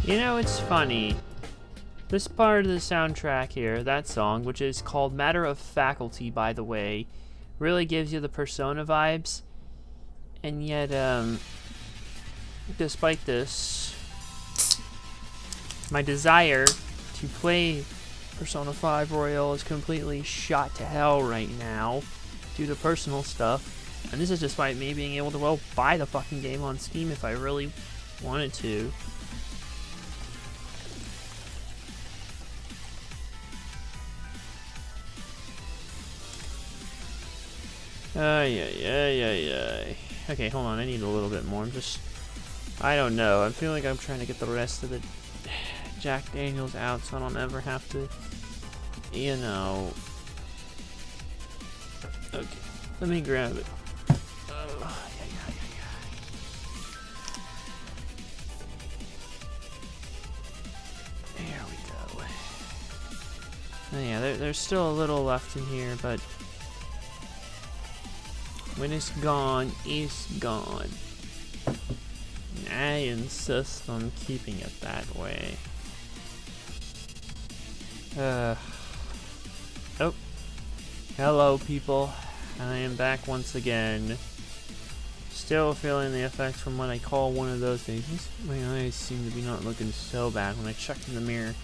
You know, it's funny. This part of the soundtrack here, that song, which is called Matter of Faculty, by the way, really gives you the Persona vibes. And yet, despite this, my desire to play Persona 5 Royal is completely shot to hell right now due to personal stuff. And this is despite me being able to, well, buy the fucking game on Steam if I really wanted to. Ay. Okay, hold on, I need a little bit more. I don't know. I feel like I'm trying to get the rest of the Jack Daniels out so I don't ever have to, you know. Okay, let me grab it. There we go. Oh, yeah, there's still a little left in here, but when it's gone, it's gone. I insist on keeping it that way. Oh. Hello, people. I am back once again. Still feeling the effects from what I call one of those days. My eyes seem to be not looking so bad. When I checked in the mirror,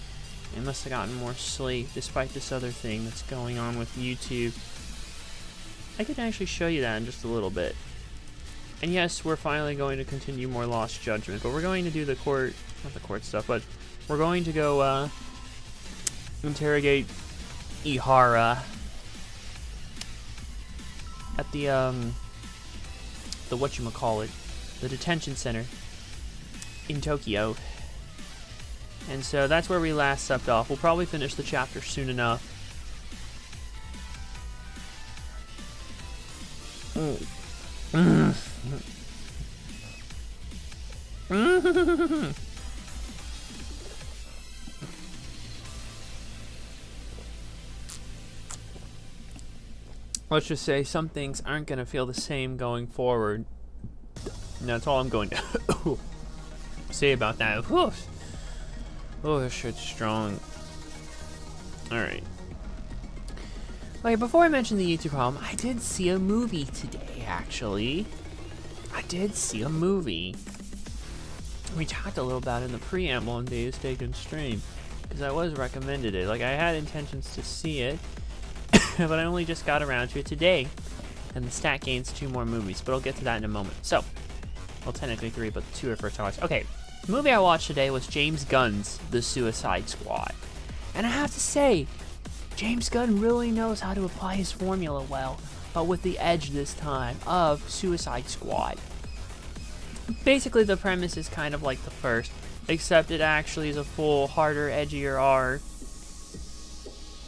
I must have gotten more sleep, despite this other thing that's going on with YouTube. I can actually show you that in just a little bit. And yes, we're finally going to continue more Lost Judgment, but we're going to do the court, not the court stuff, but we're going to go, interrogate Ihara at the whatchamacallit, the detention center in Tokyo. And so that's where we last left off. We'll probably finish the chapter soon enough. Let's just say some things aren't going to feel the same going forward. And that's all I'm going to say about that. Oh, this shit's strong. Alright. Okay, before I mention the YouTube problem, I did see a movie today, actually. I did see a movie. We talked a little about it in the preamble on Days Taken stream, because I was recommended it. Like, I had intentions to see it, but I only just got around to it today, and the stat gains 2 more movies, but I'll get to that in a moment. So, well, technically 3, but 2 are first I watched. Okay, the movie I watched today was James Gunn's The Suicide Squad. And I have to say, James Gunn really knows how to apply his formula well, but with the edge this time of Suicide Squad. Basically, the premise is kind of like the first, except it actually is a full, harder, edgier R.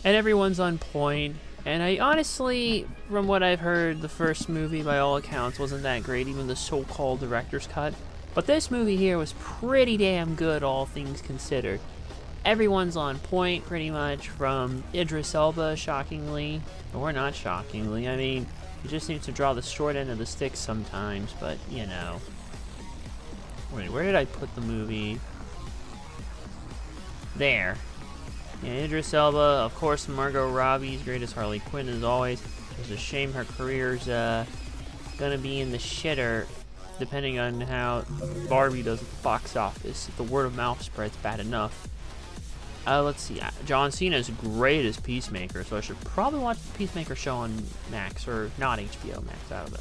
And everyone's on point. And I honestly, from what I've heard, the first movie, by all accounts, wasn't that great, even the so-called director's cut. But this movie here was pretty damn good, all things considered. Everyone's on point, pretty much, from Idris Elba, shockingly, or not shockingly. I mean, he just seems to draw the short end of the stick sometimes, but, you know. Wait, where did I put the movie? There. Yeah, Idris Elba, of course, Margot Robbie's great as Harley Quinn, as always. It's a shame her career's, gonna be in the shitter, depending on how Barbie does at the box office. If the word of mouth spreads bad enough. Let's see. John Cena's great as Peacemaker, so I should probably watch the Peacemaker show on Max, or not HBO Max, out of it.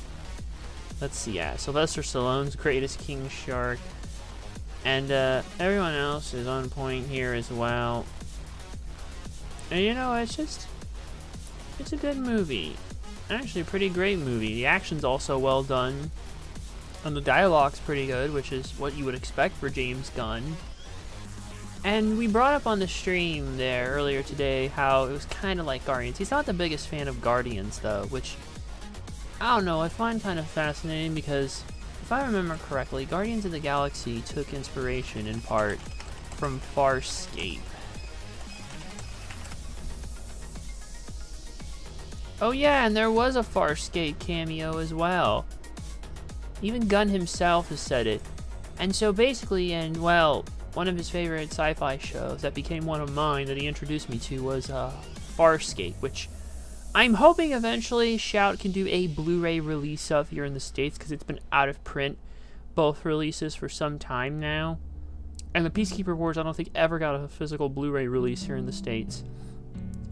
Let's see. Sylvester Stallone's great as King Shark, and everyone else is on point here as well. And you know, it's a good movie. Actually, a pretty great movie. The action's also well done, and the dialogue's pretty good, which is what you would expect for James Gunn. And we brought up on the stream there earlier today how it was kind of like Guardians. He's not the biggest fan of Guardians, though, which, I don't know, I find kind of fascinating because, if I remember correctly, Guardians of the Galaxy took inspiration, in part, from Farscape. Oh yeah, and there was a Farscape cameo as well. Even Gunn himself has said it. And so basically, and well, one of his favorite sci-fi shows that became one of mine that he introduced me to was Farscape, which I'm hoping eventually Shout can do a Blu-ray release of here in the States, because it's been out of print, both releases, for some time now. And the Peacekeeper Wars, I don't think ever got a physical Blu-ray release here in the States.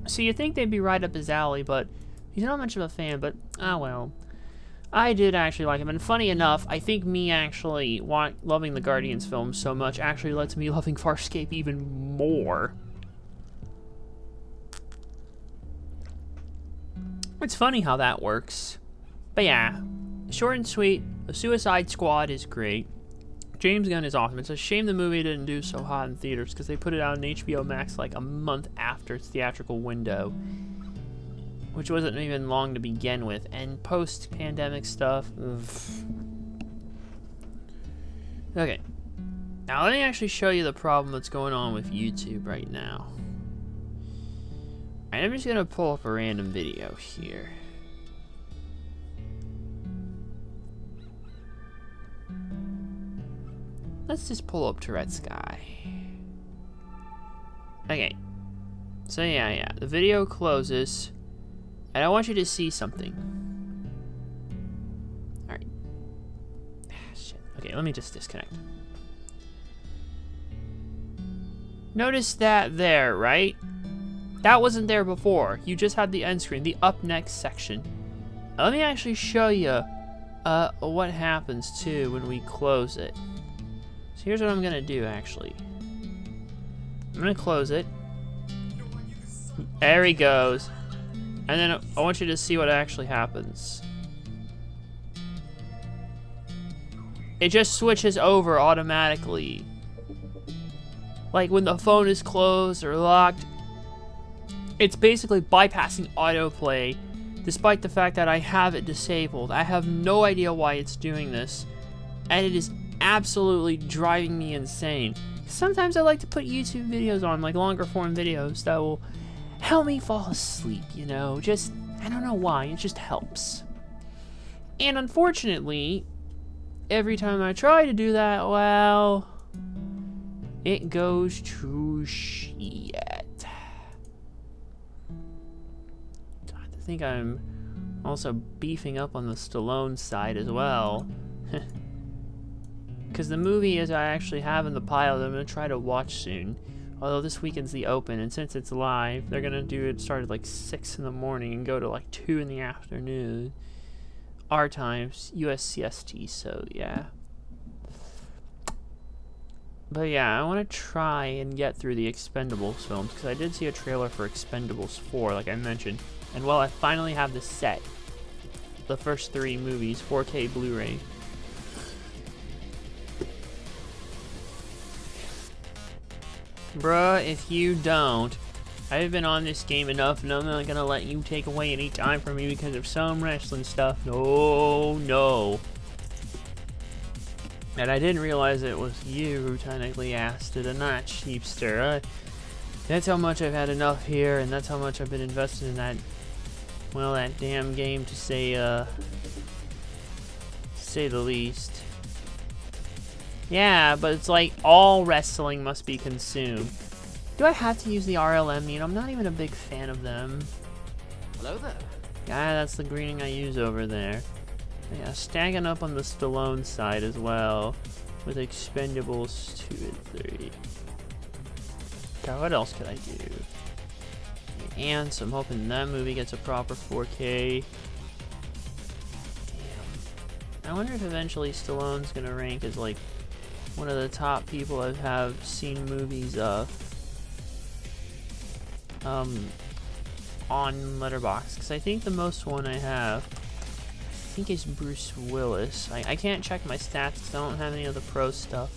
So you'd think they'd be right up his alley, but he's not much of a fan, but, well. I did actually like him, and funny enough, I think me actually loving the Guardians film so much actually led to me loving Farscape even more. It's funny how that works. But yeah, short and sweet, the Suicide Squad is great. James Gunn is awesome. It's a shame the movie didn't do so hot in theaters, because they put it out on HBO Max like a month after its theatrical window, which wasn't even long to begin with, and post-pandemic stuff. Ugh. Okay, now let me actually show you the problem that's going on with YouTube right now. I'm just gonna pull up a random video here. Let's just pull up Tourette Sky. Okay, so yeah, the video closes. And I want you to see something. Alright. Shit. Okay, let me just disconnect. Notice that there, right? That wasn't there before. You just had the end screen, the up next section. Now, let me actually show you what happens too when we close it. So here's what I'm gonna do actually. I'm gonna close it. There he goes. And then I want you to see what actually happens. It just switches over automatically. Like when the phone is closed or locked, it's basically bypassing autoplay, despite the fact that I have it disabled. I have no idea why it's doing this, and it is absolutely driving me insane. Sometimes I like to put YouTube videos on, like longer form videos that will help me fall asleep, you know, just, I don't know why, it just helps. And unfortunately, every time I try to do that, well, it goes to shit. I think I'm also beefing up on the Stallone side as well. Because the movie is I actually have in the pile that I'm going to try to watch soon. Although this weekend's the open, and since it's live, they're gonna do it start at like 6 in the morning and go to like 2 in the afternoon. Our times, US CST, so yeah. But yeah, I want to try and get through the Expendables films, because I did see a trailer for Expendables 4, like I mentioned. And well, I finally have the set. The first 3 movies, 4K Blu-ray. Bruh, if you don't, I've been on this game enough, and I'm not gonna let you take away any time from me because of some wrestling stuff. No. And I didn't realize it was you who technically asked it, and not Sheepster. That's how much I've had enough here, and that's how much I've been invested in that, well, that damn game, to say the least. Yeah, but it's like all wrestling must be consumed. Do I have to use the RLM? You know, I'm not even a big fan of them. Hello there. Yeah, that's the greening I use over there. Yeah, stacking up on the Stallone side as well, with Expendables 2 and 3. God, what else could I do? Ants, I'm hoping that movie gets a proper 4K. Damn. I wonder if eventually Stallone's gonna rank as like one of the top people I have seen movies of on Letterboxd, because I think the most one I have, I think, is Bruce Willis. I can't check my stats because I don't have any of the pro stuff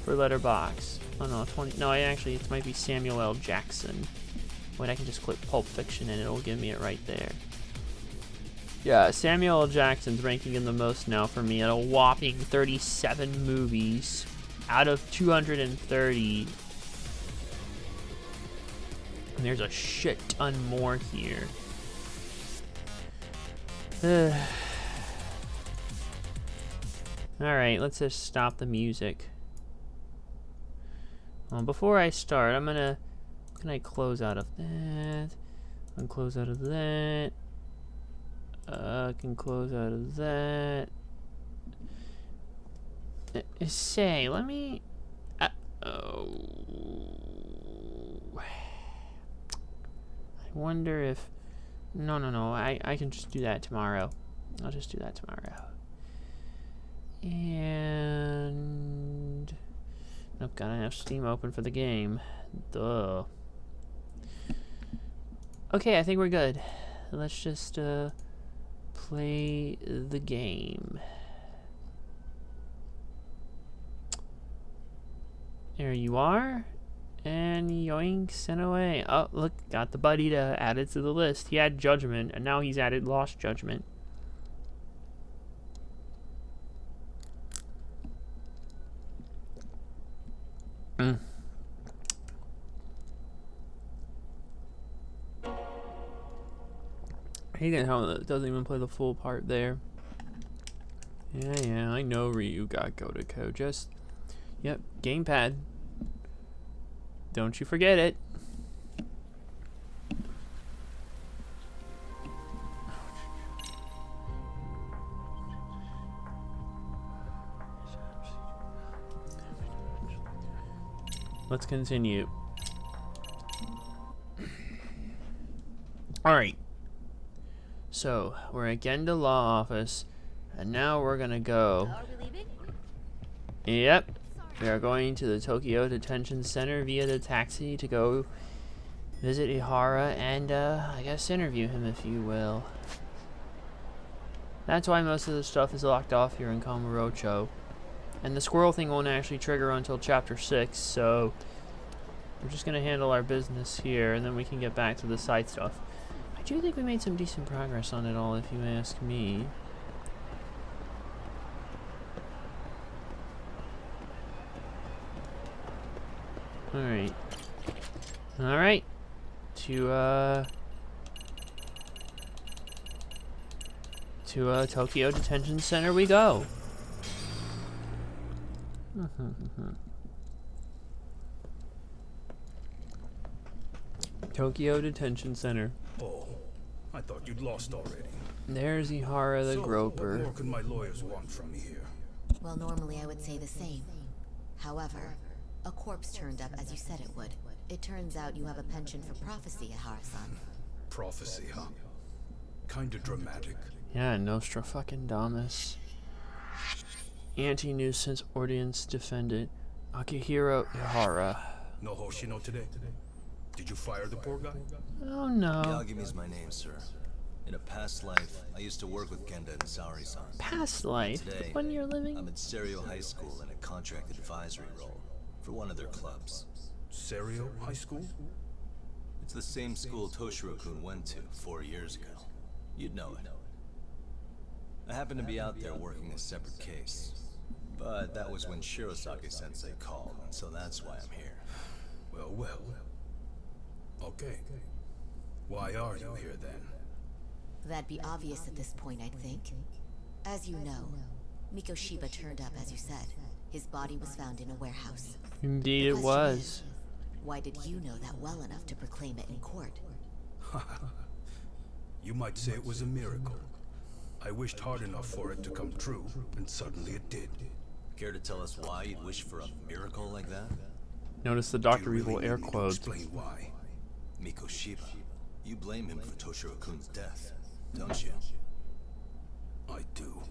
for Letterboxd. Oh no, 20. No, it might be Samuel L. Jackson. Wait, I can just click Pulp Fiction and it'll give me it right there. Yeah, Samuel L. Jackson's ranking in the most now for me at a whopping 37 movies out of 230. And there's a shit ton more here. Alright, let's just stop the music. Well, before I start, I'm gonna... Can I close out of that? I can close out of that. I can close out of that. Say, let me... oh... I wonder if... No, I can just do that tomorrow. I'll just do that tomorrow. And... I've got enough Steam open for the game. Duh. Okay, I think we're good. Let's just, play the game. There you are. And yoink, sent away. Oh, look, got the buddy to add it to the list. He had Judgment, and now he's added Lost Judgment. Mm. I hate it how it doesn't even play the full part there. Yeah, I know Ryu got Godoko. Just, yep, gamepad. Don't you forget it. Let's continue. Alright. So, we're at Genda Law Office, and now we're gonna go. Are we leaving? Yep. We are going to the Tokyo Detention Center via the taxi to go visit Ihara and, I guess interview him, if you will. That's why most of the stuff is locked off here in Kamurocho. And the squirrel thing won't actually trigger until Chapter 6, so we're just gonna handle our business here, and then we can get back to the side stuff. I do think we made some decent progress on it all, if you ask me. Alright. Alright. To Tokyo Detention Center we go. Tokyo Detention Center. Oh, I thought you'd lost already. There's Ihara the Groper. What more can my lawyers want from me here? Well, normally I would say the same. However, a corpse turned up as you said it would. It turns out you have a penchant for prophecy, Ihara-san. Prophecy, huh? Kinda dramatic. Yeah, Nostra fucking Damus. Anti-nuisance ordinance defendant Akihiro Ihara. No Hoshino today? Did you fire the poor guy? Oh no. Yagami's my name, sir. In a past life, I used to work with Genda and Saori-san. Past life? Today, When you're living? I'm at Serio High School in a contract advisory role for one of their clubs. Serio High School? It's the same school Toshiro-kun went to 4 years ago. You'd know it. I happened to be out there working a separate case. But that was when Shirosake-sensei called, and so that's why I'm here. Well. Okay. Why are you here then? That'd be obvious at this point, I'd think. As you know, Mikoshiba turned up as you said. His body was found in a warehouse. Indeed it The question was. is, why did you know that well enough to proclaim it in court? You might say it was a miracle. I wished hard enough for it to come true, and suddenly it did. Care to tell us why you'd wish for a miracle like that? Notice the Do you Dr. really Evil need air me to quotes. explain why? Mikoshiba. You blame him for Toshiro-kun's death, don't you? I do.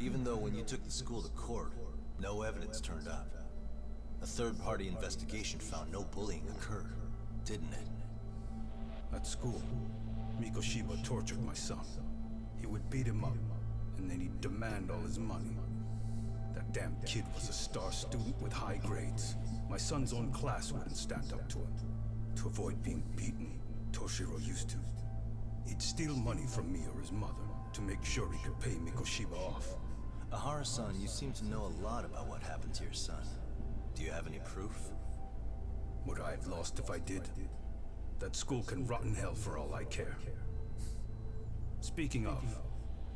Even though when you took the school to court, no evidence turned up. A third-party investigation found no bullying occurred, didn't it? At school, Mikoshiba tortured my son. He would beat him up, and then he'd demand all his money. That damn kid was a star student with high grades. My son's own class wouldn't stand up to him. To avoid being beaten, Toshiro used to. He'd steal money from me or his mother to make sure he could pay Mikoshiba off. Ihara-san, you seem to know a lot about what happened to your son. Do you have any proof? Would I have lost if I did? That school can rot in hell for all I care. Speaking of,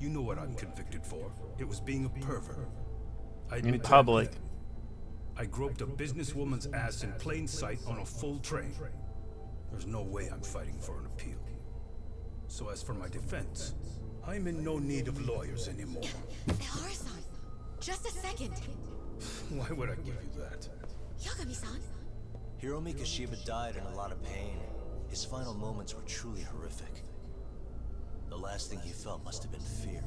you know what I'm convicted for. It was being a pervert. I admit In to public. that. I groped a businesswoman's ass in plain sight on a full train. There's no way I'm fighting for an appeal. So as for my defense, I'm in no need of lawyers anymore. Hara-san, just a second. Why would I give you that? Yagami-san. Hiro Mikoshiba died in a lot of pain. His final moments were truly horrific. The last thing he felt must have been fear.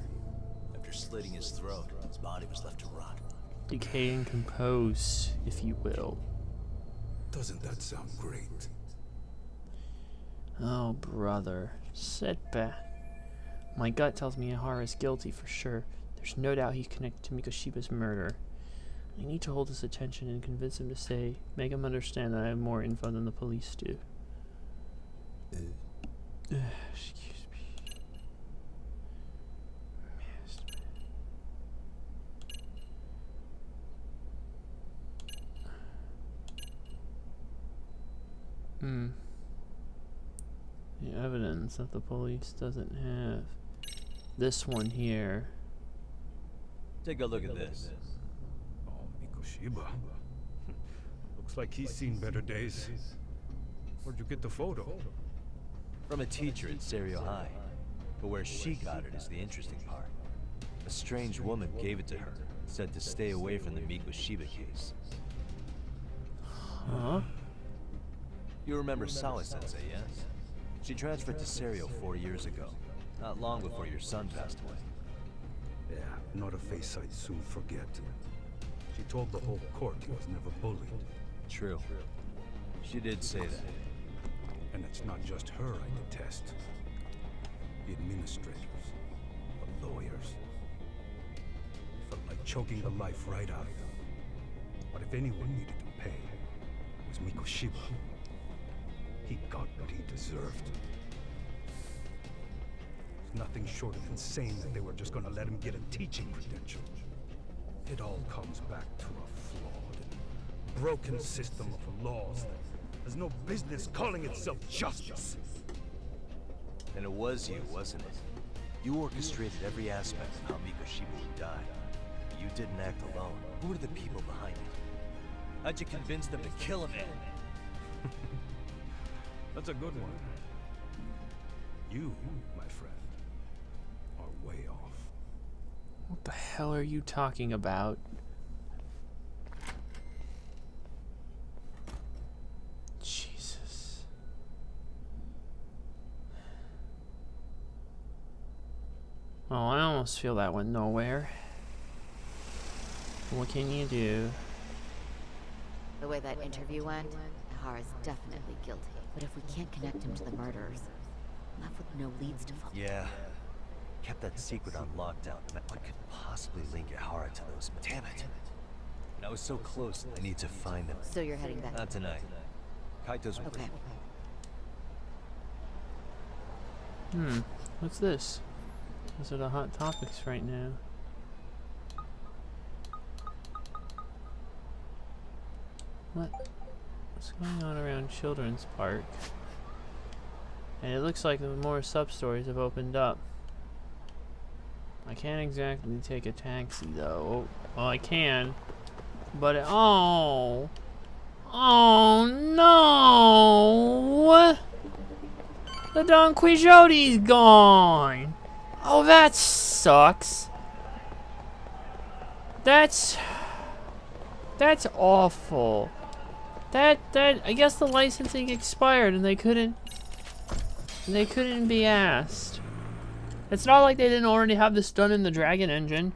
After slitting his throat, his body was left to rot. Decay and compose, if you will. Doesn't that sound great? Oh, brother. Sit back. My gut tells me Ihara is guilty for sure. There's no doubt he's connected to Mikoshiba's murder. I need to hold his attention and convince him to say, make him understand that I have more info than the police do. Excuse me. The evidence that the police doesn't have. This one here. Take a look at this. Oh, Mikoshiba. Looks like he's seen better days. Where'd you get the photo? From a teacher at Serio High. But where she got it is the interesting part. A strange woman gave it to her, said to stay away from the Mikoshiba case. Huh? You remember Sawa-sensei, yes? She transferred to Serio 4 years ago, not long before your son passed away. Yeah, not a face I'd soon forget. She told the whole court he was never bullied. True. She did say that. And it's not just her I detest. The administrators, the lawyers. Felt like choking the life right out of them. But if anyone needed to pay, it was Mikoshiba. He got what he deserved. It's nothing short of insane that they were just gonna let him get a teaching credential. It all comes back to a flawed and broken system of laws that has no business calling itself justice. And it was you, wasn't it? You orchestrated every aspect of how Mikoshiba would die. You didn't act alone. Who were the people behind it? How'd you convince them to kill him, man? That's a good one. You, my friend, are way off. What the hell are you talking about? Jesus. Oh, I almost feel that went nowhere. What can you do? The way that interview went, Ihara's definitely guilty. But if we can't connect him to the murderers, I'm left with no leads to follow. Yeah. Kept that secret on lockdown. What could possibly link Ihara to those? Damn it. And I was so close. I need to find them. So you're heading back? Not tonight. Kaito's with Okay. What's this? Those are the hot topics right now. What's going on around Children's Park? And it looks like more sub-stories have opened up. I can't exactly take a taxi though. Well, I can, but oh no! The Don Quixote's gone. Oh, that sucks. That's awful. That I guess the licensing expired and they couldn't be asked. It's not like they didn't already have this done in the Dragon engine.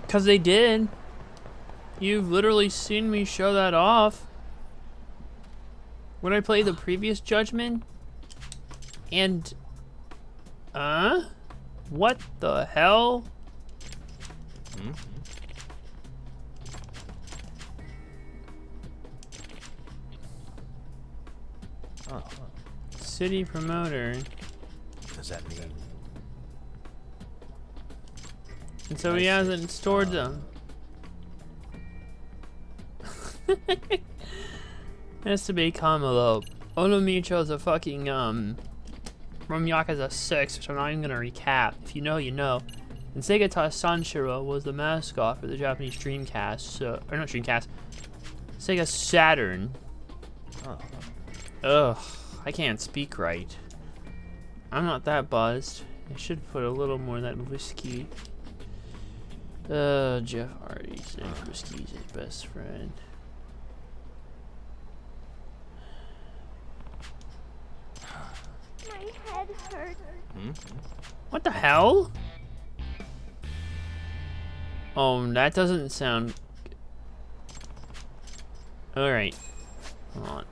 'Cause they did. You've literally seen me show that off. When I played the previous Judgment and what the hell? Oh. City promoter. What does that mean? And so he hasn't stored them. Has to be Kamalo. Onomicho's a fucking from Yakuza 6, which I'm not even gonna recap. If you know, you know. And Sega Sanshiro was the mascot for the Japanese Dreamcast, so, or not Dreamcast, Sega Saturn. Ugh, I can't speak right. I'm not that buzzed. I should put a little more of that whiskey. Jeff Hardy thinks whiskey's his best friend. My head hurts. What the hell? Oh, that doesn't sound... Alright. Hold on.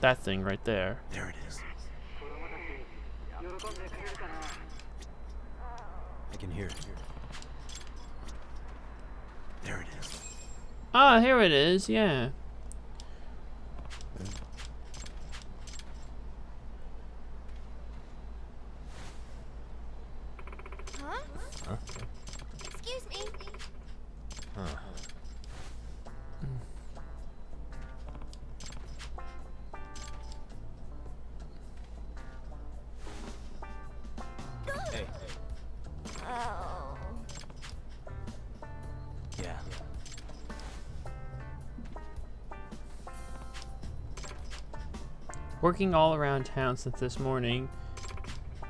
That thing right there. There it is. I can hear it. There it is. Ah, here it is, yeah. Huh? Excuse me. Hey. Oh. Yeah. Working all around town since this morning.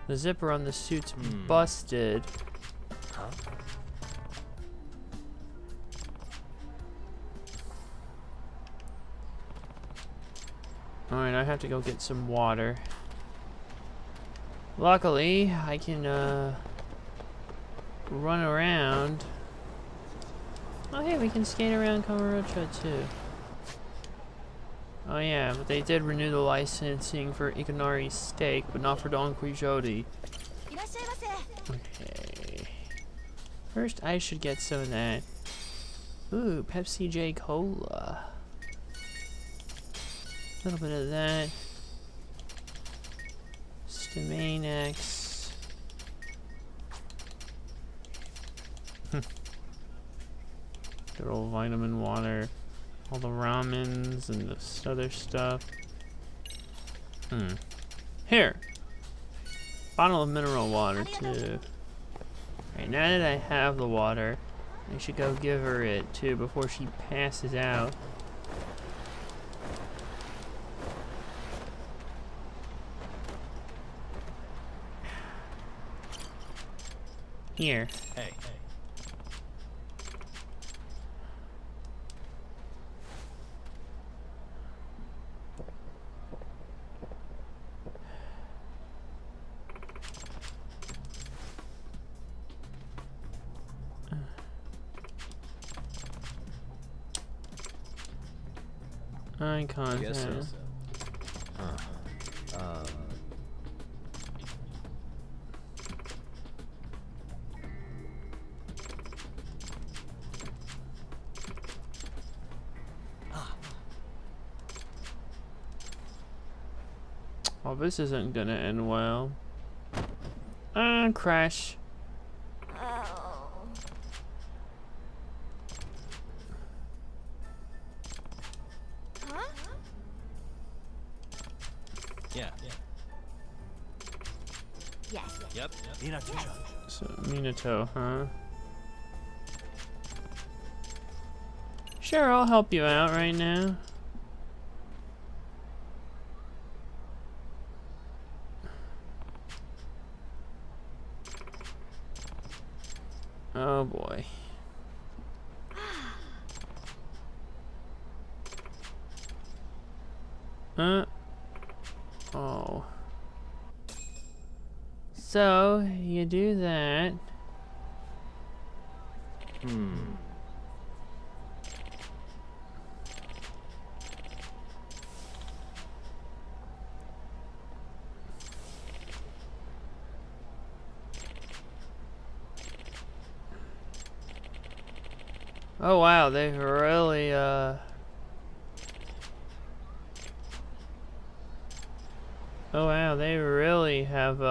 The zipper on the suit's busted. Huh? Alright, I have to go get some water. Luckily, I can run around. Oh hey, we can skate around Kamurocho too. Oh yeah, but they did renew the licensing for Ikanari Steak, but not for Don Quixote. Okay. First, I should get some of that. Ooh, Pepsi J Cola. A little bit of that. Stamanex. Good old vitamin water. All the ramens and this other stuff. Here! Bottle of mineral water, too. Alright, now that I have the water, I should go give her it, too, before she passes out. Here. Hey. Eye contact. Guess so. Oh, this isn't gonna end well. Crash. Oh. Huh? Yeah. Yes. Yep. So, Minato, huh? Sure, I'll help you out right now. Oh boy. Oh. So, you do that. Oh wow, they really oh wow, they really have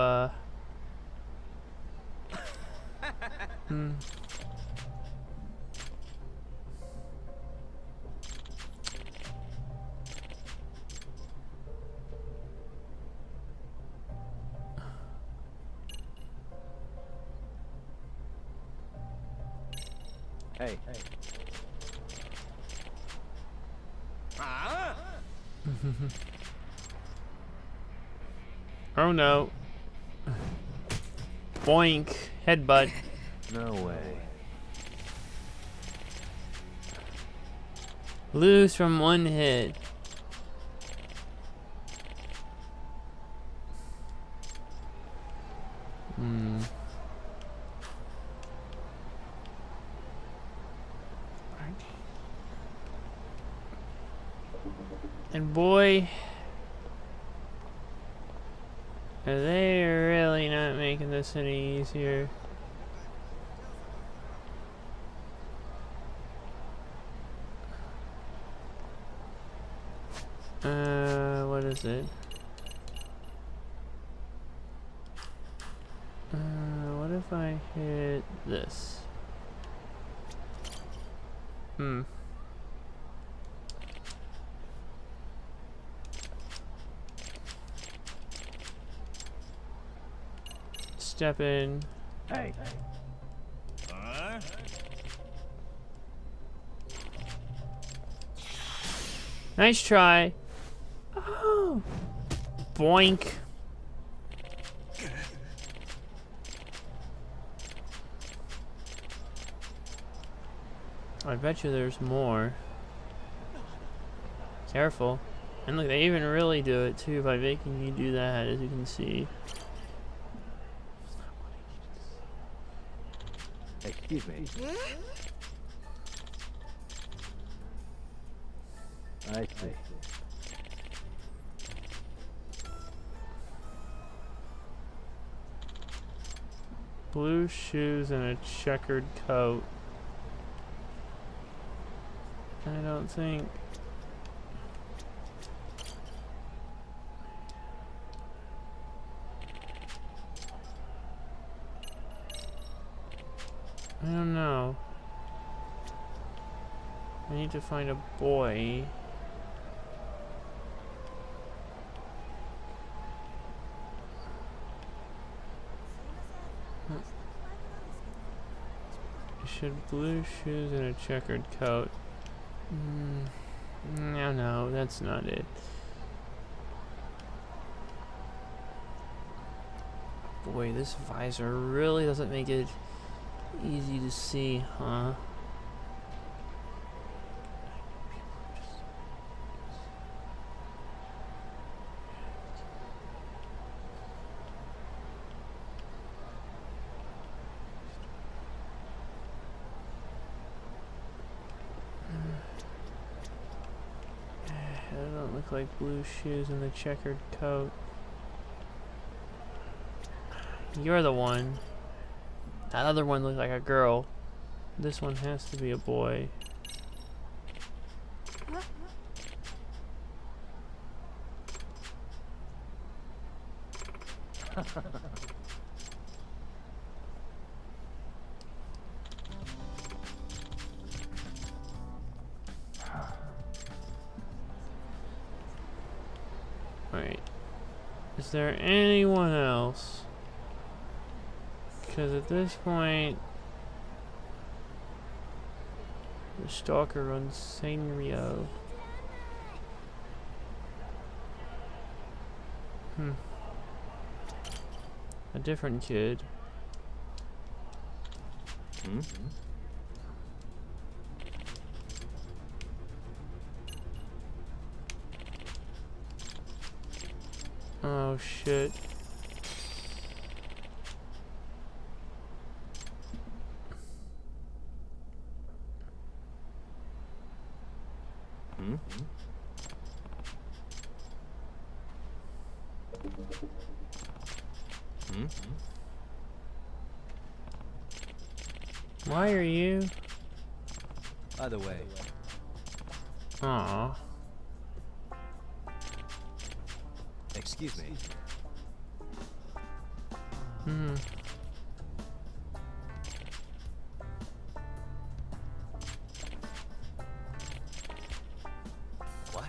Hey. Oh no. Boink. Headbutt. No way. Lose from one hit. And boy, are they really not making this any easier. What is it? What if I hit this? Step in. Hey. Nice try. Oh. Boink. I bet you there's more. Careful. And look, they even really do it too by making you do that, as you can see. Excuse me. I see. Blue shoes and a checkered coat. I don't think... I don't know. I need to find a boy. Should blue shoes and a checkered coat. No, that's not it. Boy, this visor really doesn't make it easy to see, huh? It don't look like blue shoes and the checkered coat. You're the one. That other one looked like a girl. This one has to be a boy. Wait. Is there anyone else? Because at this point, the stalker runs Sanrio. A different kid. Oh shit. Why are you? Either way, Aw. excuse me. What?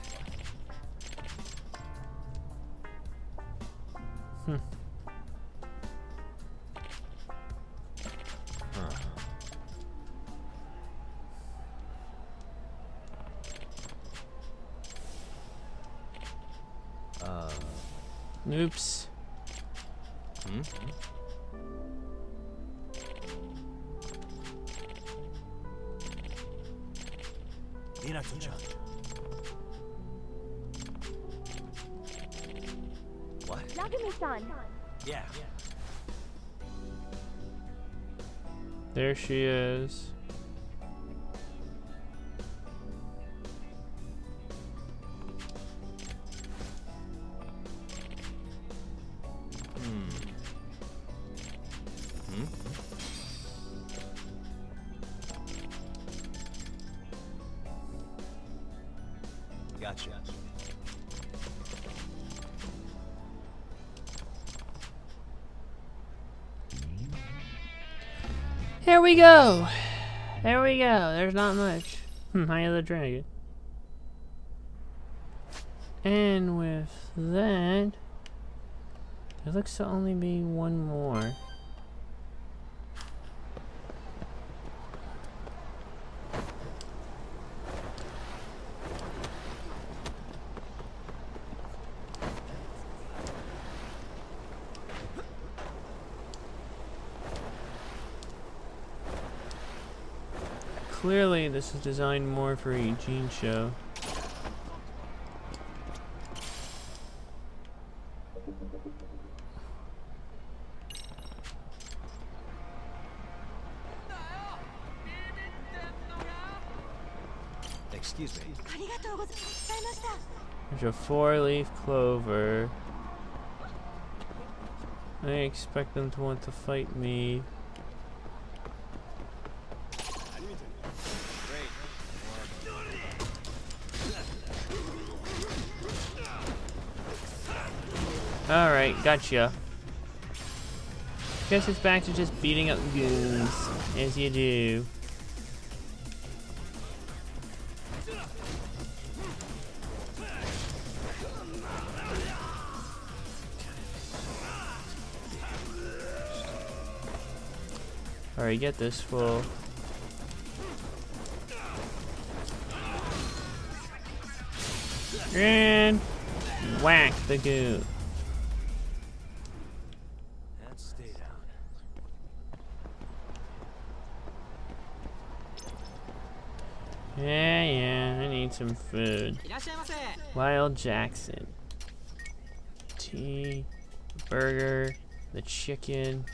Oops. Hmm? Minato-chan. What? Yagami-san. Yeah. There she is. Hmm? Gotcha. Here we go. There we go. There's not much. Eye of the Dragon. And with that, there looks to only be one more. Clearly, this is designed more for a Eugene show. Excuse me. There's a 4-leaf clover. I expect them to want to fight me. Alright, gotcha. Guess it's back to just beating up goons, as you do. Alright, get this fool. And whack the goon. And stay down. Yeah, I need some food. Wild Jackson. Tea, burger, the chicken.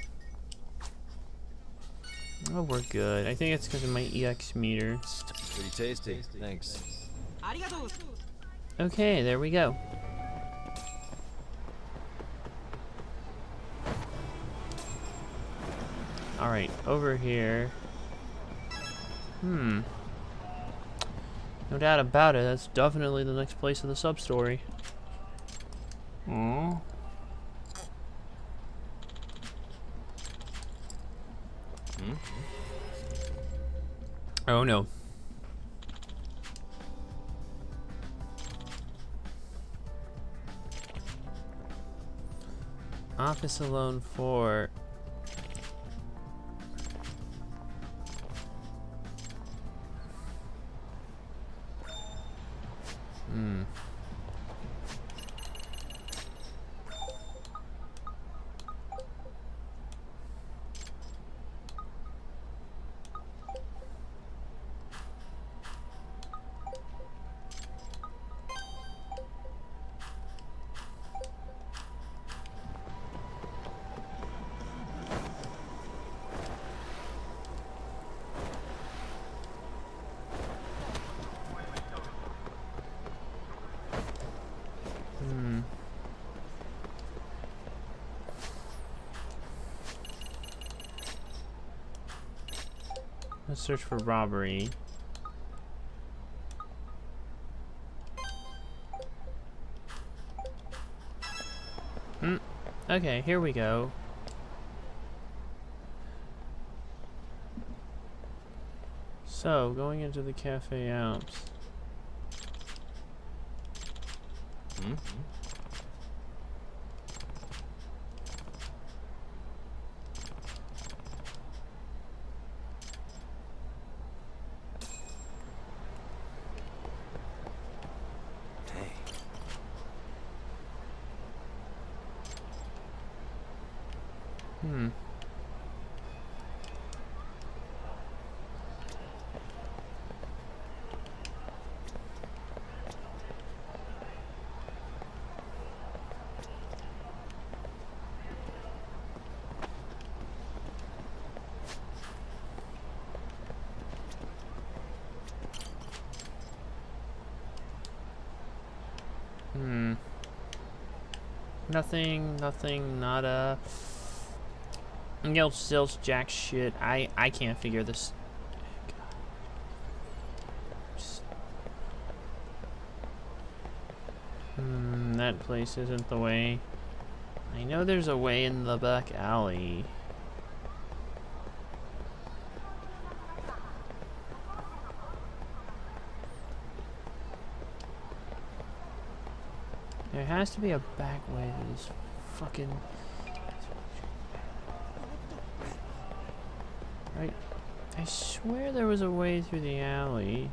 Oh, we're good. I think it's because of my EX meter. Pretty tasty. Thanks. Okay, there we go. Alright, over here. No doubt about it, that's definitely the next place in the sub-story. Aww. Hmm? Oh no. Office alone 4. Let's search for robbery. Okay, here we go. So, going into the Cafe Alps. Hmm? Hey. Hmm. Nothing, nada. Yelp Zilch jack shit. I can't figure this. That place isn't the way. I know there's a way in the back alley. There has to be a back way to this fucking... Right. I swear there was a way through the alley.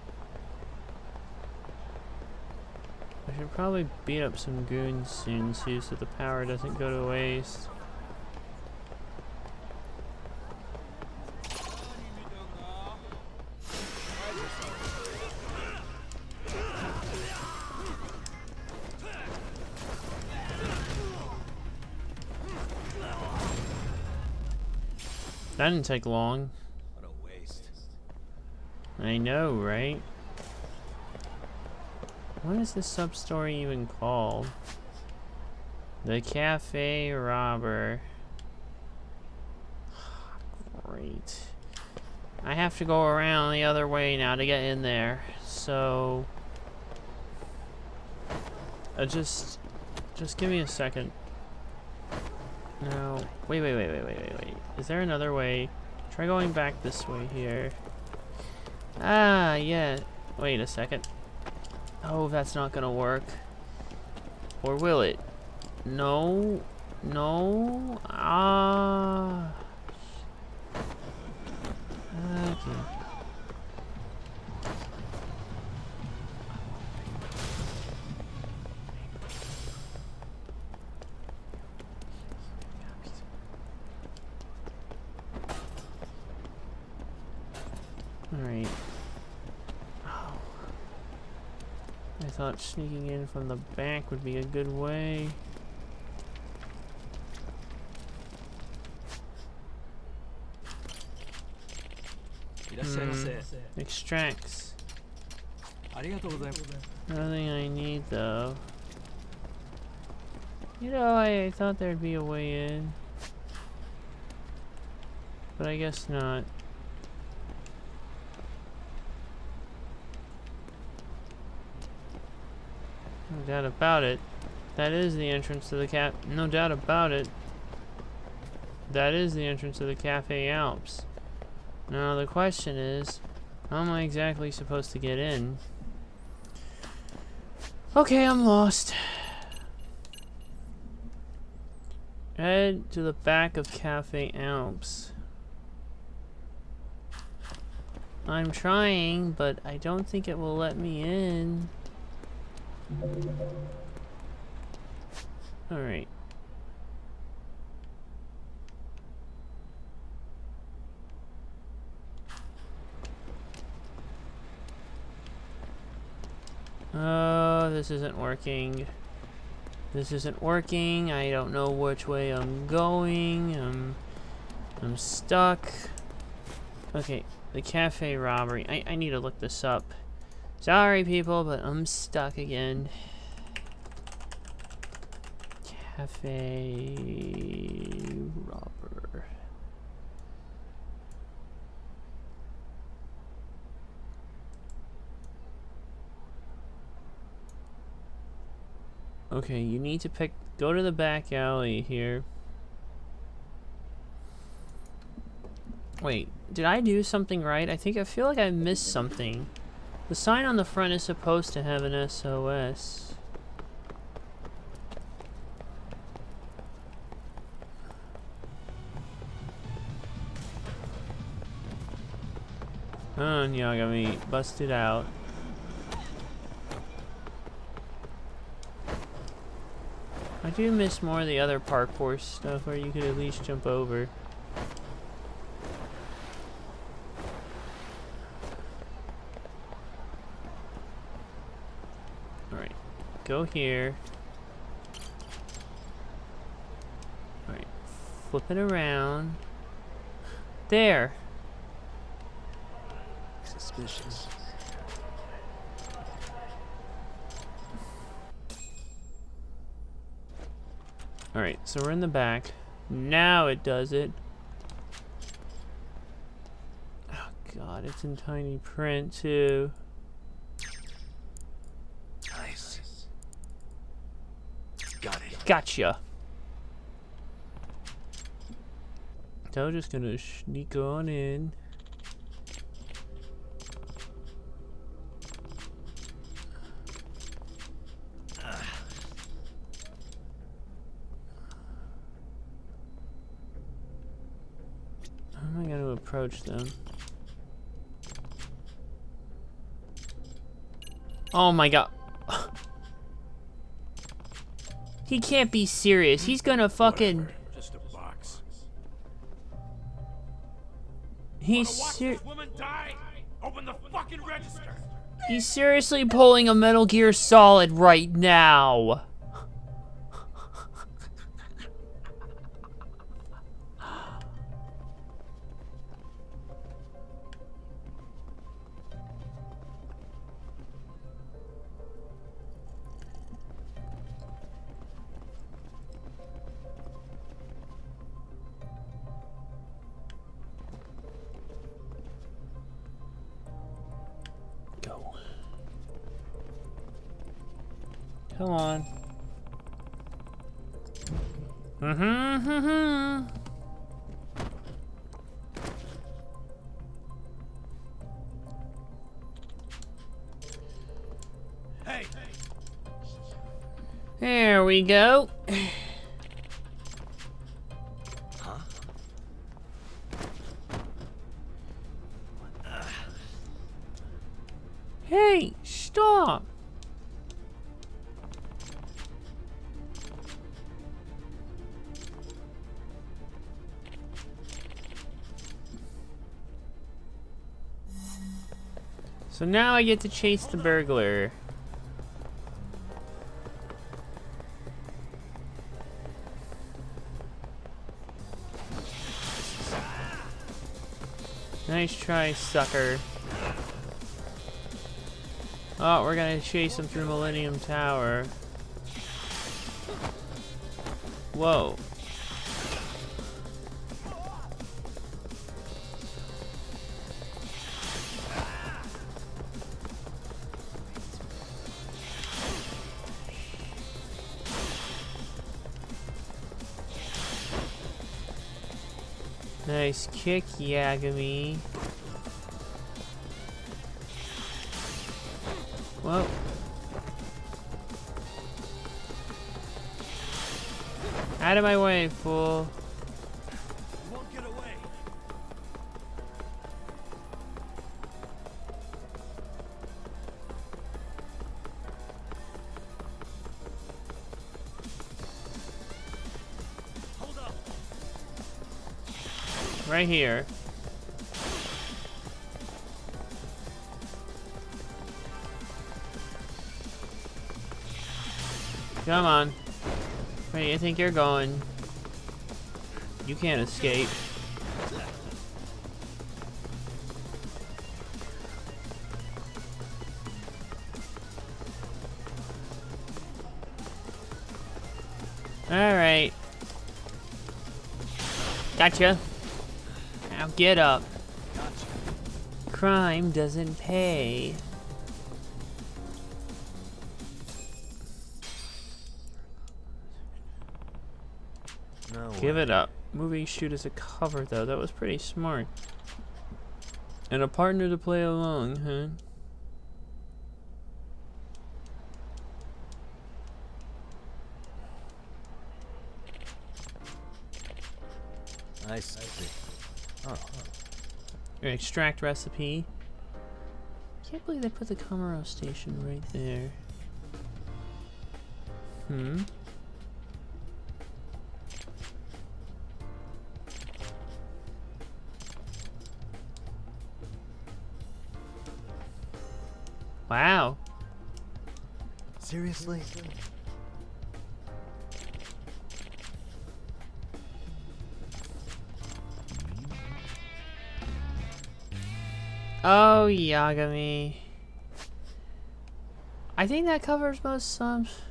I should probably beat up some goons soon too so the power doesn't go to waste. That didn't take long. What a waste. I know, right? What is this sub-story even called? The Cafe Robber. Great. I have to go around the other way now to get in there. So... just give me a second. No. Wait. Is there another way? Try going back this way here. Ah, yeah. Wait a second. Oh, that's not gonna work. Or will it? No. No. Ah. Okay. Alright. Oh. I thought sneaking in from the back would be a good way. Extracts. Nothing I need though. You know, I thought there'd be a way in. But I guess not. No doubt about it. That is the entrance to the no doubt about it. That is the entrance to the Cafe Alps. Now the question is, how am I exactly supposed to get in? Okay, I'm lost. Head to the back of Cafe Alps. I'm trying, but I don't think it will let me in. Alright. Oh, this isn't working. This isn't working. I don't know which way I'm going. I'm stuck. Okay, the cafe robbery. I need to look this up. Sorry, people, but I'm stuck again. Cafe robber. Okay, you need to go to the back alley here. Wait, did I do something right? I feel like I missed something. The sign on the front is supposed to have an SOS. Oh, y'all got me busted out. do miss more of the other parkour stuff where you could at least jump over. Alright, go here. Alright, flip it around. There! Suspicious. Alright, so we're in the back. Now it does it. Oh god, it's in tiny print too. Nice. Got it. Gotcha! So I'm just gonna sneak on in. How am I gonna approach them? Oh my god. He can't be serious. He's gonna fucking... Just a box. He's Watch this woman die? Open the fucking register. He's seriously pulling a Metal Gear Solid right now. Go. Come on. Hey, There we go. Huh? Hey, stop. So now I get to chase the burglar. Nice try, sucker. Oh, we're gonna chase him through Millennium Tower. Whoa. Nice kick, Yagami. Whoa. Out of my way, fool. you won't get away. Hold up. Right here. Come on. Where do you think you're going? You can't escape. Alright. Gotcha. Now get up. Crime doesn't pay. No Give way. it up. Moving shoot as a cover though, that was pretty smart. And a partner to play along, huh? I see. Oh, Extract recipe. Can't believe they put the Kamaro station right there. Hmm. Wow. Seriously? Oh, Yagami. I think that covers most subs.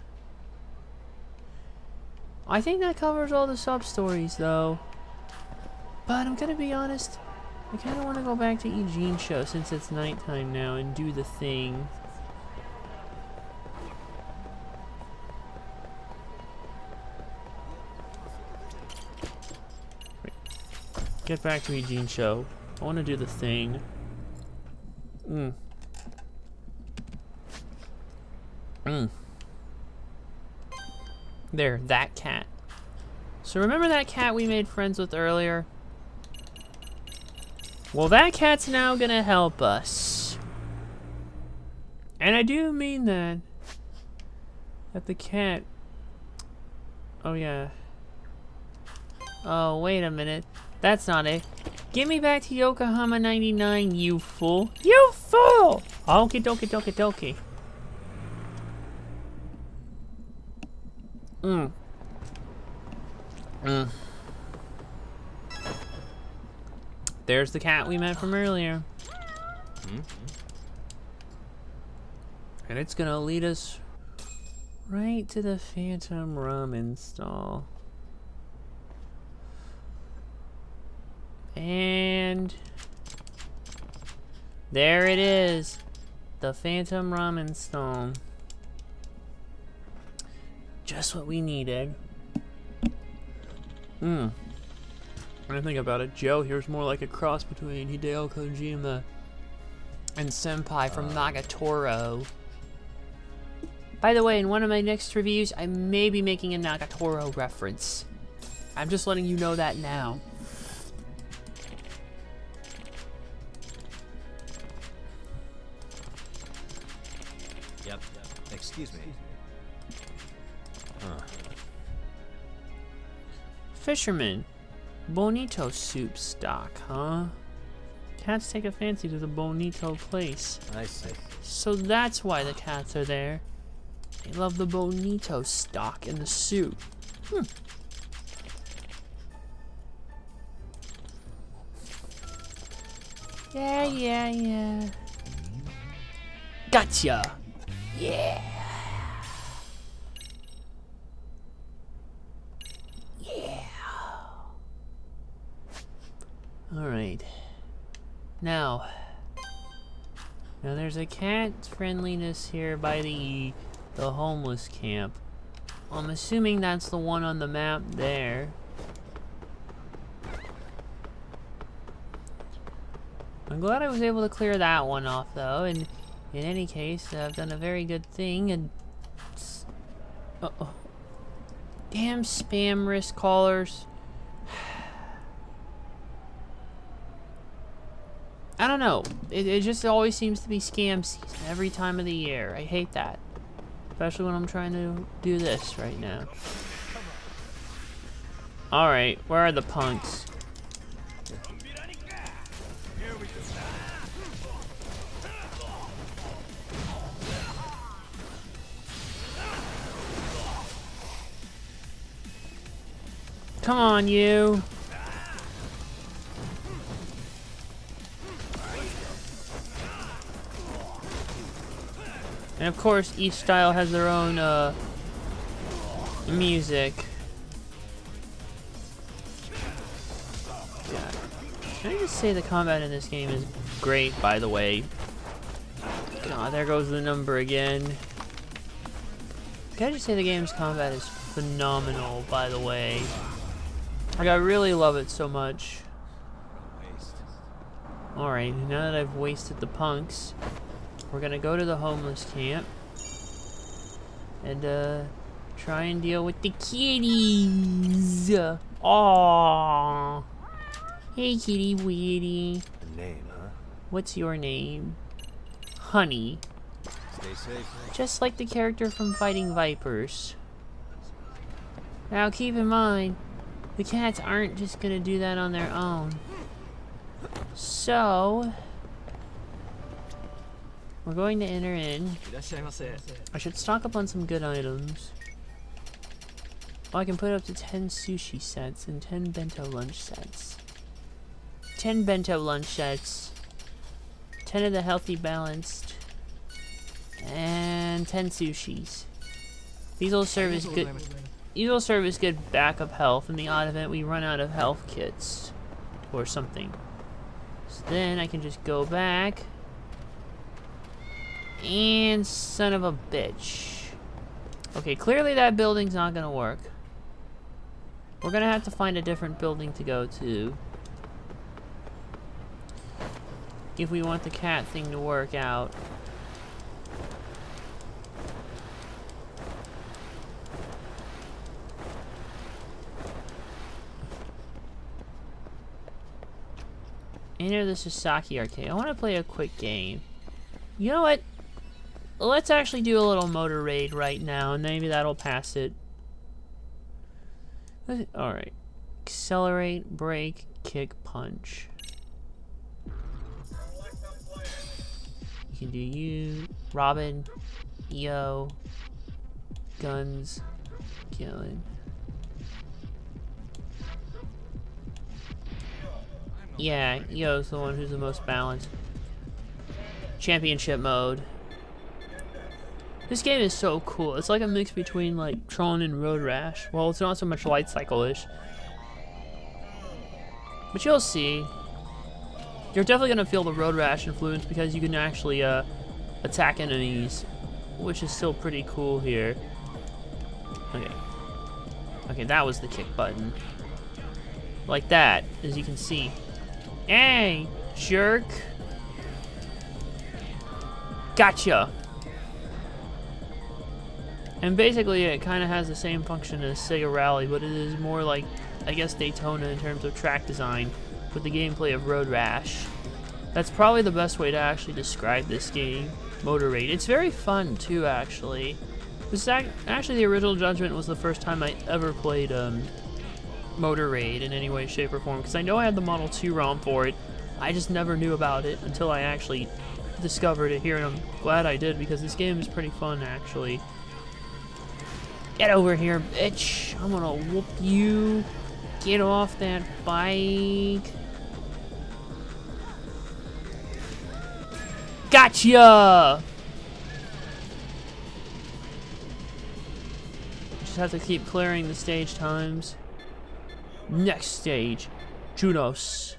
I think that covers all the sub-stories, though. But I'm gonna be honest, I kind of want to go back to Eugene's show since it's nighttime now and do the thing. Get back to Eugene's show. I want to do the thing. There, that cat. So remember that cat we made friends with earlier? Well, that cat's now gonna help us. And I do mean that. That the cat... Oh, yeah. Oh, wait a minute. That's not it. Get me back to Yokohama 99, you fool. You fool! Okie dokie dokie dokie. There's the cat we met from earlier. And it's gonna lead us right to the Phantom Ramen stall. And there it is. The Phantom Ramen stall. Just what we needed. When I think about it, Joe here's more like a cross between Hideo Kojima and Senpai from Nagatoro. By the way, in one of my next reviews, I may be making a Nagatoro reference. I'm just letting you know that now. Yep. Excuse me. Fisherman. Bonito soup stock, huh? Cats take a fancy to the Bonito place. I see. So that's why the cats are there. They love the Bonito stock in the soup. Yeah. Gotcha! Yeah! Alright. Now there's a cat friendliness here by the homeless camp. I'm assuming that's the one on the map there. I'm glad I was able to clear that one off though, and in any case, I've done a very good thing and... Uh-oh. Damn spam risk callers. I don't know. It just always seems to be scam season every time of the year. I hate that. Especially when I'm trying to do this right now. Alright, where are the punks? Come on, you. And of course, each style has their own music. Yeah. Can I just say the combat in this game is great, by the way. God, there goes the number again. Can I just say the game's combat is phenomenal, by the way. Like, I really love it so much. Alright, now that I've wasted the punks, we're gonna go to the homeless camp and try and deal with the kitties. Aww. Hey, kitty weedy. A name, huh? What's your name? Honey. Stay safe. Just like the character from Fighting Vipers. Now keep in mind, the cats aren't just gonna do that on their own. So We're going to enter in. I should stock up on some good items. Oh, I can put up to 10 sushi sets and 10 bento lunch sets. 10 bento lunch sets. 10 of the healthy balanced. And 10 sushis. These will serve as good. These will serve as good backup health in the odd event we run out of health kits or something. So then I can just go back. And son of a bitch. Okay, clearly that building's not gonna work. We're gonna have to find a different building to go to if we want the cat thing to work out. Enter the Sasaki arcade. I want to play a quick game. You know what? Let's actually do a little motor raid right now, and maybe that'll pass it. Alright. Accelerate, brake, kick, punch. You can do you, Robin, EO, guns, killing. Yeah, EO's the one who's the most balanced. Championship mode. This game is so cool. It's like a mix between like Tron and Road Rash. Well, it's not so much light cycle-ish. But you'll see. You're definitely gonna feel the Road Rash influence because you can actually attack enemies, which is still pretty cool here. Okay. Okay, that was the kick button. Like that, as you can see. Hey, jerk. Gotcha. And basically it kind of has the same function as Sega Rally, but it is more like, I guess, Daytona in terms of track design with the gameplay of Road Rash. That's probably the best way to actually describe this game, Motor Raid. It's very fun too, actually. This actually, the original Judgment was the first time I ever played Motor Raid in any way, shape, or form, because I know I had the Model 2 ROM for it. I just never knew about it until I actually discovered it here, and I'm glad I did, because this game is pretty fun, actually. Get over here, bitch. I'm gonna whoop you. Get off that bike. Gotcha! Just have to keep clearing the stage times. Next stage, Junos.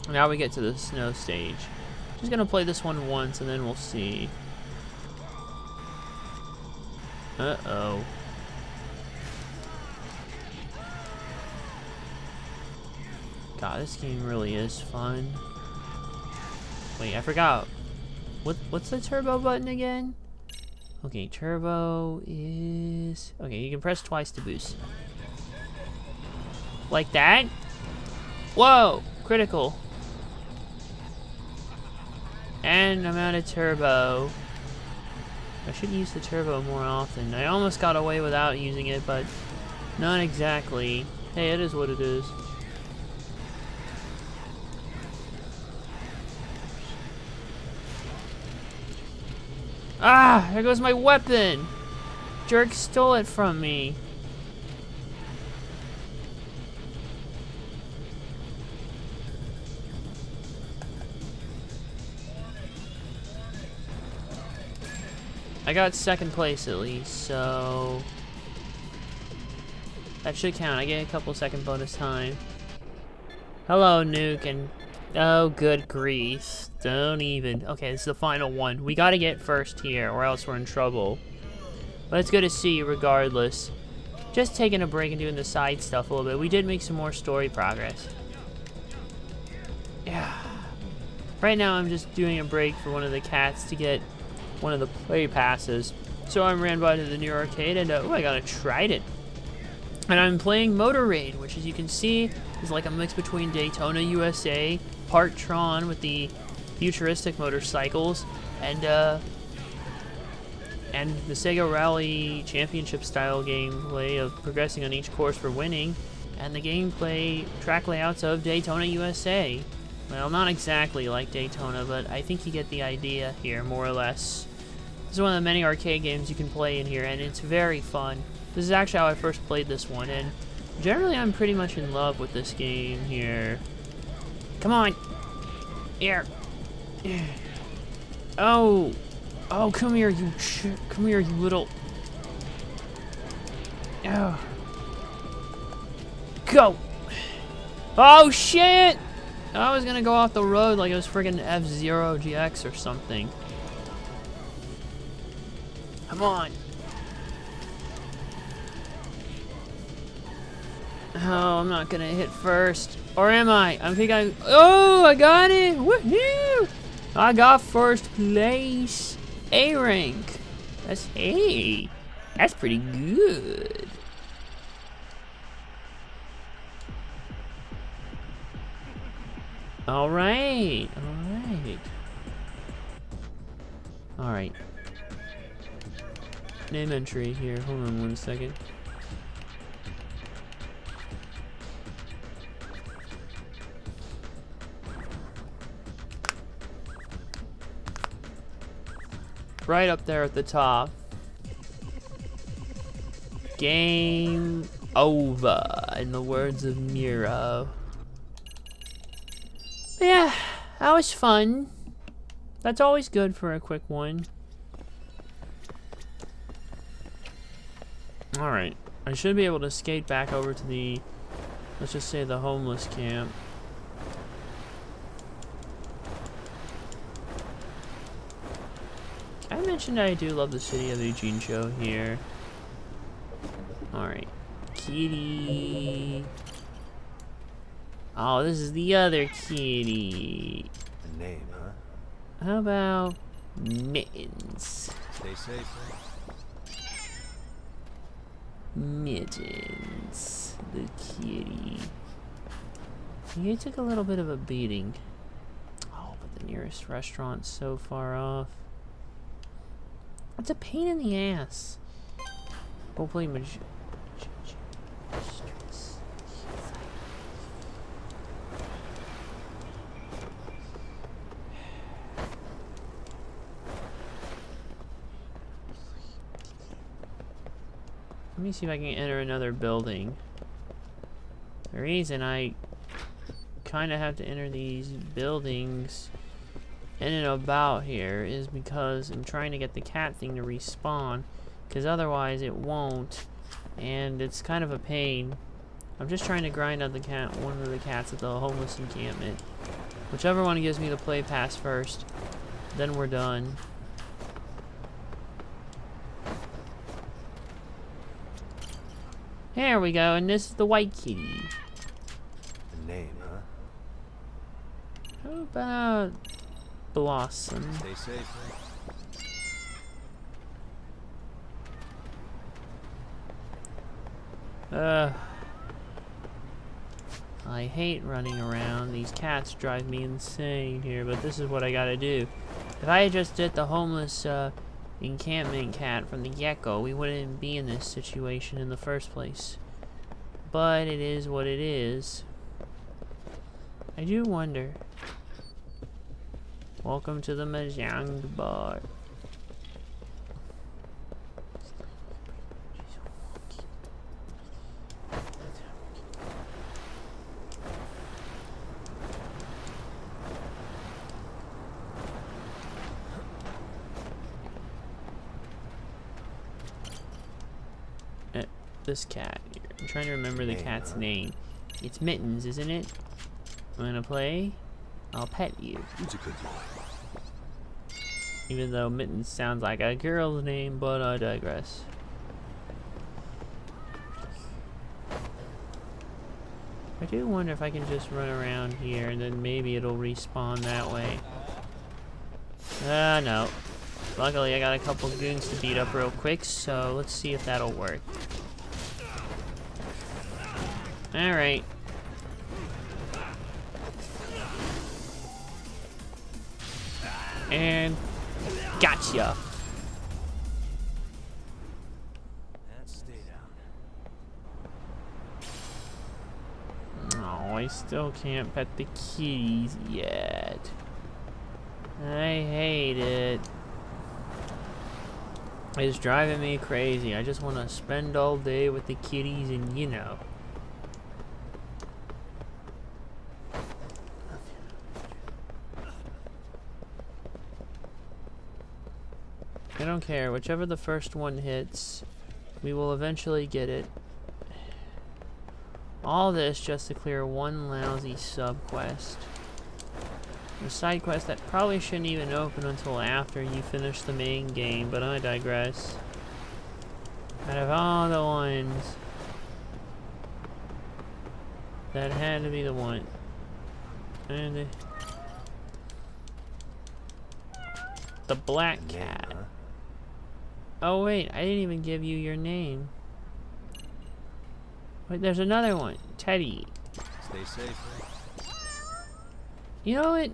Now we get to the snow stage. Just gonna play this one once and then we'll see. Uh-oh. God, this game really is fun. Wait, I forgot. What's the turbo button again? Okay, turbo is... Okay, you can press twice to boost. Like that? Whoa! Critical. And I'm out of turbo. I should use the turbo more often. I almost got away without using it, but not exactly. Hey, it is what it is. Ah! There goes my weapon! Jerk stole it from me. I got second place at least, so that should count. I get a couple second bonus time. Hello, Nuke, and oh, good grief. Don't even. Okay, this is the final one. We gotta get first here, or else we're in trouble. But it's good to see you regardless. Just taking a break and doing the side stuff a little bit. We did make some more story progress. Yeah. Right now, I'm just doing a break for one of the cats to get one of the play passes. So I ran by to the new arcade and oh, I got a Trident. And I'm playing Motor Raid, which as you can see is like a mix between Daytona USA, part Tron with the futuristic motorcycles, and and the Sega Rally Championship style gameplay of progressing on each course for winning, and the gameplay track layouts of Daytona USA. Well, not exactly like Daytona, but I think you get the idea here, more or less. This is one of the many arcade games you can play in here, and it's very fun. This is actually how I first played this one, and generally I'm pretty much in love with this game here. Come on! Here! Oh! Oh, come here, come here, you little... Oh. Go! Oh, shit! I was gonna go off the road like it was friggin' F-Zero GX or something. Come on! Oh, I'm not gonna hit first. Or am I? I think I... Oh, I got it! Woohoo! I got first place. A rank. That's... Hey! That's pretty good. Alright. Alright. Alright. Name entry here. Hold on 1 second. Right up there at the top. Game over, in the words of Miro. But yeah, that was fun. That's always good for a quick one. Alright, I should be able to skate back over to the, let's just say the homeless camp. I mentioned I do love the City of Eugene show here. Alright. Kitty. Oh, this is the other kitty. A name, huh? How about Mittens? Stay safe. Mittens. The kitty. He took a little bit of a beating. Oh, but the nearest restaurant's so far off. It's a pain in the ass. Hopefully, let me see if I can enter another building. The reason I kind of have to enter these buildings in and about here is because I'm trying to get the cat thing to respawn, because otherwise it won't, and it's kind of a pain. I'm just trying to grind out the cat, one of the cats at the homeless encampment. Whichever one gives me the play pass first, then we're done. There we go, and this is the white kitty. A name, huh? How about Blossom? Stay safe. I hate running around. These cats drive me insane here, but this is what I gotta do. If I had just did the homeless encampment cat from the get-go, we wouldn't be in this situation in the first place. But it is what it is. I do wonder. Welcome to the Mahjong bar. This cat here. I'm trying to remember the cat's name. It's Mittens, isn't it? I'm gonna play. I'll pet you. He's a good boy. Even though Mittens sounds like a girl's name, but I digress. I do wonder if I can just run around here and then maybe it'll respawn that way. No. Luckily I got a couple goons to beat up real quick, so let's see if that'll work. Alright. And gotcha. I still can't pet the kitties yet. I hate it. It's driving me crazy. I just want to spend all day with the kitties and, you know. I don't care. Whichever the first one hits, we will eventually get it. All this just to clear one lousy sub-quest. A side quest that probably shouldn't even open until after you finish the main game, but I digress. Out of all the ones, that had to be the one. And the black cat. Oh wait, I didn't even give you your name. Wait, there's another one. Teddy. Stay safe. You know, it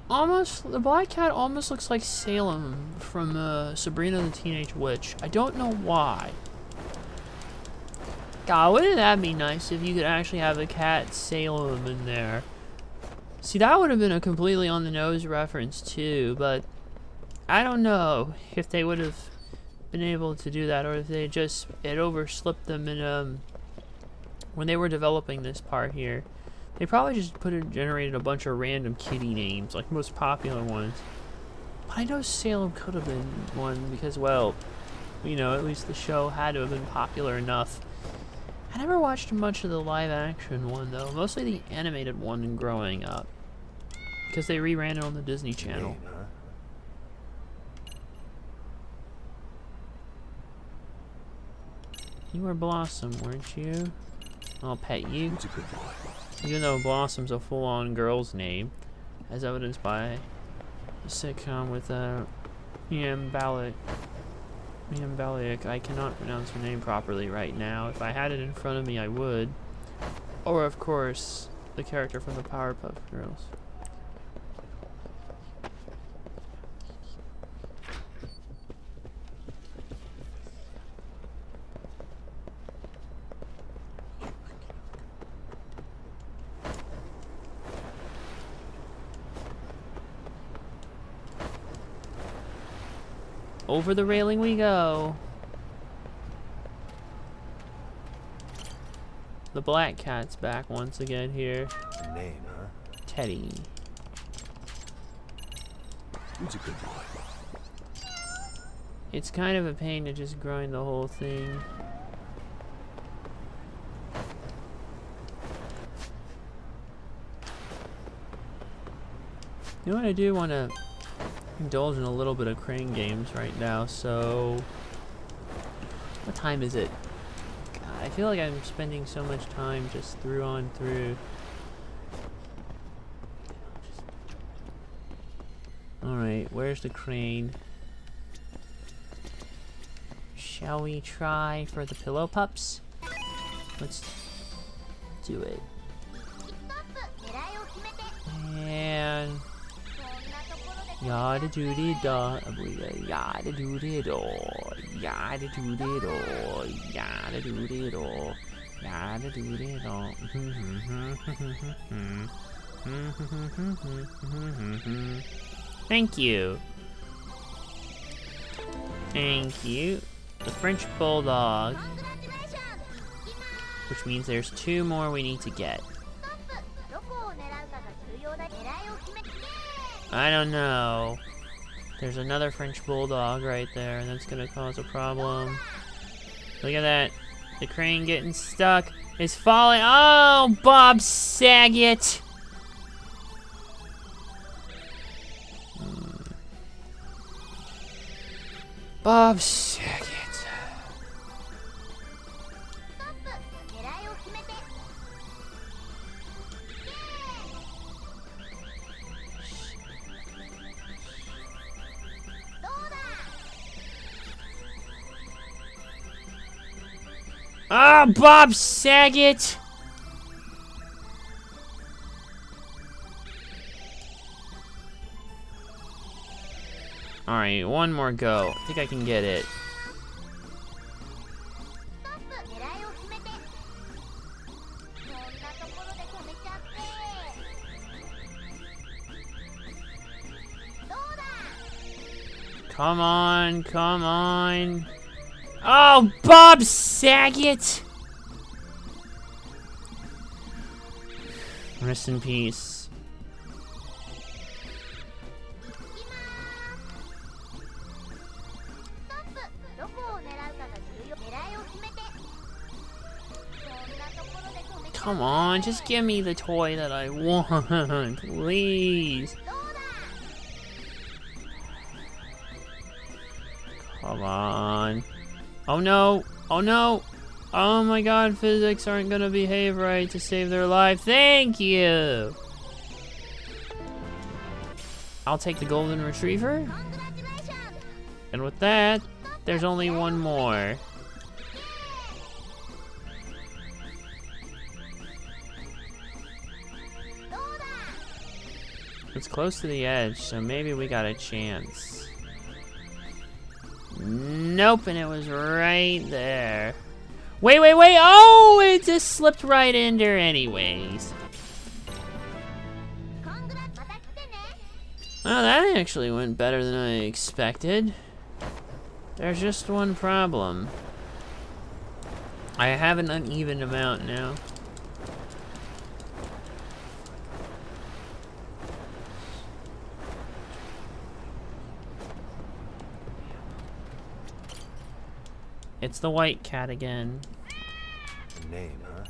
almost, the black cat almost looks like Salem from Sabrina the Teenage Witch. I don't know why. God, wouldn't that be nice if you could actually have a cat Salem in there? See, that would have been a completely on the nose reference too, but I don't know if they would have been able to do that, or if they just, it overslipped them in, when they were developing this part here. They probably just generated a bunch of random kitty names, like most popular ones. But I know Salem could have been one because, well, you know, at least the show had to have been popular enough. I never watched much of the live action one though, mostly the animated one growing up. Because they reran it on the Disney Channel. Name, huh? You were Blossom, weren't you? I'll pet you. Who's a good boy? Even though Blossom's a full-on girl's name, as evidenced by a sitcom with Miam Balik. I cannot pronounce her name properly right now. If I had it in front of me, I would. Or, of course, the character from the Powerpuff Girls. Over the railing we go. The black cat's back once again here. A name, huh? Teddy. Who's a good boy? It's kind of a pain to just grind the whole thing. You know what, I do want to indulge in a little bit of crane games right now, so what time is it? God, I feel like I'm spending so much time just through. Alright, where's the crane? Shall we try for the pillow pups? Let's do it. And yada doody da, yada doody do, yada doody do, yada doody do, yada doody do. Thank you. Thank you. The French Bulldog. Which means there's 2 more we need to get. I don't know. There's another French Bulldog right there, and that's gonna cause a problem. Look at that. The crane getting stuck. It's falling. Oh, Bob Saget! Bob Saget. Ah, Bob Saget! Alright, one more go. I think I can get it. Come on, come on. Oh, Bob Saget! Rest in peace. Come on, just give me the toy that I want, please. Come on. Oh no, oh no. Oh my god, physics aren't gonna behave right to save their life. Thank you. I'll take the golden retriever. And with that, there's only one more. It's close to the edge, so maybe we got a chance. Nope, and it was right there. Wait, wait, wait! Oh, it just slipped right in there anyways. Well, that actually went better than I expected. There's just one problem. I have an uneven amount now. It's the white cat again. Name, huh?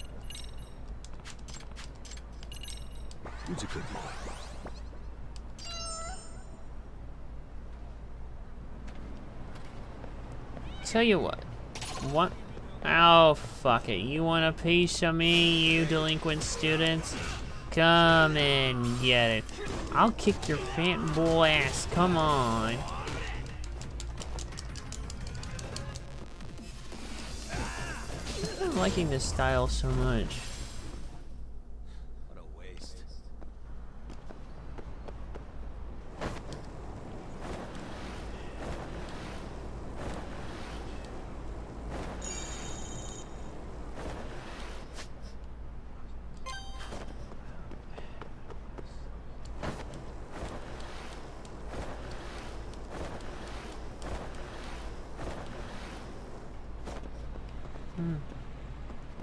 Who's a good boy? Tell you what. What? Oh, fuck it. You want a piece of me, you delinquent students? Come and get it. I'll kick your fat bull ass. Come on. I'm liking this style so much. What a waste.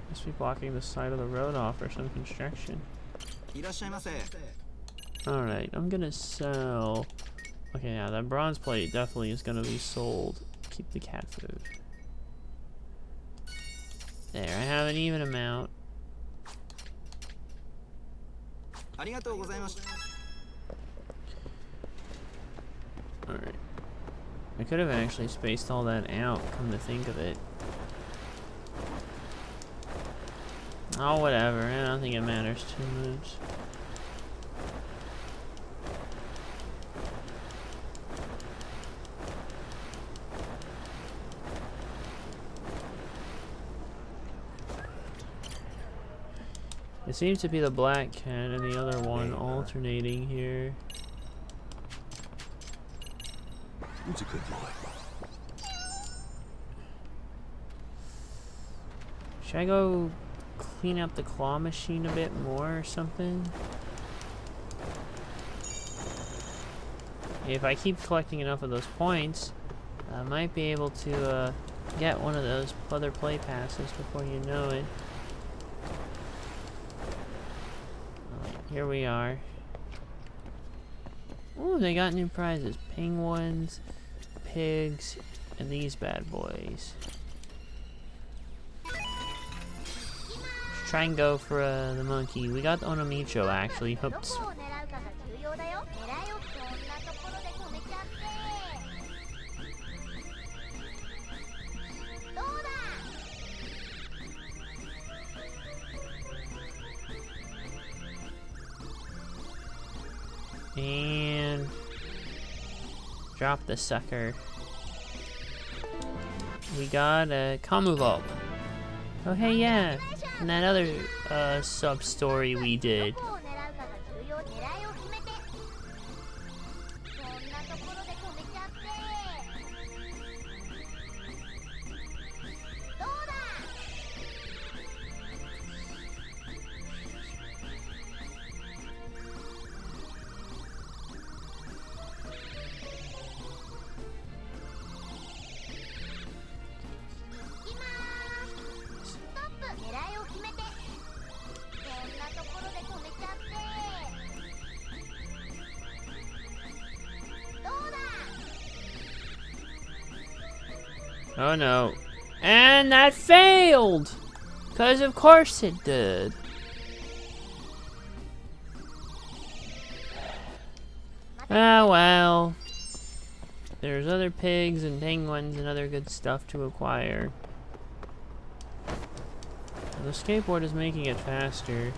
Must be blocking the side of the road off for some construction. Alright, I'm gonna sell... Okay, yeah, that bronze plate definitely is gonna be sold. Keep the cat food. There, I have an even amount. Alright. I could have actually spaced all that out, come to think of it. Oh, whatever. I don't think it matters too much. It seems to be the black cat and the other one alternating here. Who's a good boy? Should I go clean up the claw machine a bit more or something? If I keep collecting enough of those points, I might be able to get one of those other play passes before you know it. Here we are. Ooh, they got new prizes. Penguins, pigs, and these bad boys. Try and go for the monkey. We got Onomicho actually. Oops. And drop the sucker. We got a Kamuvolp. Oh hey, yeah. And that other sub-story we did. Oh no. And that failed! Because of course it did. Ah, well. There's other pigs and penguins and other good stuff to acquire. The skateboard is making it faster.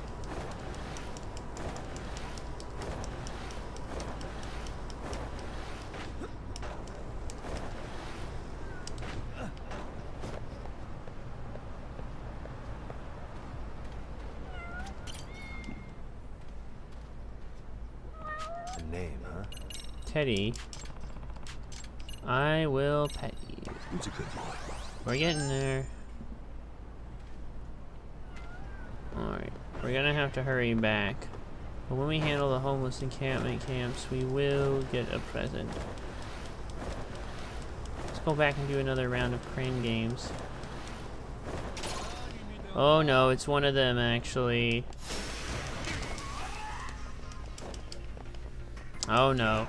A name, huh? Teddy. I will pet you. Who's a good boy? We're getting there. Alright, we're gonna have to hurry back. But when we handle the homeless encampment camps, we will get a present. Let's go back and do another round of crane games. Oh no, it's one of them actually. Oh no.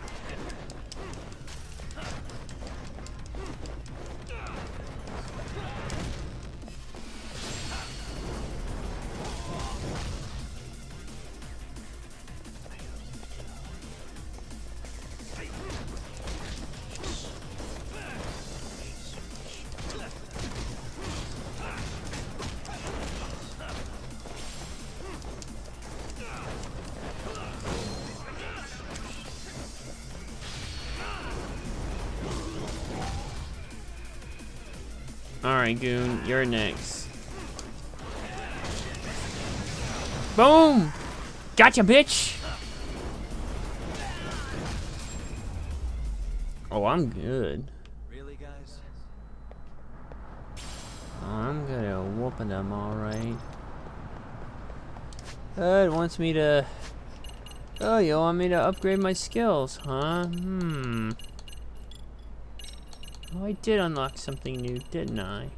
Alright, Goon, you're next. Boom! Gotcha, bitch! Oh, I'm good. Really, guys? Oh, I'm good at whooping them, alright. It wants me to... Oh, you want me to upgrade my skills, huh? Oh, I did unlock something new, didn't I?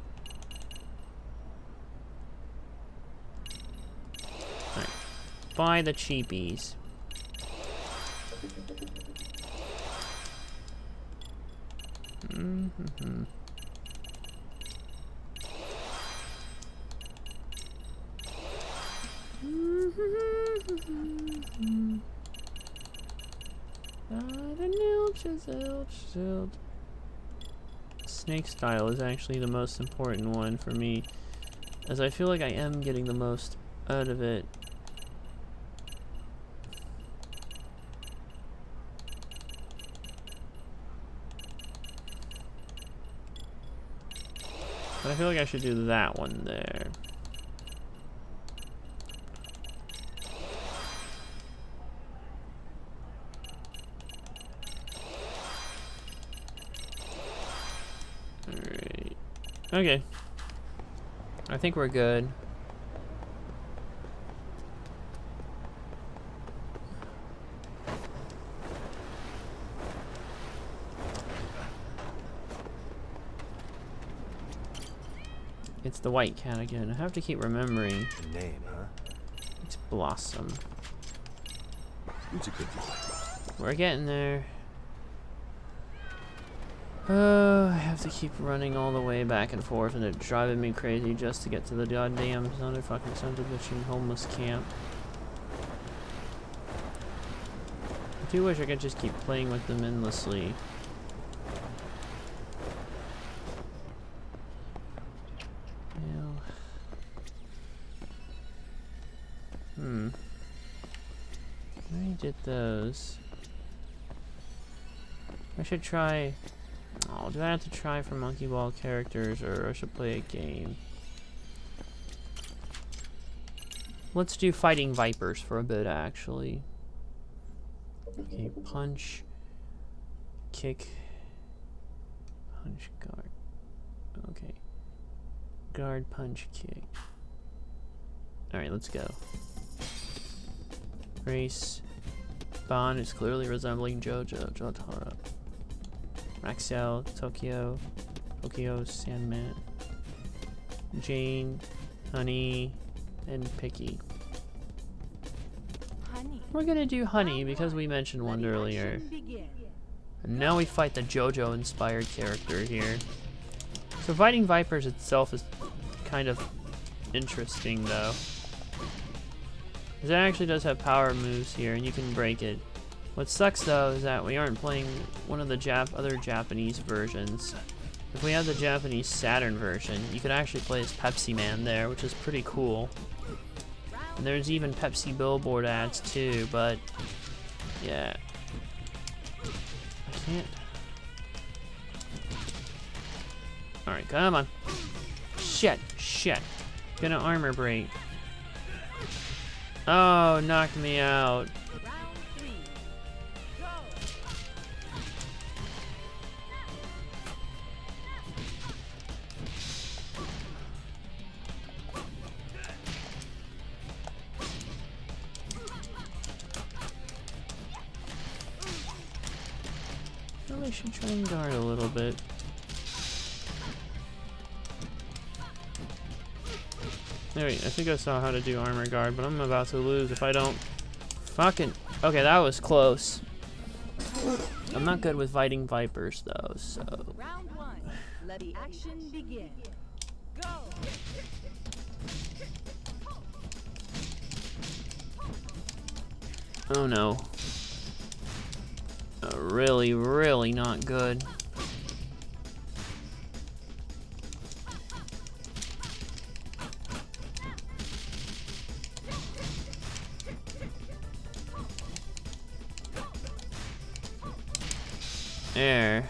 Alright. Buy the cheapies. Snake style is actually the most important one for me, as I feel like I am getting the most out of it. But I feel like I should do that one there. Alright. Okay. I think we're good. It's the white cat again. I have to keep remembering. A name, huh? It's Blossom. Who's a good boy? We're getting there. Oh, I have to keep running all the way back and forth, and it's driving me crazy just to get to the goddamn motherfucking sons of bitchin' homeless camp. I do wish I could just keep playing with them endlessly. I did those. I should try... Oh, do I have to try for Monkey Ball characters, or I should play a game? Let's do Fighting Vipers for a bit, actually. Okay, punch, kick, punch, guard. Okay. Guard, punch, kick. Alright, let's go. Race. Bond is clearly resembling Jotaro. Maxell, Tokyo, Sandman, Jane, Honey, and Picky. Honey. We're gonna do Honey because we mentioned one earlier. And now we fight the JoJo-inspired character here. So fighting Vipers itself is kind of interesting, though. 'Cause it actually does have power moves here, and you can break it. What sucks, though, is that we aren't playing one of the other Japanese versions. If we had the Japanese Saturn version, you could actually play as Pepsi Man there, which is pretty cool. And there's even Pepsi billboard ads, too, but... yeah. I can't... Alright, come on. Shit, shit. Gonna armor break. Oh, knocked me out. Really should try and guard a little bit. There, I think I saw how to do armor guard, but I'm about to lose if I don't fucking... Okay, that was close. I'm not good with fighting Vipers, though, so... Round one. Let the action begin. Go! Oh no. Really, really not good. There.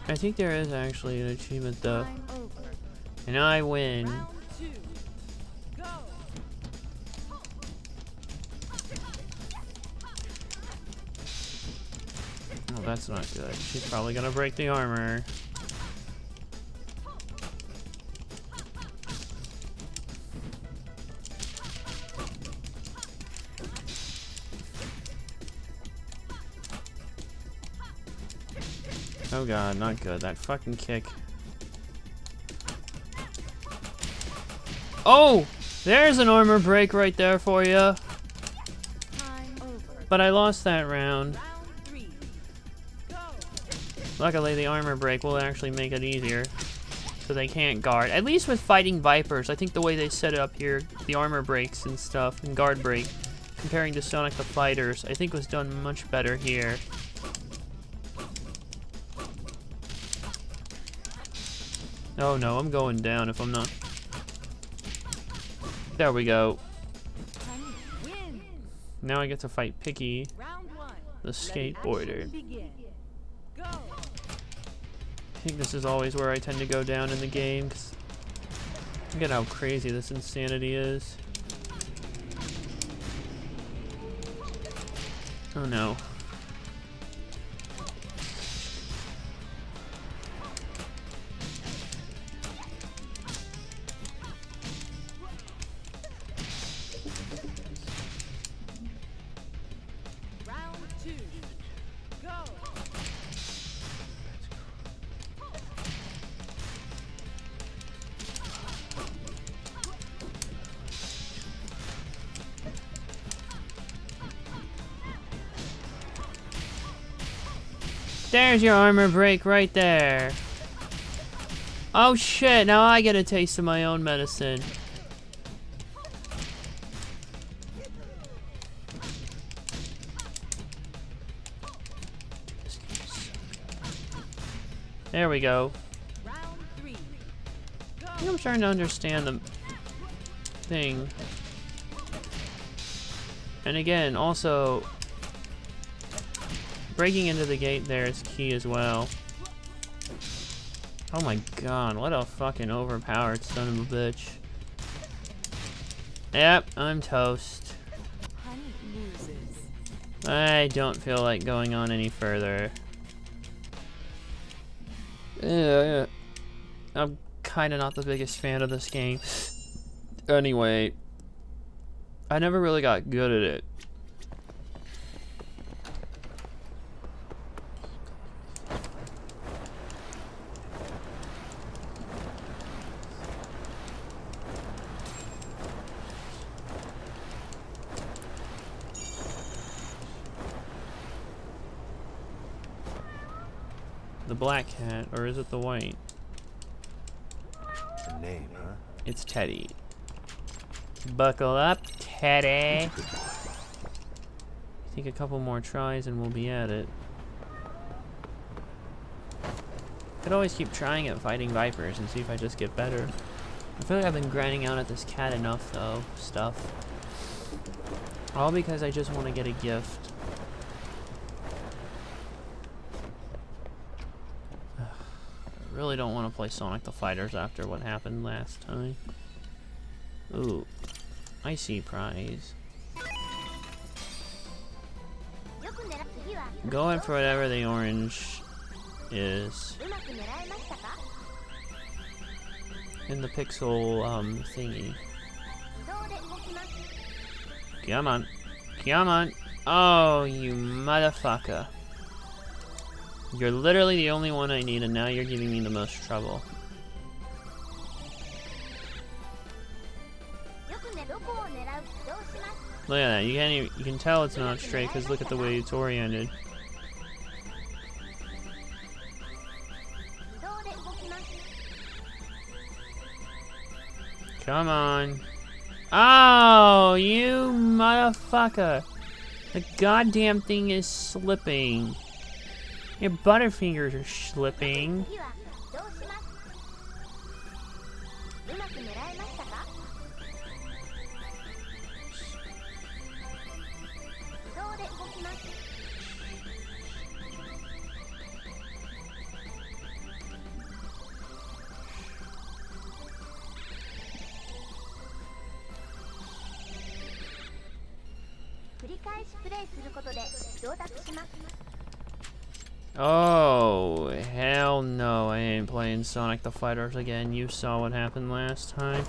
I think there is actually an achievement though. And I win. Round two. Go! Oh, that's not good. She's probably gonna break the armor. Oh god, not good. That fucking kick. Oh! There's an armor break right there for you. Time over. But I lost that round. Round three. Go! Luckily, the armor break will actually make it easier. So they can't guard. At least with fighting Vipers, I think the way they set it up here, the armor breaks and stuff, and guard break, comparing to Sonic the Fighters, I think was done much better here. Oh no, I'm going down if I'm not. There we go. Win. Now I get to fight Picky, Round one. the Let the skateboarder. action begin. Go! I think this is always where I tend to go down in the game, 'cause look at how crazy this insanity is. Oh no. Round two. Go! There's your armor break right there. Oh shit, now I get a taste of my own medicine. There we go. Round three. Go! I think I'm starting to understand the thing. And again, also, breaking into the gate there is key as well. Oh my god, what a fucking overpowered son of a bitch. Yep, I'm toast. Honey loses. I don't feel like going on any further. Yeah. I'm kinda not the biggest fan of this game. Anyway, I never really got good at it. the black cat, or is it the white? A name, huh? It's Teddy. Buckle up, Teddy. Good boy. I think a couple more tries and we'll be at it. Could always keep trying at fighting vipers and see if I just get better. I feel like I've been grinding out at this cat enough though, stuff. All because I just want to get a gift. I really don't want to play Sonic the Fighters after what happened last time. Ooh, I see prize. Going for whatever the orange is. In the pixel thingy. Come on. Come on. Oh, you motherfucker. You're literally the only one I need, and now you're giving me the most trouble. Look at that. You can tell it's not straight because look at the way it's oriented. Come on. Oh, you motherfucker. The goddamn thing is slipping. Your butterfingers are slipping. Oh, hell no, I ain't playing Sonic the Fighters again. You saw what happened last time.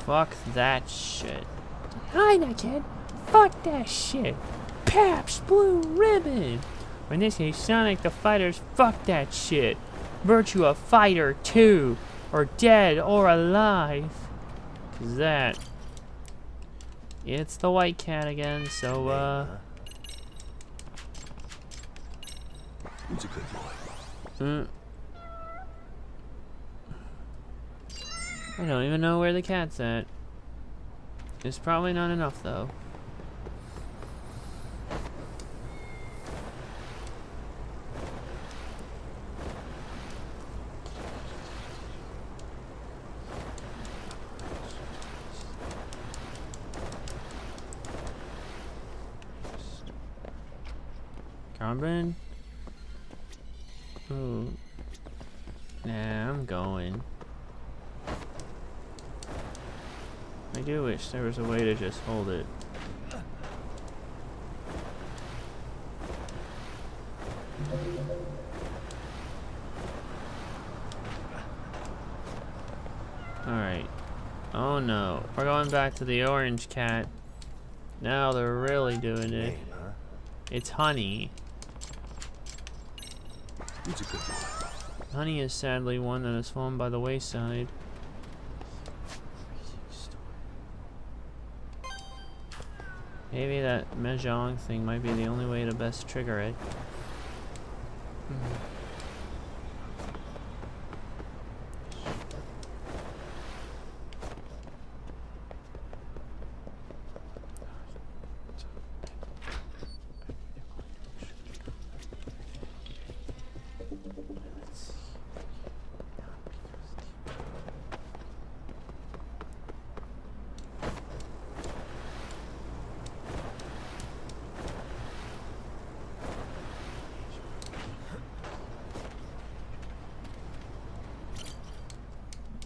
Fuck that shit. Hi, that kid. Fuck that shit. Paps Blue Ribbon. When this is Sonic the Fighters, fuck that shit. Virtua Fighter 2. Or dead or alive. 'Cause that. It's the white cat again, so, Who's a good boy? I don't even know where the cat's at. It's probably not enough, though. Carbon? Ooh. Nah, I'm going. I do wish there was a way to just hold it. Alright. Oh no. We're going back to the orange cat. Now they're really doing it. Name, huh? It's Honey. Who's a good boy? Honey is sadly one that has fallen by the wayside. Maybe that Mahjong thing might be the only way to best trigger it.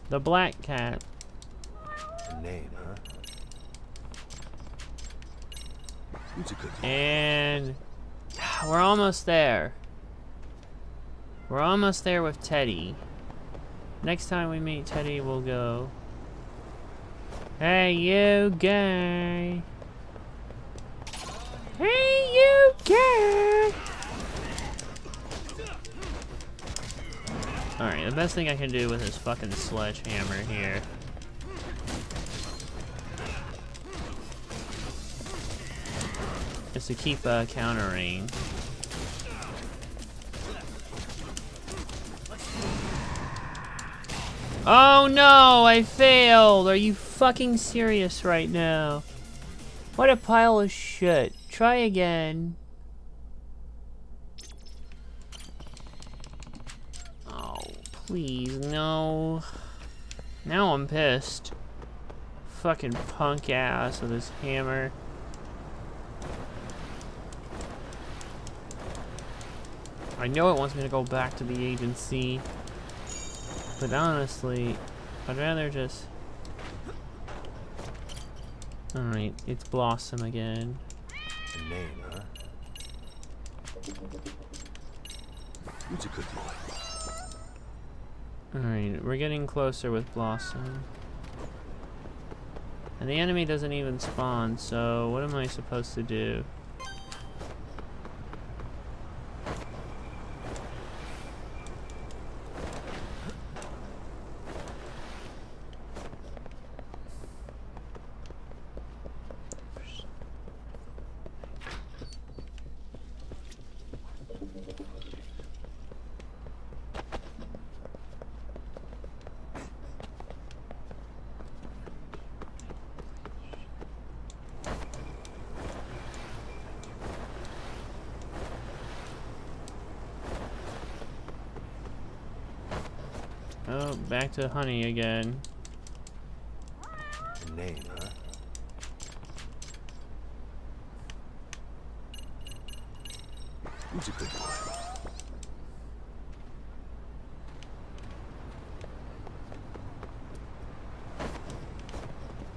The black cat. A name, huh? Who's a good boy? And we're almost there. We're almost there with Teddy. Next time we meet Teddy, we'll go. Hey, you guy. Hey, you guy. Alright, the best thing I can do with this fucking sledgehammer here is to keep countering. Oh no, I failed. Are you fucking serious right now? What a pile of shit. Try again. Oh, please, no. Now I'm pissed. Fucking punk ass with his hammer. I know it wants me to go back to the agency. But honestly, I'd rather just... Alright, it's Blossom again. A name, huh? Who's a good boy? Alright, we're getting closer with Blossom. And the enemy doesn't even spawn, so what am I supposed to do? Oh, back to Honey again. A name, huh? Who's a good boy?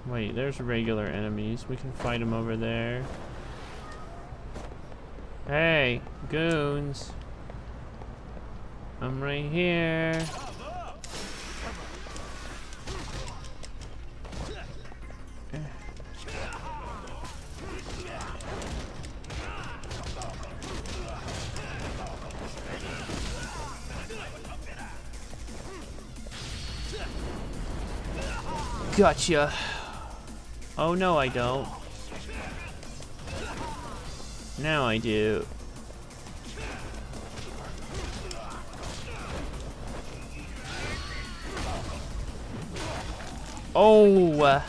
Wait, there's regular enemies. We can fight them over there. Hey, goons. I'm right here. Gotcha. Oh no, I don't. Now I do. Oh.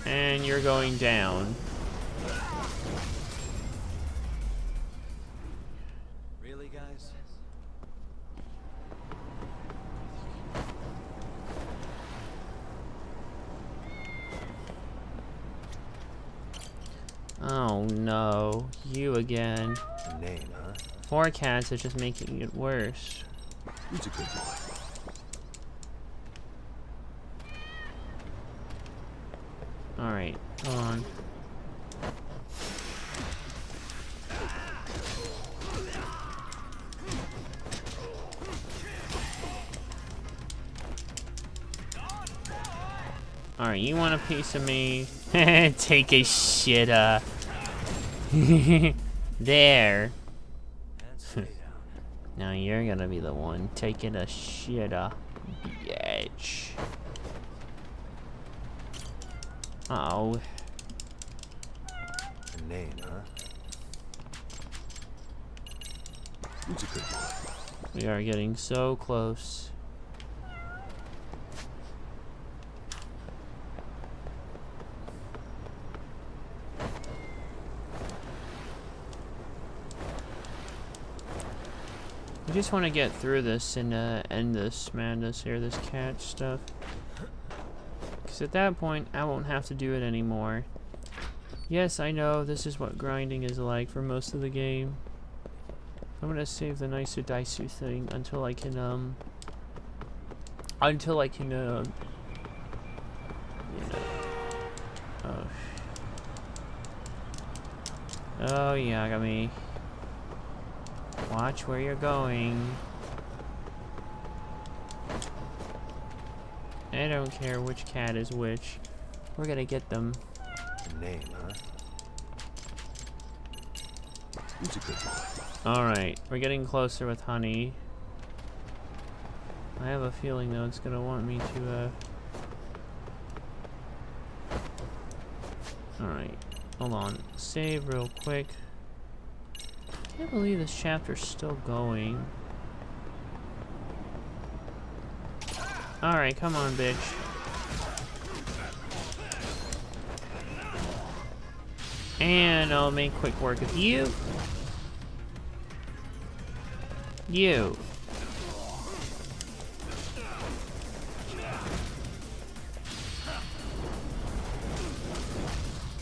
And you're going down. Really, guys? Oh no, you again. A name, huh? 4 cats is just making it worse. Who's a good boy? Alright, hold on. Alright, you want a piece of me? Take a shit, There. Now you're gonna be the one taking a shit, bitch. Oh. A name, huh? Who's a good boy? We are getting so close. I just want to get through this and end this madness here, this cat stuff. Because at that point, I won't have to do it anymore. Yes, I know, this is what grinding is like for most of the game. I'm gonna save the nicer dicey thing until I can, you know. Oh yeah, I got me. Watch where you're going. I don't care which cat is which. We're gonna get them. A name, huh? Who's a good boy? Alright, we're getting closer with Honey. I have a feeling though it's gonna want me to Alright. Hold on. Save real quick. Can't believe this chapter's still going. Alright, come on, bitch. And I'll make quick work of you. You.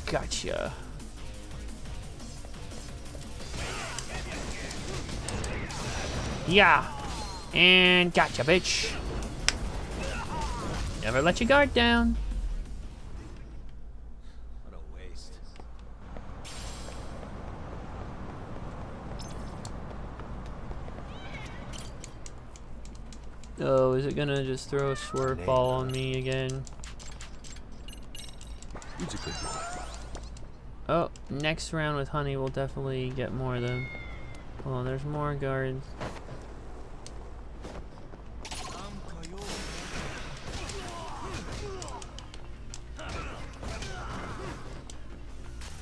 Gotcha. Yeah. And gotcha, bitch. Never let your guard down. What a waste. Oh, is it gonna just throw a swerve ball on me again? He's a good boy. Oh, next round with Honey we'll definitely get more of them. Hold on, there's more guards.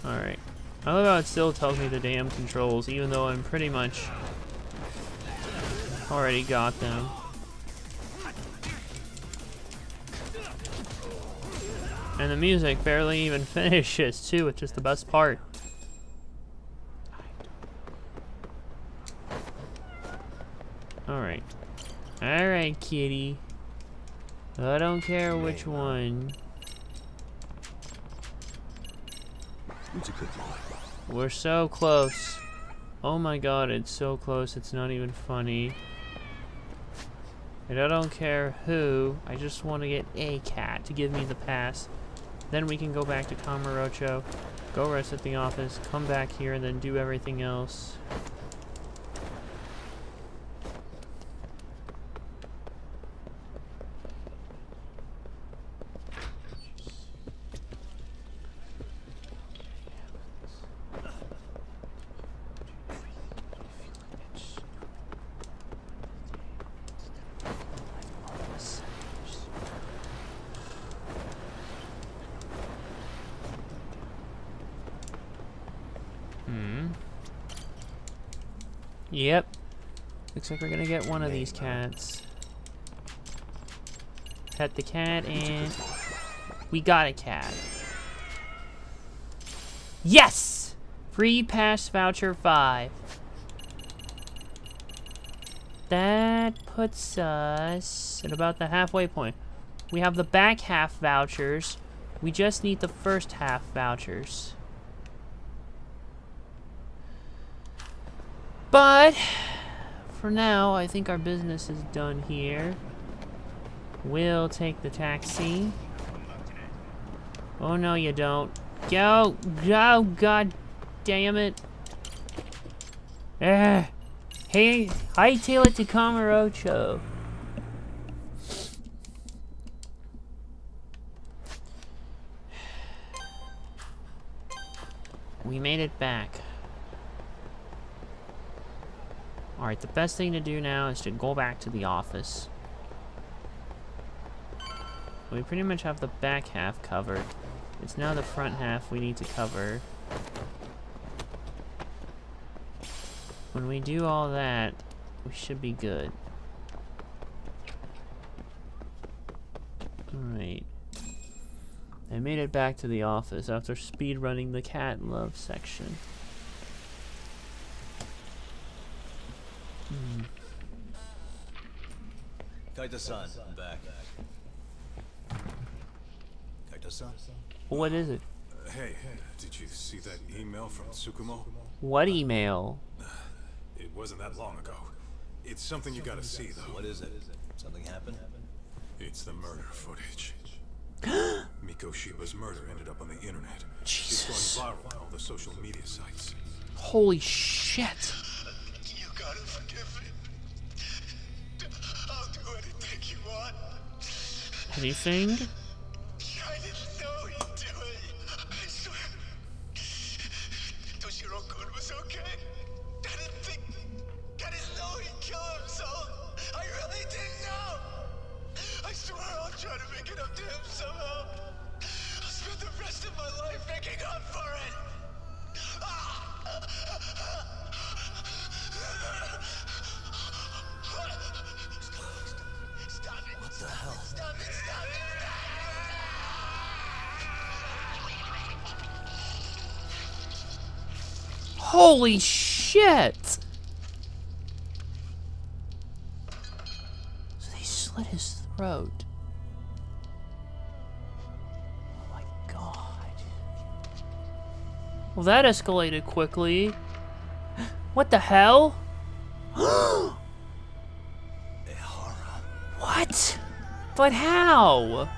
Alright. I love how it still tells me the damn controls, even though I'm pretty much already got them. And the music barely even finishes, too, which is the best part. Alright. Alright, kitty. I don't care which one. He's a good boy. We're so close. Oh my god, it's so close, it's not even funny. And I don't care who, I just want to get a cat to give me the pass. Then we can go back to Kamurocho, go rest at the office, come back here, and then do everything else. Yep. Looks like we're gonna get one of these cats. Pet the cat and we got a cat. Yes! Free pass voucher 5. That puts us at about the halfway point. We have the back half vouchers. We just need the first half vouchers. But for now, I think our business is done here. We'll take the taxi. Oh no, you don't. Go! Go! God damn it! Hey, hightail it to Kamurocho. We made it back. Alright, the best thing to do now is to go back to the office. We pretty much have the back half covered. It's now the front half we need to cover. When we do all that, we should be good. Alright. I made it back to the office after speedrunning the cat love section. Kaito-san, I'm back. Kaito-san? What is it? Hey, did you see that email from Tsukumo? What email? It wasn't that long ago. It's something you gotta see, though. What is it? Something happened? It's the murder footage. Miko Shiba's murder ended up on the internet. Jesus. It's going viral on all the social media sites. Holy shit. You gotta forgive me. I'll do anything you want. Anything? I didn't know he'd do it. I swear. Toshiro-kun was okay. I didn't know he'd kill himself. I really didn't know. I swear I'll try to make it up to him somehow. I'll spend the rest of my life making up for it. Holy shit! So they slit his throat. Oh my god. Well, that escalated quickly. What the hell? What? But how?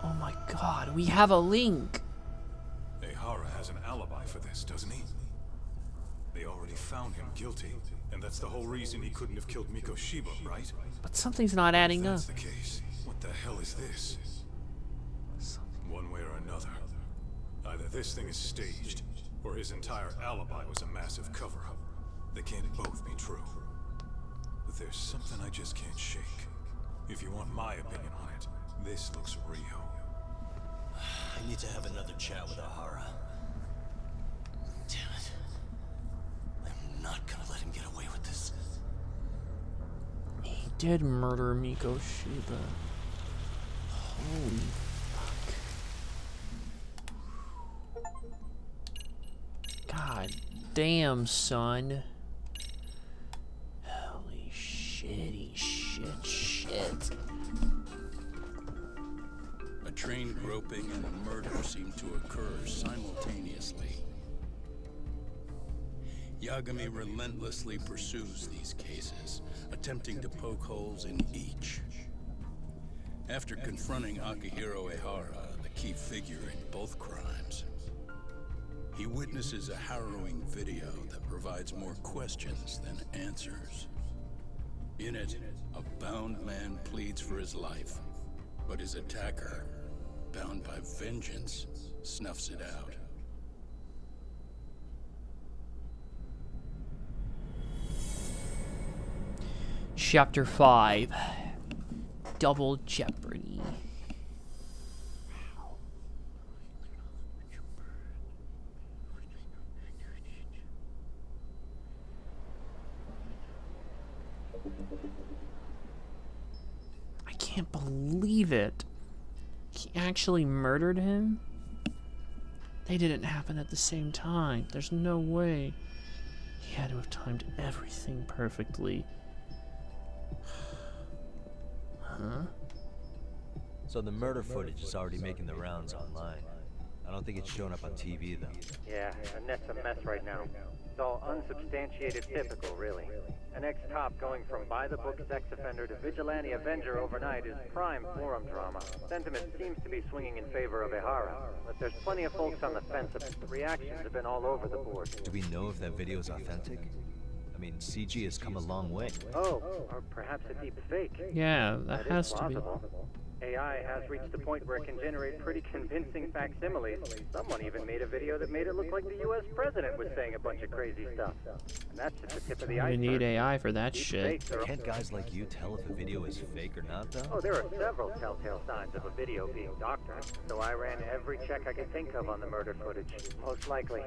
Oh my god, we have a link. Ehara has an alibi for this, doesn't he? They already found him guilty, and that's the whole reason he couldn't have killed Mikoshiba, right? But something's not adding up. If that's the case, what the hell is this? One way or another, either this thing is staged, or his entire alibi was a massive cover-up. They can't both be true. But there's something I just can't shake. If you want my opinion on it, this looks real. I need to have another chat with Ahara. Damn it. I'm not gonna let him get away with this. He did murder Mikoshiba. Holy fuck. God damn, son. Holy shitty shit. A train groping and a murder seem to occur simultaneously. Yagami relentlessly pursues these cases, attempting to poke holes in each. After confronting Akihiro Ehara, the key figure in both crimes, he witnesses a harrowing video that provides more questions than answers. In it, a bound man pleads for his life, but his attacker, bound by vengeance, snuffs it out. Chapter 5. Double Jeopardy. I can't believe it. He actually murdered him? They didn't happen at the same time. There's no way. He had to have timed everything perfectly. Huh? So the murder footage is already making the rounds online. I don't think it's showing up on TV, though. Yeah, the net's a mess right now. It's all unsubstantiated typical, really. An ex-cop going from by-the-book sex offender to vigilante avenger overnight is prime forum drama. Sentiment seems to be swinging in favor of Ehara, but there's plenty of folks on the fence. The reactions have been all over the board. Do we know if that video is authentic? I mean, CG has come a long way. Oh, or perhaps a deep fake. Yeah, that has to be. AI has reached the point where it can generate pretty convincing facsimiles. Someone even made a video that made it look like the U.S. president was saying a bunch of crazy stuff. And that's just the tip of the iceberg. We need AI for that shit. Can't guys like you tell if a video is fake or not, though? Oh, there are several telltale signs of a video being doctored. So I ran every check I could think of on the murder footage. Most likely,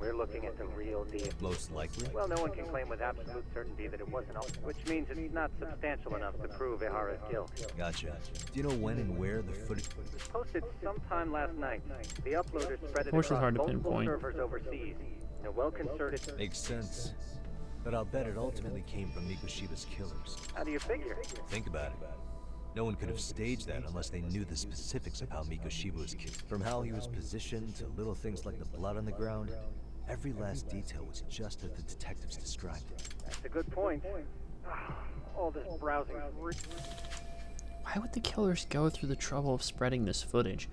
we're looking at the real deal. Most likely? Well, no one can claim with absolute certainty that it wasn't all, which means it's not substantial enough to prove Ehara's guilt. Gotcha. Do you know when and where the footage was posted sometime last night? The uploader spread it across hard to multiple servers overseas in a well-concerted... Makes sense. But I'll bet it ultimately came from Mikoshiba's killers. How do you figure? Think about it. No one could have staged that unless they knew the specifics of how Mikoshiba was killed. From how he was positioned to little things like the blood on the ground, every last detail was just as the detectives described it. That's a good point. All this browsing... Why would the killers go through the trouble of spreading this footage?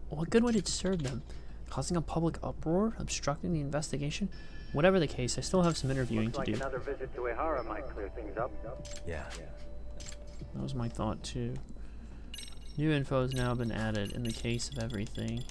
What good would it serve them? Causing a public uproar? Obstructing the investigation? Whatever the case, I still have some interviewing to do. Another visit to Ehara might clear things up. Yeah. That was my thought too. New info has now been added in the case of everything.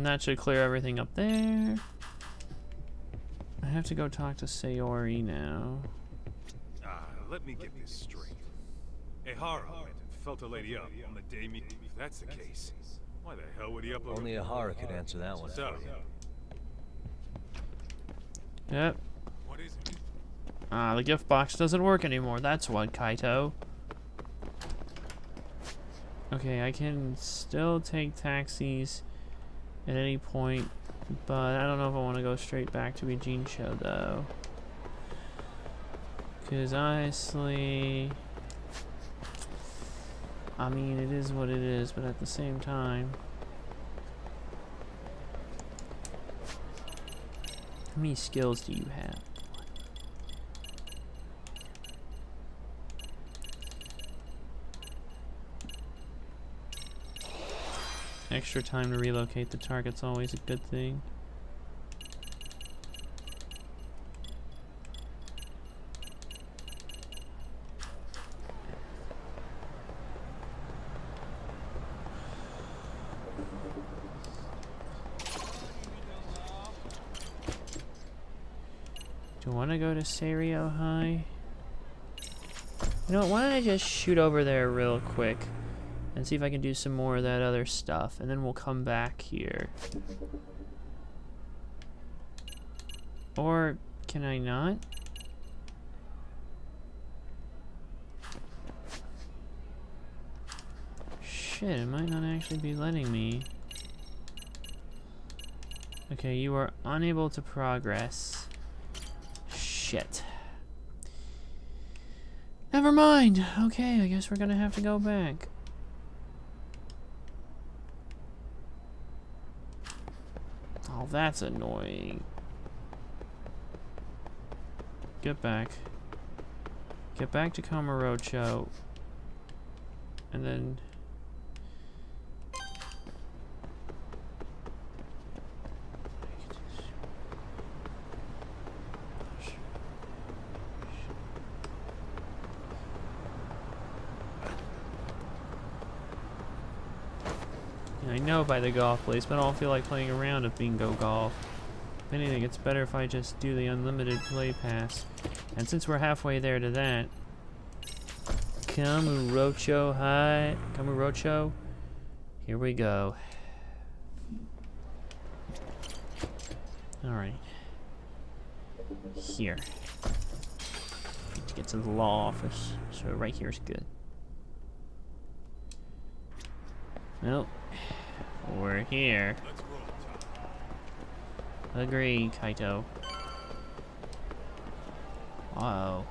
And that should clear everything up there. I have to go talk to Sayori now. Let me get this straight. Ehara went and felt a lady up on the day meet. If that's the case, why the hell would he upload? Only Ehara could answer that one. So, Yep. what is it? The gift box doesn't work anymore. That's what, Kaito. Okay, I can still take taxis at any point, but I don't know if I want to go straight back to Ijincho, though. Because honestly, I mean, it is what it is, but at the same time, how many skills do you have? Extra time to relocate the target's always a good thing. Do I want to go to Serio High? You know what, why don't I just shoot over there real quick and see if I can do some more of that other stuff, and then we'll come back here. Or can I not? Shit, it might not actually be letting me. Okay, you are unable to progress. Shit. Never mind. Okay, I guess we're gonna have to go back. Oh, that's annoying. Get back. Get back to Kamurocho. And then... I know by the golf place, but I don't feel like playing around with Bingo Golf. If anything, it's better if I just do the unlimited play pass. And since we're halfway there to that, Kamurocho High, Kamurocho, here we go. Alright. Here. Need to get to the law office, so right here is good. Nope. We're here. Agreed, Kaito. Uh-oh.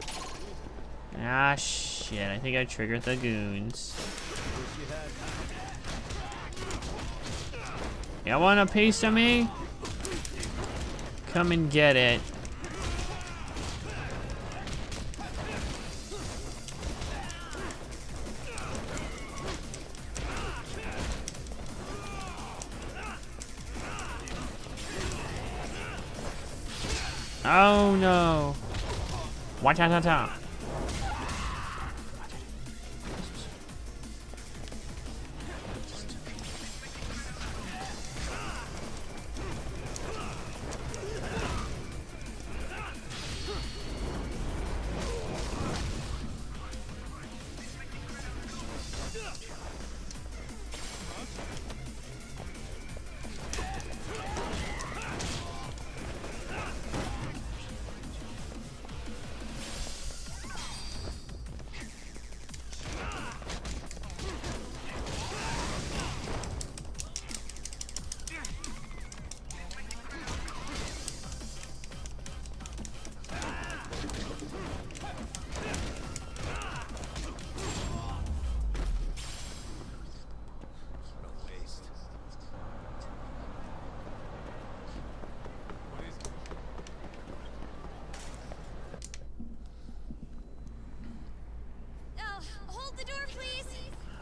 Ah, shit. I think I triggered the goons. You want a piece of me? Come and get it. Oh no! Wa-ta-ta-ta!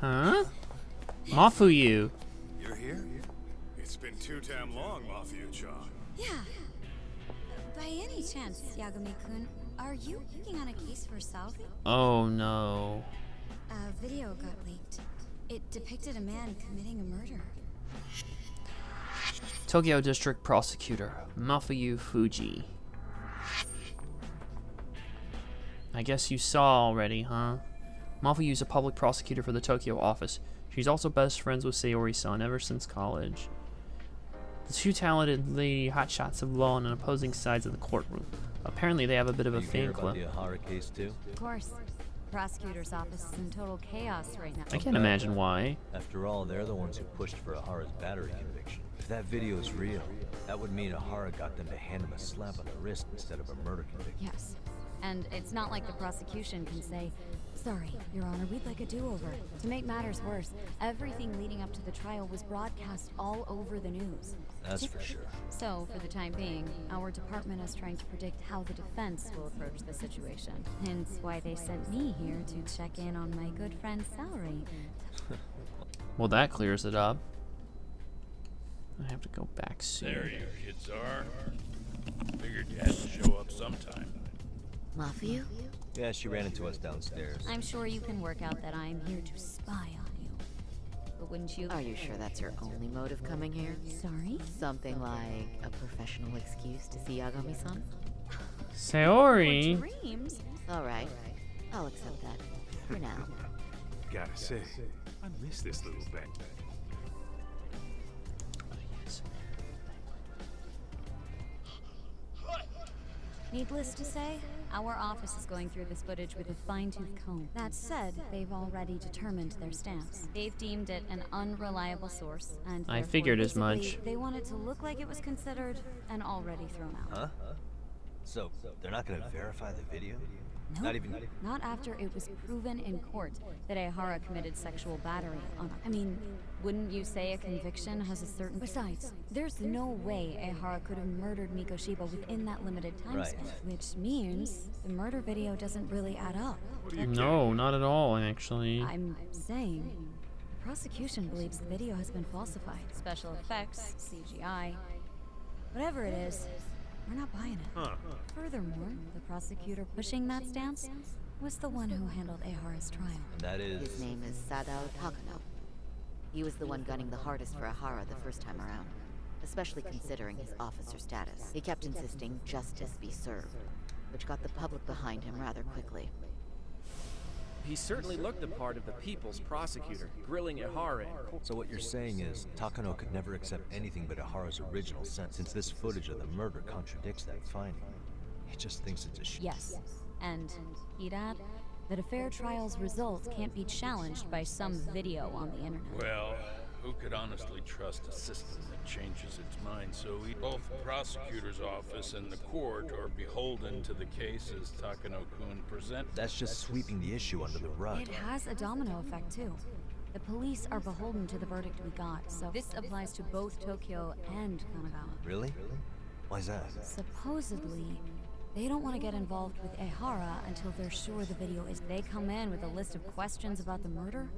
Huh? Mafuyu. You're here? It's been too damn long, Mafuyu-chan. Yeah. By any chance, Yagami-kun, are you working on a case for Salvi? Oh no. A video got leaked. It depicted a man committing a murder. Tokyo District Prosecutor, Mafuyu Fuji. I guess you saw already, huh? Mafuyu's a public prosecutor for the Tokyo office. She's also best friends with Sayori-san ever since college. The two talented lady hotshots have law on opposing sides of the courtroom. Apparently they have a bit of a fan club. You hear about the Ihara case too? Of course. The prosecutor's office is in total chaos right now. I can't imagine why. After all, they're the ones who pushed for Ihara's battery conviction. If that video is real, that would mean Ihara got them to hand him a slap on the wrist instead of a murder conviction. Yes. And it's not like the prosecution can say, "Sorry, Your Honor, we'd like a do-over." To make matters worse, everything leading up to the trial was broadcast all over the news. That's for sure. So, for the time being, our department is trying to predict how the defense will approach the situation. Hence why they sent me here to check in on my good friend's salary. Well, that clears it up. I have to go back soon. There you kids are. Figured you had to show up sometime. Mafuyu? Yeah, she ran into us downstairs. I'm sure you can work out that I'm here to spy on you. But wouldn't you? Are you sure that's your only motive coming here? Sorry? Something like a professional excuse to see Yagami-san? Sayori? Dreams? Alright, I'll accept that. For now. Gotta say, I miss this little bit. Needless to say, our office is going through this footage with a fine-tooth comb. That said, they've already determined their stance. They've deemed it an unreliable source, and I figured as much. they want it to look like it was considered and already thrown out. Huh? So, they're not gonna verify the video? No, Not even... not after it was proven in court that Ihara committed sexual battery on. I mean, wouldn't you say a conviction has a certain... Besides, there's no way Ihara could have murdered Mikoshiba within that limited time span. Which means the murder video doesn't really add up. No, not at all, actually. I'm saying, the prosecution believes the video has been falsified. Special effects, CGI, whatever it is. We're not buying it. Huh. Furthermore, the prosecutor pushing that stance was the one who handled Ihara's trial. That is... His name is Sadao Takano. He was the one gunning the hardest for Ihara the first time around, especially considering his officer status. He kept insisting justice be served, which got the public behind him rather quickly. He certainly looked the part of the people's prosecutor, grilling Ihara in court. So what you're saying is, Takano could never accept anything but Ihara's original sentence, since this footage of the murder contradicts that finding. He just thinks it's a Yes, and he'd add that a fair trial's result can't be challenged by some video on the internet. Well, who could honestly trust a system that changes its mind so both the prosecutor's office and the court are beholden to the cases Takano-kun presents? That's just sweeping the issue under the rug. It has a domino effect, too. The police are beholden to the verdict we got, so this applies to both Tokyo and Kanagawa. Really? Why's that? Supposedly, they don't want to get involved with Ihara until they're sure the video is... They come in with a list of questions about the murder.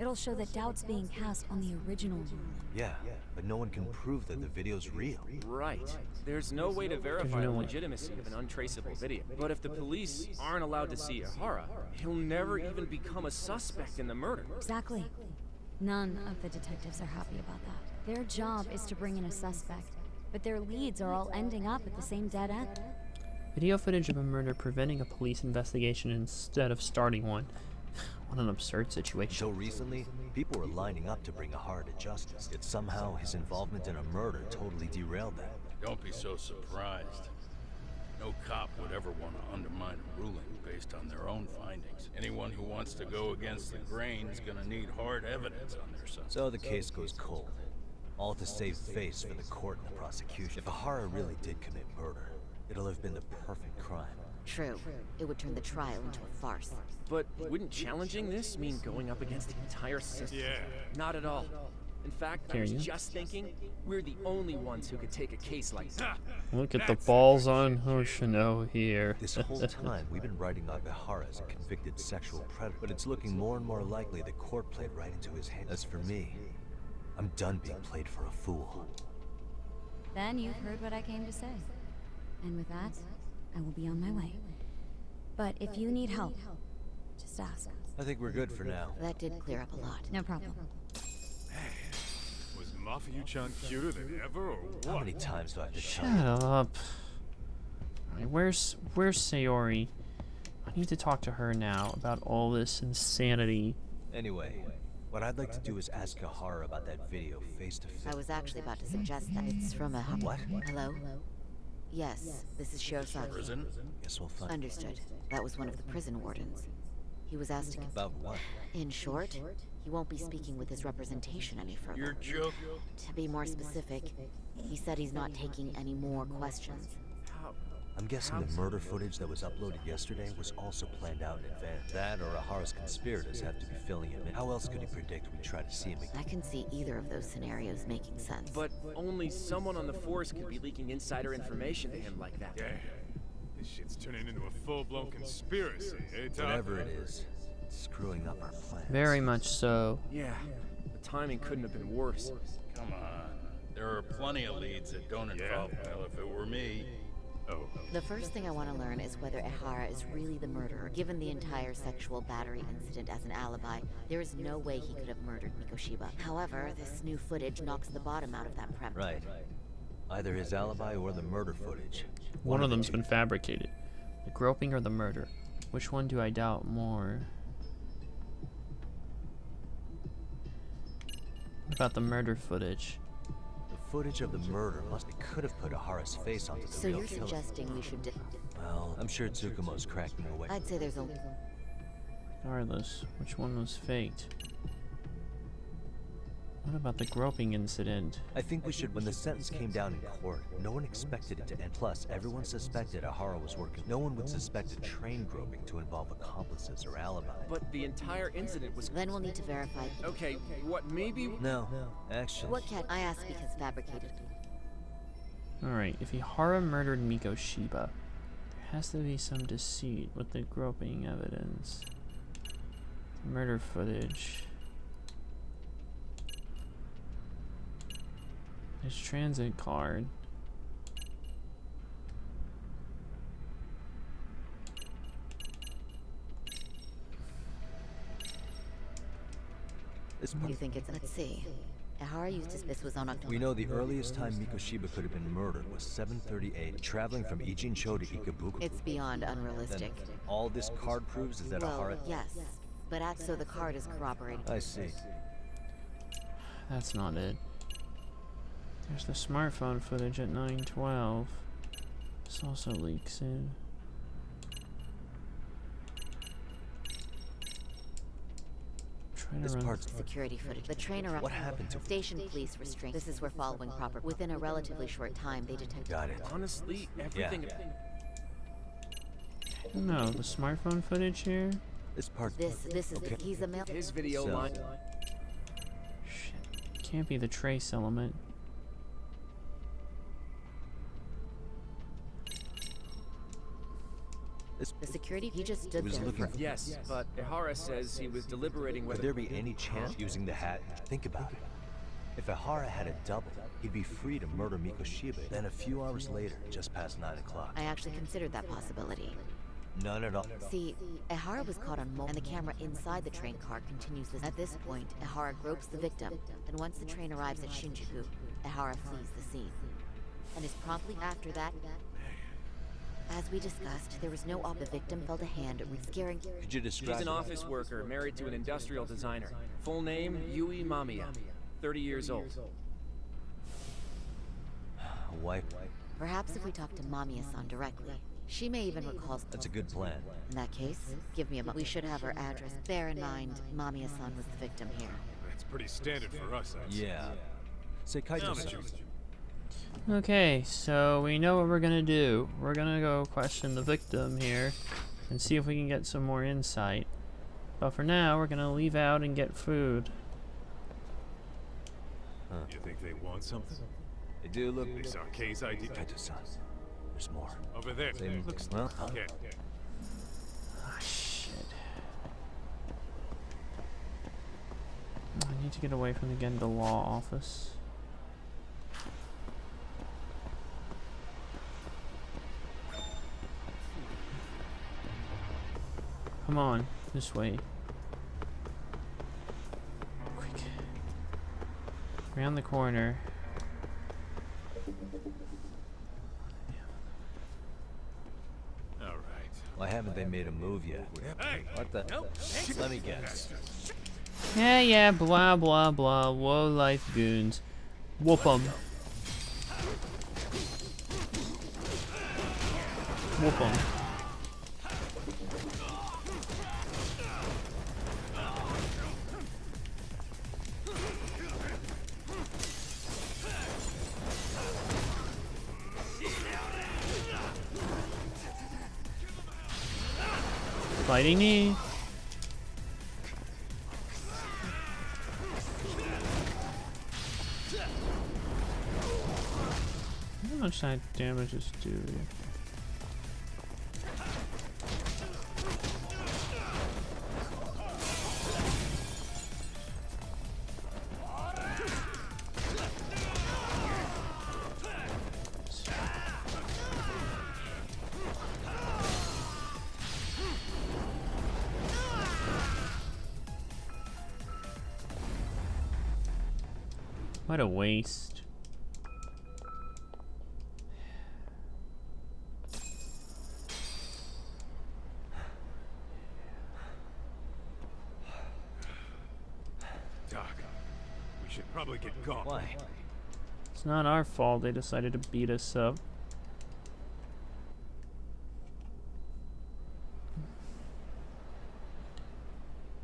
It'll show that doubt's being cast on the original ruling. Yeah, but no one can prove that the video's real. Right. There's no way to verify the legitimacy of an untraceable video. But if the police aren't allowed to see Ihara, he'll never even become a suspect in the murder. Exactly. None of the detectives are happy about that. Their job is to bring in a suspect, but their leads are all ending up at the same dead end. Video footage of a murder preventing a police investigation instead of starting one. What an absurd situation. So recently, people were lining up to bring Ihara to justice. Yet somehow his involvement in a murder totally derailed that. Don't be so surprised. No cop would ever want to undermine a ruling based on their own findings. Anyone who wants to go against the grain is gonna need hard evidence on their side. So the case goes cold. All to save face for the court and the prosecution. If Ihara really did commit murder, it'll have been the perfect crime. True. It would turn the trial into a farce. But wouldn't challenging this mean going up against the entire system? Yeah. Not at all. In fact, I was just thinking, we're the only ones who could take a case like that. Look at the balls on Hoshino here. This whole time, we've been writing out Ihara as a convicted sexual predator, but it's looking more and more likely the court played right into his hands. As for me, I'm done being played for a fool. Then you've heard what I came to say. And with that, I will be on my way. But if you need help, just ask. I think we're good for now. That did clear up a lot. No problem. Was Mafia-chan cuter than ever, or what? How many times do I have to tell Shut you? up. Alright, where's Sayori? I need to talk to her now about all this insanity. Anyway, what I'd like to do is ask Ahara about that video face to face. I was actually about to suggest that it's from a... What? Hello? Yes, this is Shirosaki. Prison? Guess we'll find. Understood. That was one of the prison wardens. He was asking... About what? In short, he won't be speaking with his representation any further. You're joking. To be more specific, he said he's not taking any more questions. I'm guessing the murder footage that was uploaded yesterday was also planned out in advance. That or Ahara's conspirators have to be filling him in. How else could he predict we'd try to see him again? I can see either of those scenarios making sense. But only someone on the force could be leaking insider information to him like that. Yeah. This shit's turning into a full-blown conspiracy, eh, Tom? Whatever it is, it's screwing up our plans. Very much so. Yeah, the timing couldn't have been worse. Come on. There are plenty of leads that don't involve, well, if it were me. Oh. The first thing I want to learn is whether Ehara is really the murderer. Given the entire sexual battery incident as an alibi, there is no way he could have murdered Mikoshiba. However, this new footage knocks the bottom out of that premise. Right. Either his alibi or the murder footage. One of them's been fabricated. The groping or the murder. Which one do I doubt more? What about the murder footage? The footage of the murder could have put Ahara's face onto the So real you're killer. suggesting we should... Well, I'm sure Tsukumo's cracking away. I'd say there's a... Regardless, which one was faked? What about the groping incident? I think we should, when the sentence came down in court, no one expected it to end. Plus, everyone suspected Ahara was working. No one would suspect a train groping to involve accomplices or alibi. But the entire incident was... Then we'll need to verify... Okay, what, maybe... No, actually... What can I ask because fabricated? Alright, if Ihara murdered Mikoshiba, there has to be some deceit with the groping evidence. Murder footage. His transit card. You think it's... Let's see. Ehara used his... This was on October... We know the earliest time Mikoshiba could have been murdered was 7:38, traveling from Ijincho to Ikabuku. It's beyond unrealistic. Then all this card proves is that Well, Ahara... yes. But so the card is corroborated. I see. That's not it. There's the smartphone footage at 9:12. This also leaks in. This part's... Security footage. The train arrived... What happened to... Station police restraint. This is where following proper... Within a relatively short time, they detected... Got it. Honestly, everything... No, the smartphone footage here? This part... This is... Okay. He's a male... His video So- line... Shit. Can't be the trace element. The security... He just stood was there looking for... for... Yes, but Ehara says he was deliberating Would whether... there be any chance using the hat? Think about it. If Ahara had a double, he'd be free to murder Mikoshiba. Then a few hours later, just past 9 o'clock. I actually considered that possibility. None at all. See, Ehara was caught on and the camera inside the train car continues this. At this point, Ehara gropes the victim, and once the train arrives at Shinjuku, Ehara flees the scene. And is promptly after that... As we discussed, there was no the victim felt a hand scaring... Could you describe... She's an office worker married to an industrial designer. Full name, Yui Mamiya. 30 years old. Wipe. Perhaps if we talk to Mamiya-san directly, she may even recall... That's a good plan. In that case, give me a moment. We should have her address. Bear in mind, Mamiya-san was the victim here. That's pretty standard for us, I'd say. Yeah. Say Kaito-san. Okay, so we know what we're gonna do. We're gonna go question the victim here and see if we can get some more insight. But for now, we're gonna leave out and get food. Huh. You think they want something? They do look... They saw K's ID. Kaito-san. There's more. Over there. They Looks... well, Okay. Ah, shit. I need to get away from the Gendo Law office. Come on, this way. Quick. Around the corner. All right. Why haven't they made a move yet? Hey! What the? Let me guess. Yeah, blah, blah, blah. Low life goons. Whoop 'em. Whoop 'em. Fighting me. How much that damage is do? What a waste. Doc, we should probably get going. Why? It's not our fault they decided to beat us up.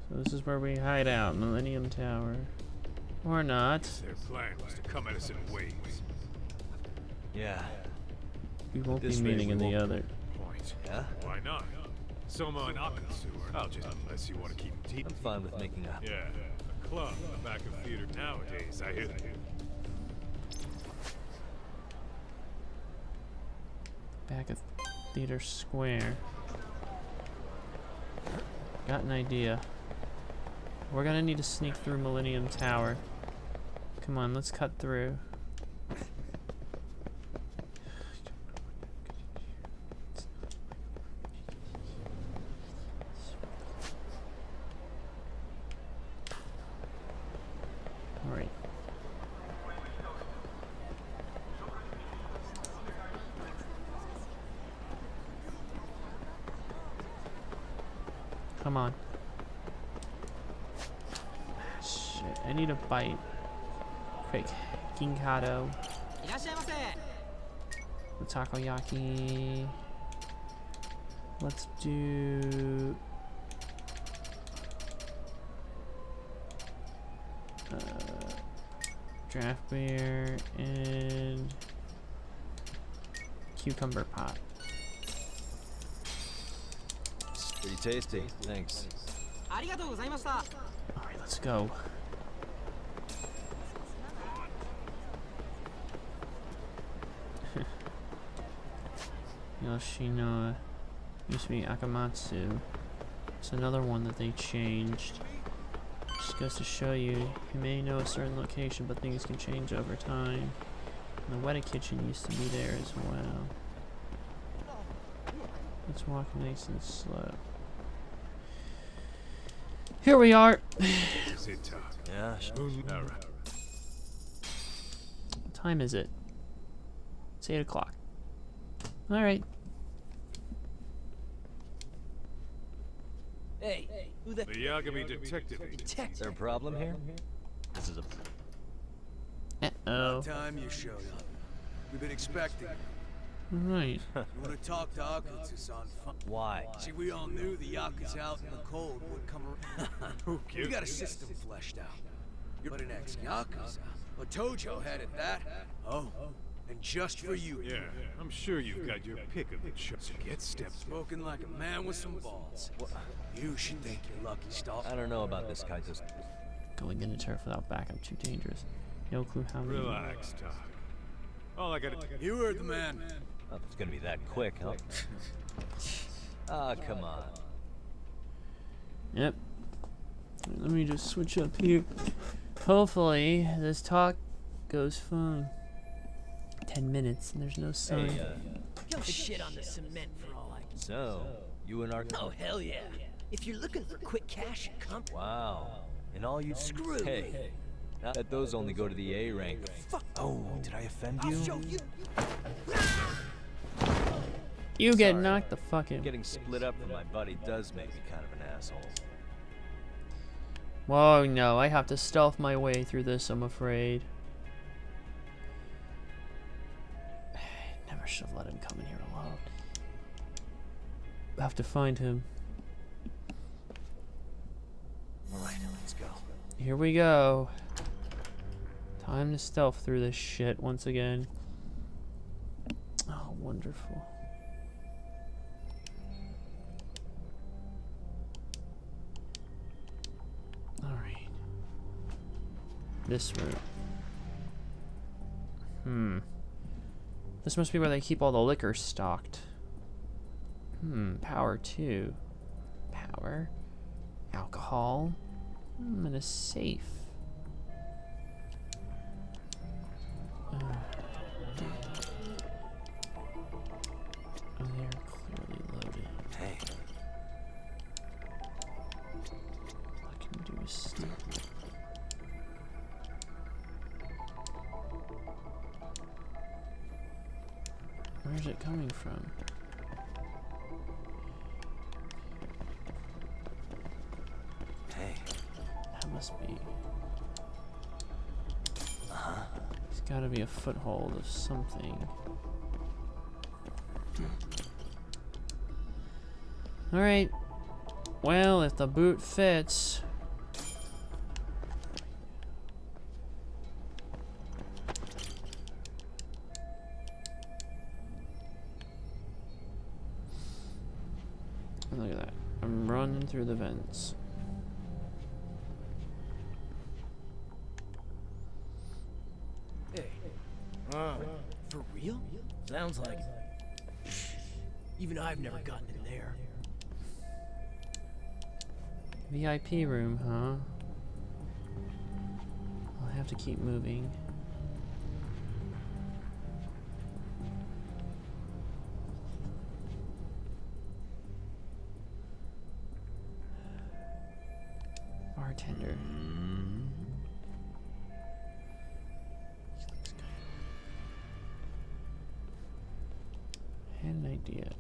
So this is where we hide out, Millennium Tower. Or not. Their plan was to come at us in waves. Yeah. We won't be This way meeting we in the won't. other. Point. Yeah? Why not? Soma and Akatsu are I'll just unless you want to keep them deep. I'm fine with making a... Yeah, a club in the back of theater nowadays, I hear that. Back of Theater Square. Got an idea. We're gonna need to sneak through Millennium Tower. Come on, let's cut through. Alright. Come on. Shit, I need a bite. Quick. Ginkado. The takoyaki. Let's do... draft beer and cucumber pot. Pretty tasty. Thanks. Alright, let's go. Yoshino used to be Akamatsu. It's another one that they changed. Just goes to show you, you may know a certain location, but things can change over time. And the Weta Kitchen used to be there as well. Let's walk nice and slow. Here we are. Sit tight. Yeah. All right. What time is it? It's 8 o'clock. Alright. Hey, who the... The Yagami Detective Agency. Is there a problem here? This is a... Uh-oh. About time you showed up. We've been expecting you. Right. You want to talk to Akatsu-san? Why? See, we all knew the Yakuza out in the cold would come around. Who We gives got a a system fleshed out. You're but an ex-Yakuza. But Tojo headed that. Oh, and just for you. Yeah, I'm sure you've got your pick of the shots. Get stepped. Spoken like a man with some balls. You should think you're lucky, Stalk. I don't know about this guy. Just Going into turf without backup, too dangerous. No clue how many. Relax, Doc. All I gotta do. You heard the man. oh, it's gonna be that quick, huh? Ah, come on. Yep. Let me just switch up here. Hopefully, this talk goes fine. 10 minutes and there's no sign. Hey, You'll shit on the cement for all I can. so you and our... Oh, hell yeah. If you're looking for quick cash and comfort... Wow. And all you... Screw Hey, Bet those only go to the A rank. Oh, did I offend you? You get Sorry. knocked the fuck in. Getting split up from my buddy does make me kind of an asshole. Whoa, no, I have to stealth my way through this, I'm afraid. Never should have let him come in here alone. I have to find him. Alright, let's go. Here we go. Time to stealth through this shit once again. Oh, wonderful. Alright. This room. This must be where they keep all the liquor stocked. Power 2. Power. Alcohol. And a safe. Oh, they're clearly loaded. Hey. All I can do is steal. Where's it coming from? Hey. That must be... There's gotta be a foothold of something. Alright. Well, if the boot fits... Look at that. I'm running through the vents. Hey. For real? Sounds like it. Even I've never gotten in there. VIP room, huh? I'll have to keep moving. Bartender. I had an idea.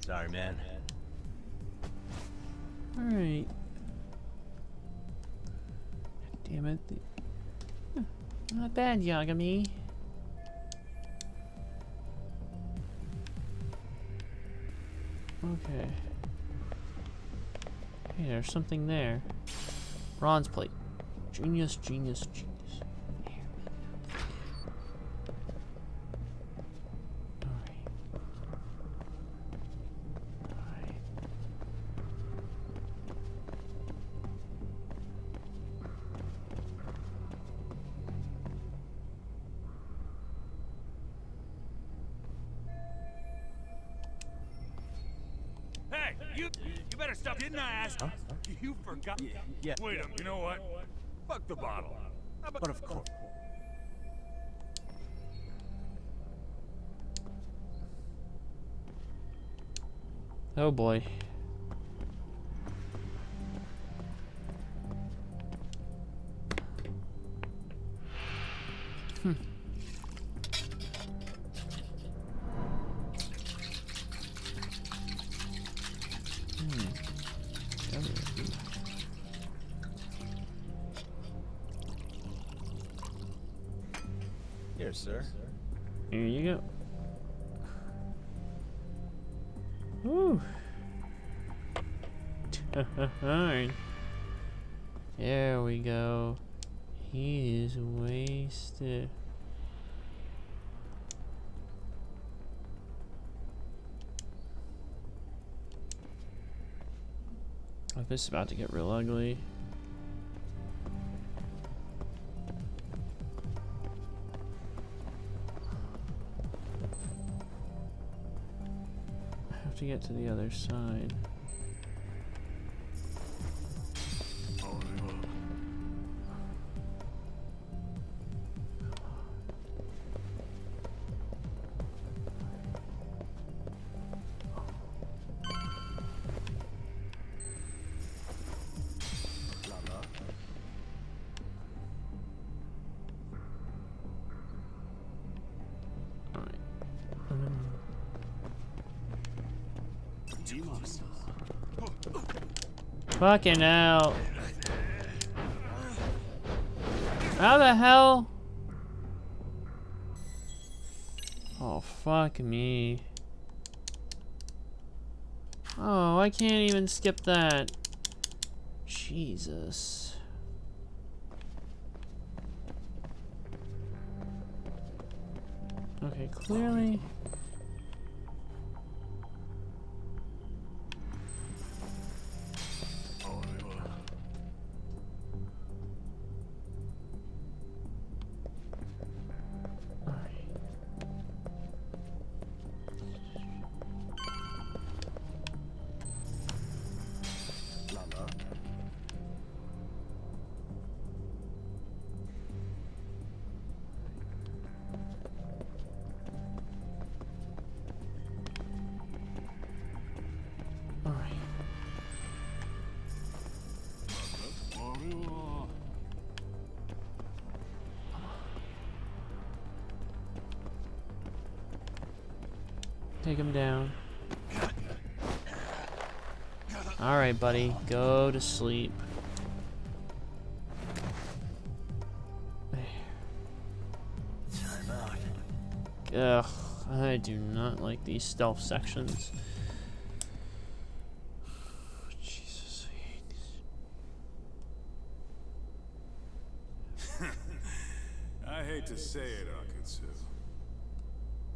Sorry, man. Alright. Damn it. Not bad, Yagami. Okay. Hey, there's something there. Bronze plate. Genius, genius, genius. Hey, you better stop. Didn't I ask? Huh? You forgot. Yeah. Wait a minute. You know what? Fuck the bottle. But of course. Oh boy. Here, sir. Here you go. Woo. Alright. There we go. He is wasted. Oh, this is about to get real ugly. to get to the other side. Fucking hell. How the hell? Oh, fuck me. Oh, I can't even skip that. Jesus. Okay, clearly. Take him down. Alright, buddy. Go to sleep. Ugh. I do not like these stealth sections. Jesus, I hate these. I hate to say it, Akutsu.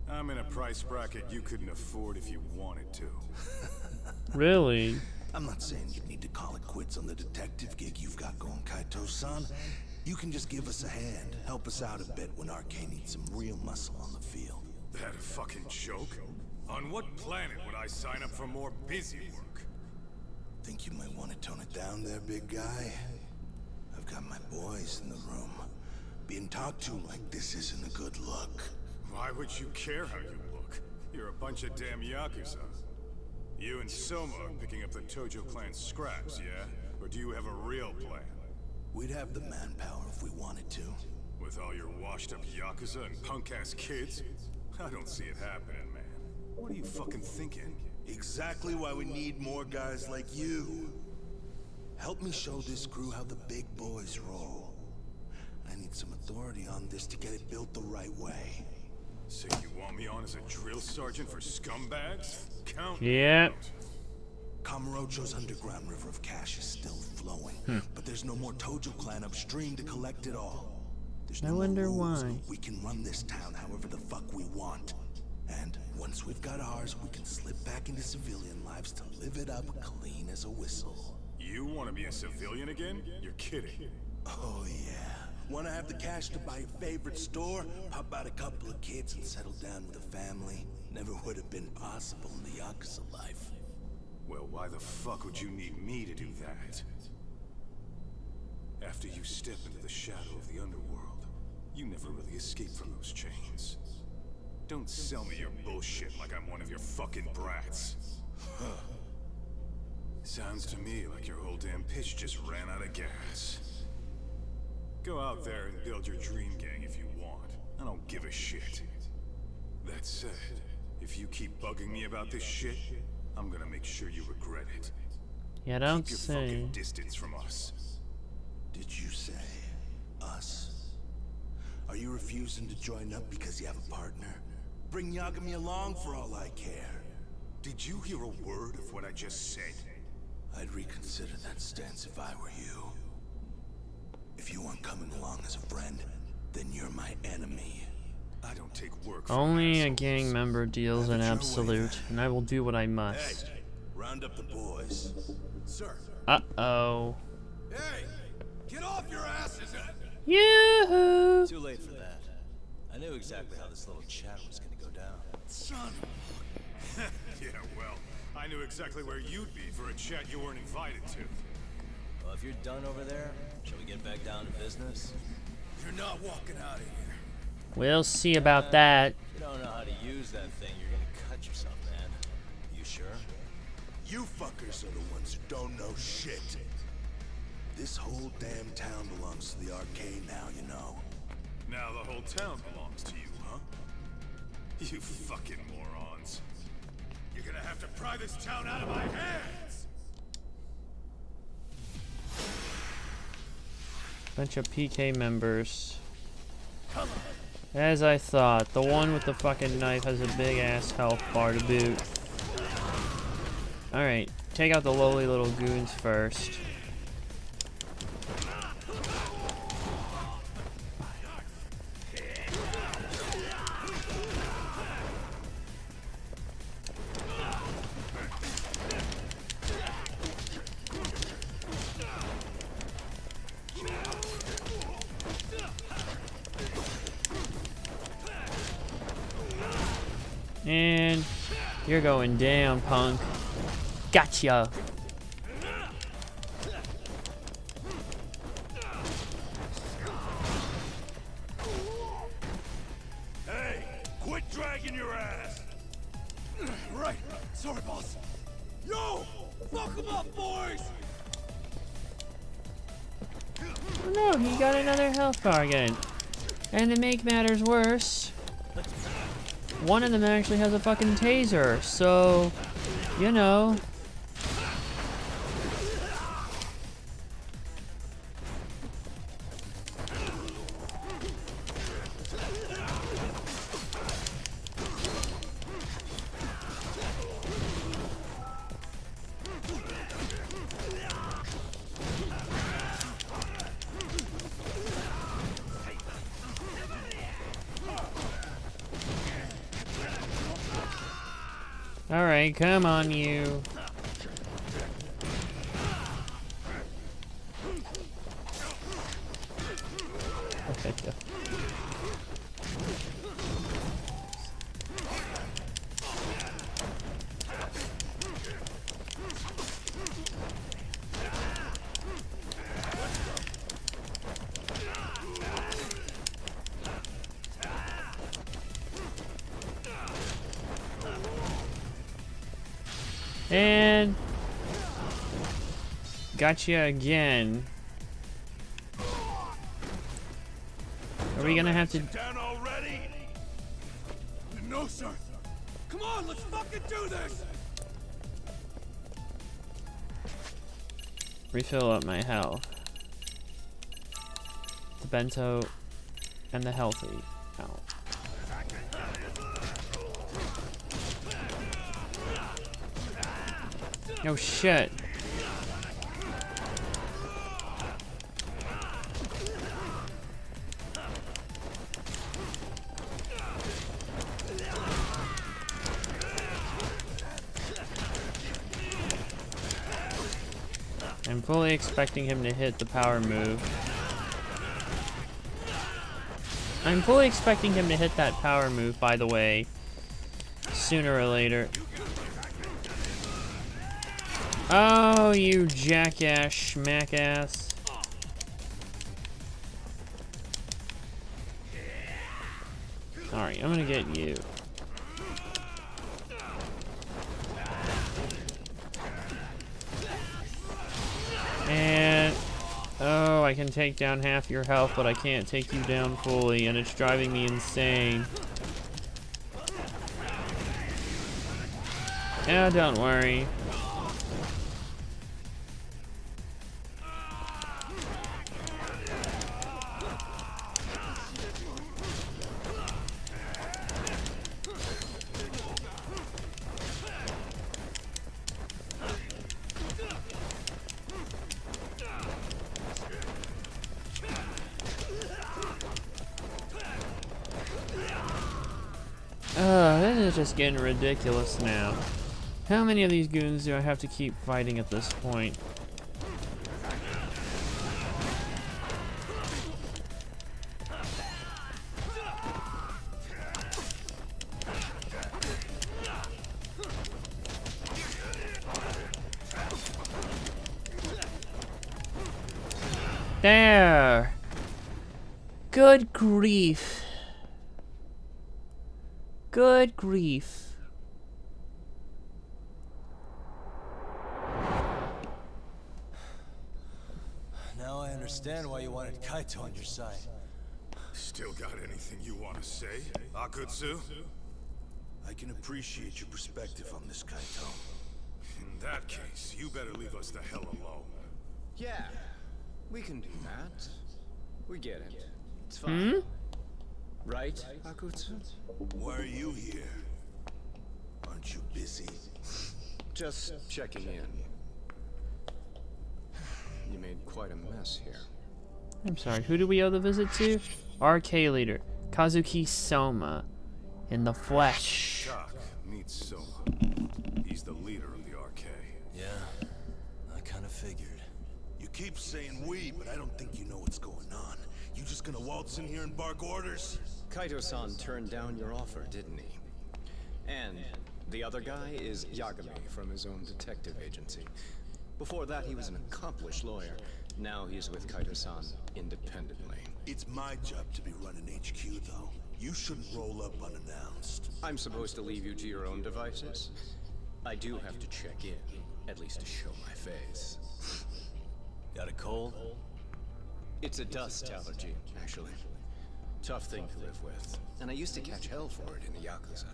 I'm in a price bracket you couldn't afford if you wanted to. Really? I'm not saying you need to call it quits on the detective gig you've got going, Kaito-san. You can just give us a hand, help us out a bit when Arcane needs some real muscle on the field. That a fucking joke? On what planet would I sign up for more busy work? Think you might want to tone it down there, big guy? I've got my boys in the room. Being talked to like this isn't a good look. Why would you care how you look? You're a bunch of damn Yakuza. You and Soma are picking up the Tojo clan's scraps, yeah? Or do you have a real plan? We'd have the manpower if we wanted to. With all your washed-up Yakuza and punk-ass kids? I don't see it happening, man. What are you fucking thinking? Exactly why we need more guys like you. Help me show this crew how the big boys roll. I need some authority on this to get it built the right way. So you want me on as a drill sergeant for scumbags? Count yeah. Kamurocho's underground river of cash is still flowing, but there's no more Tojo clan upstream to collect it all. There's no wonder rules. why. We can run this town however the fuck we want. And once we've got ours, we can slip back into civilian lives to live it up clean as a whistle. You want to be a civilian again? You're kidding. Oh yeah. Want to have the cash to buy your favorite store, pop out a couple of kids and settle down with a family? Never would have been possible in the Yakuza life. Well, why the fuck would you need me to do that? After you step into the shadow of the underworld, you never really escape from those chains. Don't sell me your bullshit like I'm one of your fucking brats. Sounds to me like your whole damn pitch just ran out of gas. Go out there and build your dream gang if you want. I don't give a shit. That said, if you keep bugging me about this shit, I'm gonna make sure you regret it. Yeah, don't Keep your say. fucking distance from us. Did you say us? Are you refusing to join up because you have a partner? Bring Yagami along for all I care. Did you hear a word of what I just said? I'd reconsider that stance if I were you. If you aren't coming along as a friend, then you're my enemy. I don't take work from Only a assholes. gang member deals an absolute, and I will do what I must. Hey, round up the boys. Sir. Uh-oh. Hey, get off your asses! Yoo-hoo! Too late for that. I knew exactly how this little chat was gonna go down. Son. Yeah, well, I knew exactly where you'd be for a chat you weren't invited to. Well, if you're done over there, shall we get back down to business? You're not walking out of here. We'll see about that. If you don't know how to use that thing, you're gonna cut yourself, man. You sure? You fuckers are the ones who don't know shit. This whole damn town belongs to the arcade now, you know. Now the whole town belongs to you, huh? You fucking morons. You're gonna have to pry this town out of my hands! Bunch of PK members. As I thought, the one with the fucking knife has a big ass health bar to boot. Alright, take out the lowly little goons first. And you're going down, punk. Gotcha. Hey, quit dragging your ass. Right. Sorry, boss. Yo! Fuck them up, boys! Oh no, he got another health bar again. And to make matters worse, one of them actually has a fucking taser, so, you know. Alright, come on, you. Okay, go. And gotcha again. Are we gonna have to? Down already? No, sir. Come on, let's fucking do this. Refill up my health. The bento and the healthy. Out. Oh shit. I'm fully expecting him to hit the power move. I'm fully expecting him to hit that power move, by the way, sooner or later. Oh, you jackass, schmackass. Alright, I'm gonna get you. And... oh, I can take down half your health, but I can't take you down fully, and it's driving me insane. Yeah, don't worry. This is just getting ridiculous now. How many of these goons do I have to keep fighting at this point? there. Good grief. Good grief. Now I understand why you wanted Kaito on your side. Still got anything you want to say, Akutsu? I can appreciate your perspective on this, Kaito. In that case, you better leave us the hell alone. Yeah, we can do that. We get it. It's fine. Hmm? Right, Akutsu? Why are you here? Aren't you busy? Just checking in. You made quite a mess here. I'm sorry, who do we owe the visit to? RK leader, Kazuki Soma. In the flesh. Tak, meet Soma. He's the leader of the RK. Yeah, I kind of figured. You keep saying we, but I don't think you know what's going on. You just gonna waltz in here and bark orders? Kaito-san turned down your offer, didn't he? And the other guy is Yagami from his own detective agency. Before that, he was an accomplished lawyer. Now he's with Kaito-san independently. It's my job to be running HQ, though. You shouldn't roll up unannounced. I'm supposed to leave you to your own devices? I do have to check in, at least to show my face. Got a cold? It's a dust allergy, actually. Tough thing to live with. And I used to catch hell for it in the Yakuza.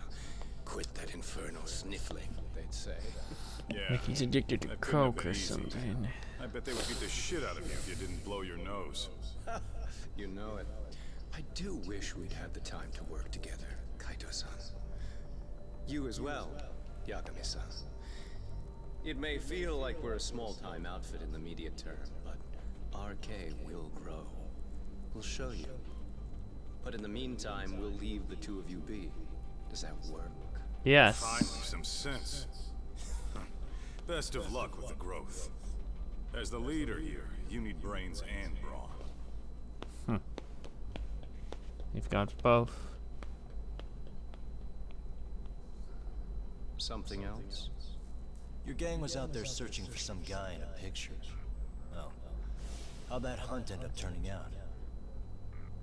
Quit that infernal sniffling, they'd say. Yeah. Like he's addicted to That couldn't have coke been or easy. something. I bet they would beat the shit out of you if you didn't blow your nose. You know it. I do wish we'd had the time to work together, Kaito-san. You as well, Yagami-san. It may feel like we're a small-time outfit in the immediate term, but RK will grow. We'll show you. But in the meantime, we'll leave the two of you be. Does that work? Yes. Finally, some sense. Best of luck with the growth. As the leader here, you need brains and brawn. You've got both. Something else? Your gang was out there searching for some guy in a picture. Oh. How'd that hunt end up turning out?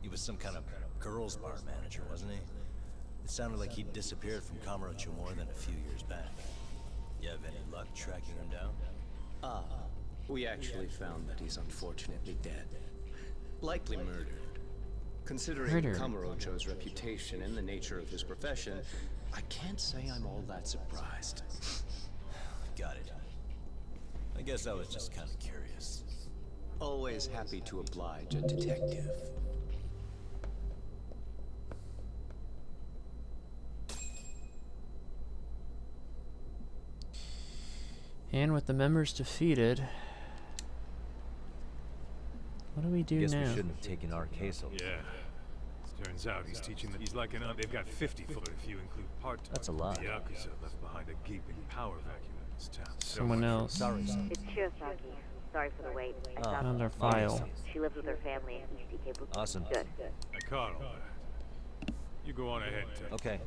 He was some kind of girls' bar manager, wasn't he? It sounded like he'd disappeared from Kamurocho more than a few years back. You have any luck tracking him down? Ah, we actually found that he's unfortunately dead. Likely murdered. Considering Kamurocho's reputation and the nature of his profession, I can't say I'm all that surprised. Got it. I guess I was just kind of curious. Always happy to oblige a detective. And with the members defeated, what do we do Guess now? we shouldn't have taken our case over. Yeah. Turns out he's teaching that he's like an they've got 50 foot if you include part-time. That's a lot. The Yakuza left behind a gaping power vacuum in this town. Someone else. Sorry, son. It's Shirosaki. Sorry for the wait. I Oh, found Another file. She lives with her family in East Ikebukuro. Awesome. Good. I caught all that. You go on ahead, Ted. Okay.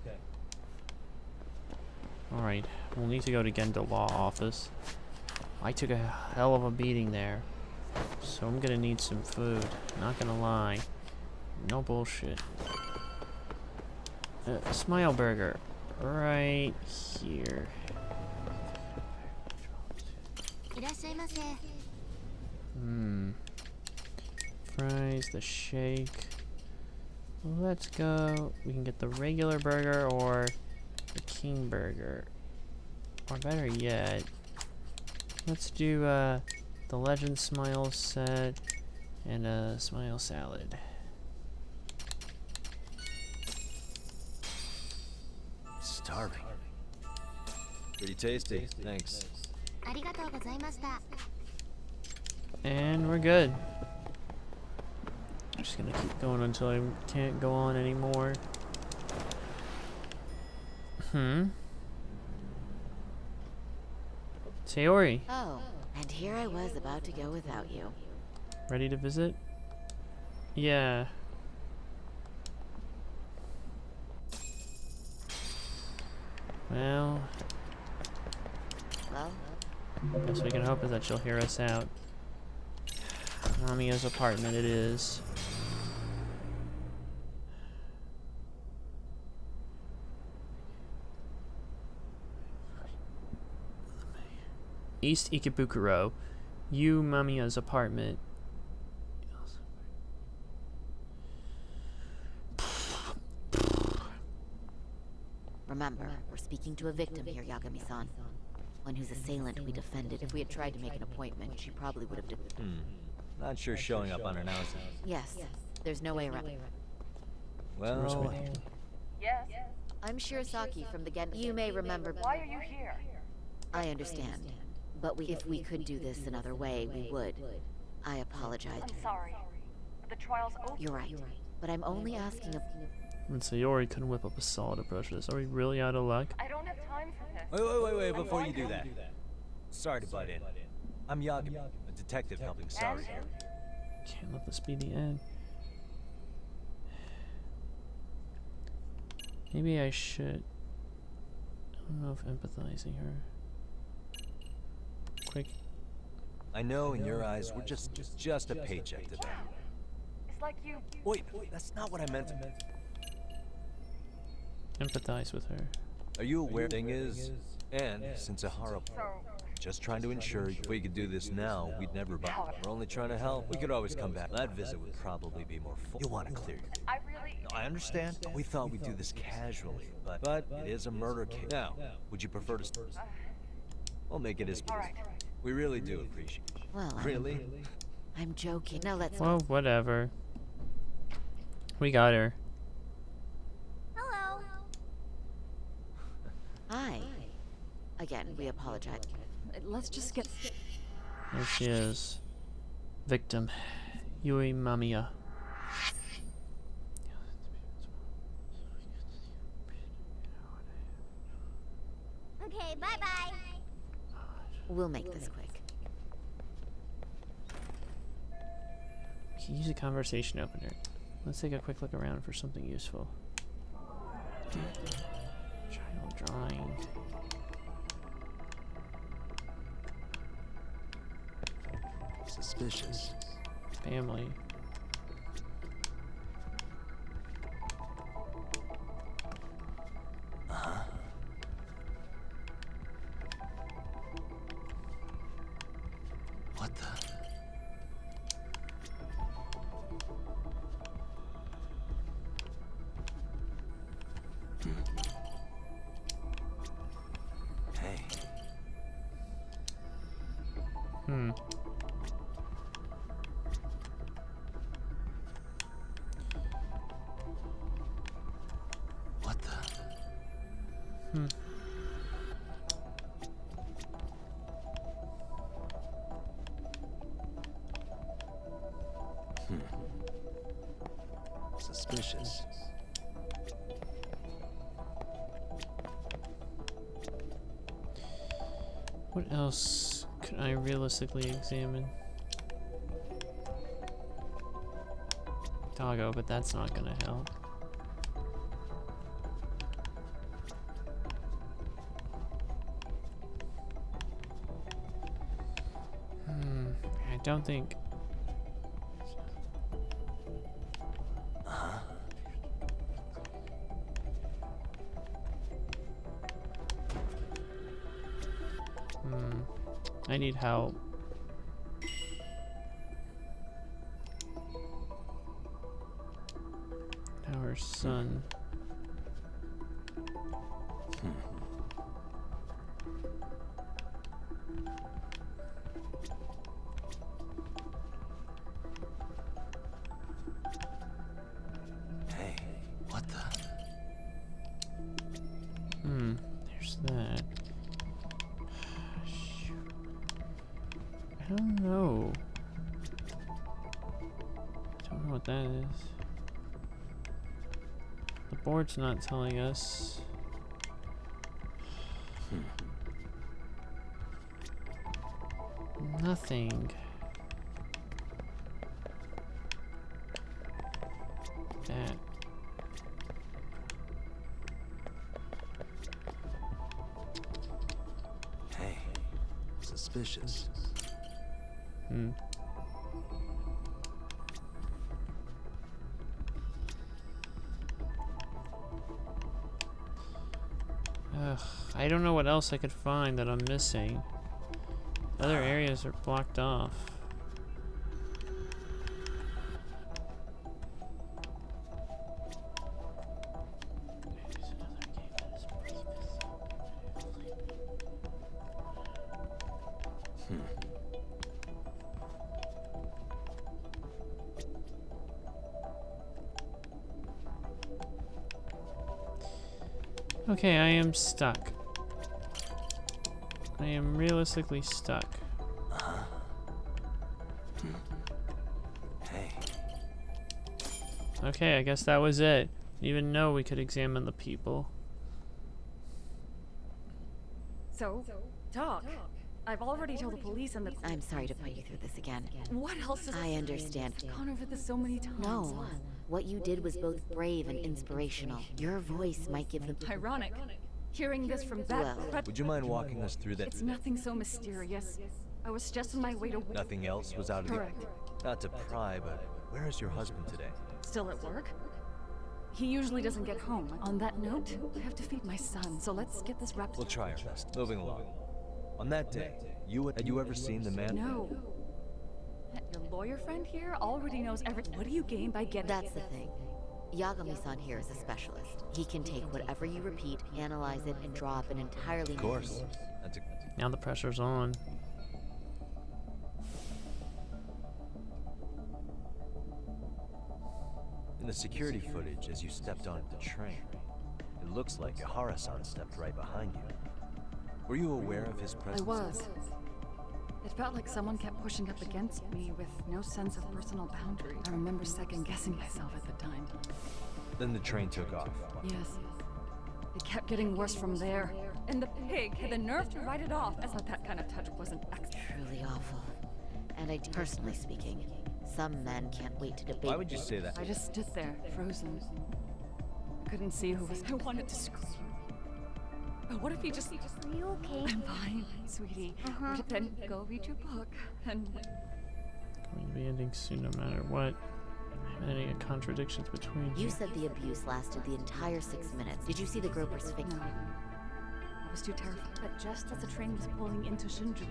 Alright, we'll need to go to Gendo Law Office. I took a hell of a beating there. So I'm gonna need some food. Not gonna lie. No bullshit. Smile Burger. Right here. Fries, the shake. Let's go. We can get the regular burger or the king burger. Or better yet, let's do the Legend Smile set and a Smile Salad. Starving. Pretty tasty. Thanks. And we're good. I'm just gonna keep going until I can't go on anymore. Sayori. Oh, and here I was about to go without you. Ready to visit? Yeah. Well, best we can hope is that she'll hear us out. Mamiya's apartment it is. East Ikebukuro. You Mamiya's apartment. Remember, we're speaking to a victim here, Yagami-san. One whose assailant we defended. If we had tried to make an appointment, she probably would have Not sure showing up unannounced. Yes, there's no way around. Well... Yes? I'm Shirasaki from the Gen... You may remember... Why are you here? I understand. But if we could do this another way, we would. I apologize. I'm sorry. The trial's over. You're right. But I'm only asking if... And Sayori couldn't whip up a solid approach to this. Are we really out of luck? I don't have time for this. Wait, before you do that. Sorry to butt in. I'm Yagami, a detective helping Sayori here. Can't let this be the end. Maybe I should... I don't know if empathizing her... Quick. I know in your eyes we're just a paycheck to them. It's like you... Wait, that's not what I meant. Empathize with her. Are you aware the thing is, and since Ahara, just trying to ensure if we could do this now, we'd never bother. We're only trying to help. We could always come back. That visit would probably be more full. You'll want to clear your... I really... No, I understand. We thought we'd do this casually, but it is a murder case. Now, would you prefer to... We'll make it as... All right. We really do appreciate it. Well, really? I'm joking. Now let's... Well, whatever. We got her. Hello. Hi. Again, we apologize. Let's just get... There she is. Victim. Yui Mamiya. Okay, bye-bye. We'll make this quick. We can use a conversation opener. Let's take a quick look around for something useful. Child drawing. Suspicious. Family. What the? Hey. What the? Suspicious. What else could I realistically examine? Doggo, but that's not gonna help. I don't think... I need help. Our son. Hey, what the? There's that. I don't know. Don't know what that is. The board's not telling us. Nothing. That. Hey, suspicious. I don't know what else I could find that I'm missing. Other areas are blocked off. Okay, I am stuck. I am realistically stuck. Hey. Okay, I guess that was it. Didn't even know we could examine the people. So, talk. I've already told the police and the... I'm sorry to put you through this again. What else is... I understand. I've gone over this so many times. No. What you did was both brave and inspirational. Your voice might give them... Ironic. Hearing this from that... Well, would you mind walking us through that? It's nothing so mysterious. I was just on my way to... Nothing else was out of Correct. the... Not to pry, but where is your husband today? Still at work? He usually doesn't get home. On that note, I have to feed my son, so let's get this wrapped. We'll try our best. Moving along. On that day, had you ever seen the man? No. Your lawyer friend here already knows everything. What do you gain by getting... That's the thing. Yagami-san here is a specialist. He can take whatever you repeat, analyze it, and draw up an entirely... Of course. That's a... Now the pressure's on. In the security footage, as you stepped onto the train, it looks like Ihara-san stepped right behind you. Were you aware of his presence? I was. It felt like someone kept pushing up against me with no sense of personal boundary. I remember second-guessing myself at the time. Then the train took off. Yes. It kept getting worse from there. And the pig had the nerve to write it off as if that kind of touch wasn't truly awful. And personally speaking, some men can't wait to debate... Why would you say that? I just stood there, frozen. I couldn't see who was... I wanted to scream. But what if he just... Are you okay? I'm fine, sweetie. Then go read your book, and... Going to be ending soon no matter what. Any contradictions between you said the abuse lasted the entire 6 minutes. Did you see the Groper's face? No. I was too terrified. But just as the train was pulling into Shinjuku,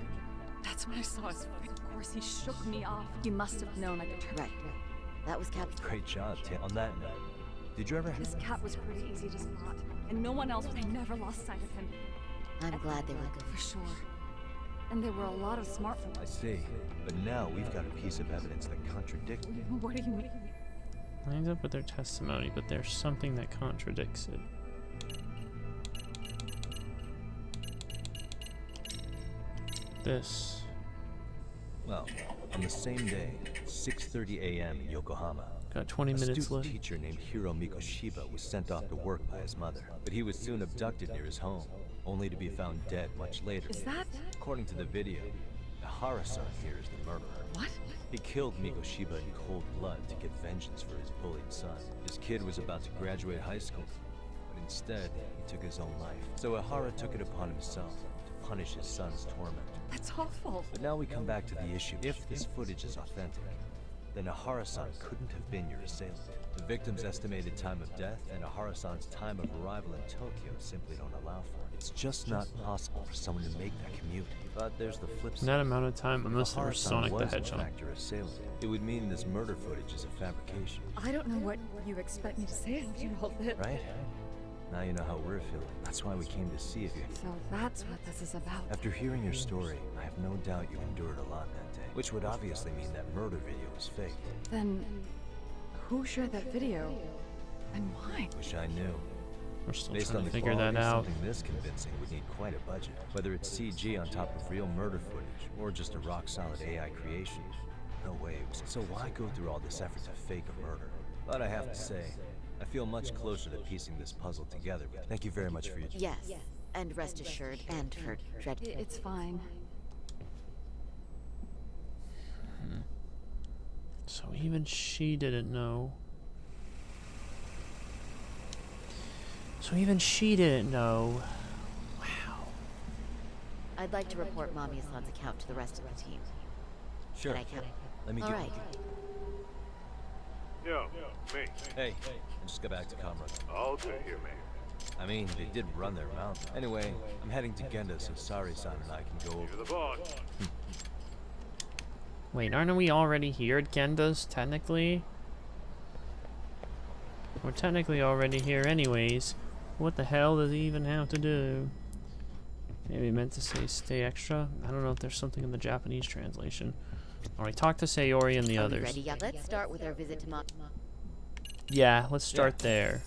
that's when I saw his face. Of course, he shook me off. He must have known I could turn. Right. That was Captain. Great job, Tim. On that note, did you ever... This cat was pretty easy to spot, and no one else. I never lost sight of him. I'm glad they were good. For sure. And there were a lot of smartphones. I see. But now we've got a piece of evidence that contradicts... What do you mean? Lines up with their testimony, but there's something that contradicts it. This. Well, on the same day, 6:30 a.m. in Yokohama, got 20 minutes a student left. Teacher named Hiro Mikoshiba was sent off to work by his mother, but he was soon abducted near his home, only to be found dead much later. Is that? According to the video, Ihara-san here is the murderer. What? He killed Mikoshiba in cold blood to get vengeance for his bullied son. His kid was about to graduate high school, but instead, he took his own life. So Ihara took it upon himself to punish his son's torment. That's awful. But now we come back to the issue. If this footage is authentic, then Ihara-san couldn't have been your assailant. The victim's estimated time of death and Ihara-san's time of arrival in Tokyo simply don't allow for it. It's just not possible for someone to make that commute. But there's the flip side. In that amount of time, unless there was Sonic the Hedgehog. Your assailant. It would mean this murder footage is a fabrication. I don't know what you expect me to say after all this. Right? Now you know how we're feeling. That's why we came to see if you... So that's what this is about. After hearing your story, I have no doubt you endured a lot that day. Which would obviously mean that murder video was faked. Then, who shared that video? And why? Wish I knew. We're still Based trying on to the figure that quality, out. Something this convincing would need quite a budget. Whether it's CG on top of real murder footage, or just a rock-solid AI creation. No way. So why go through all this effort to fake a murder? But I have to say, I feel much closer to piecing this puzzle together. Thank you very much for your... Yes, and rest assured, and for dread... It's fine. So even she didn't know. So even she didn't know. Wow. I'd like to report Mamiya-san's account to the rest of the team. Sure. But I can't. Let me All get... right. Yo, me. Hey, I just got back to Comrade. All good here, man. I mean, they did run their mouth. Anyway, I'm heading to Genda, so Sari-san and I can go over. You're the boss. Wait, aren't we already here at Genda's, technically? We're technically already here anyways. What the hell does he even have to do? Maybe he meant to say stay extra. I don't know if there's something in the Japanese translation. Alright, talk to Sayori and the others. Ready yet? Let's start with our visit to Mom. Yeah, let's start there.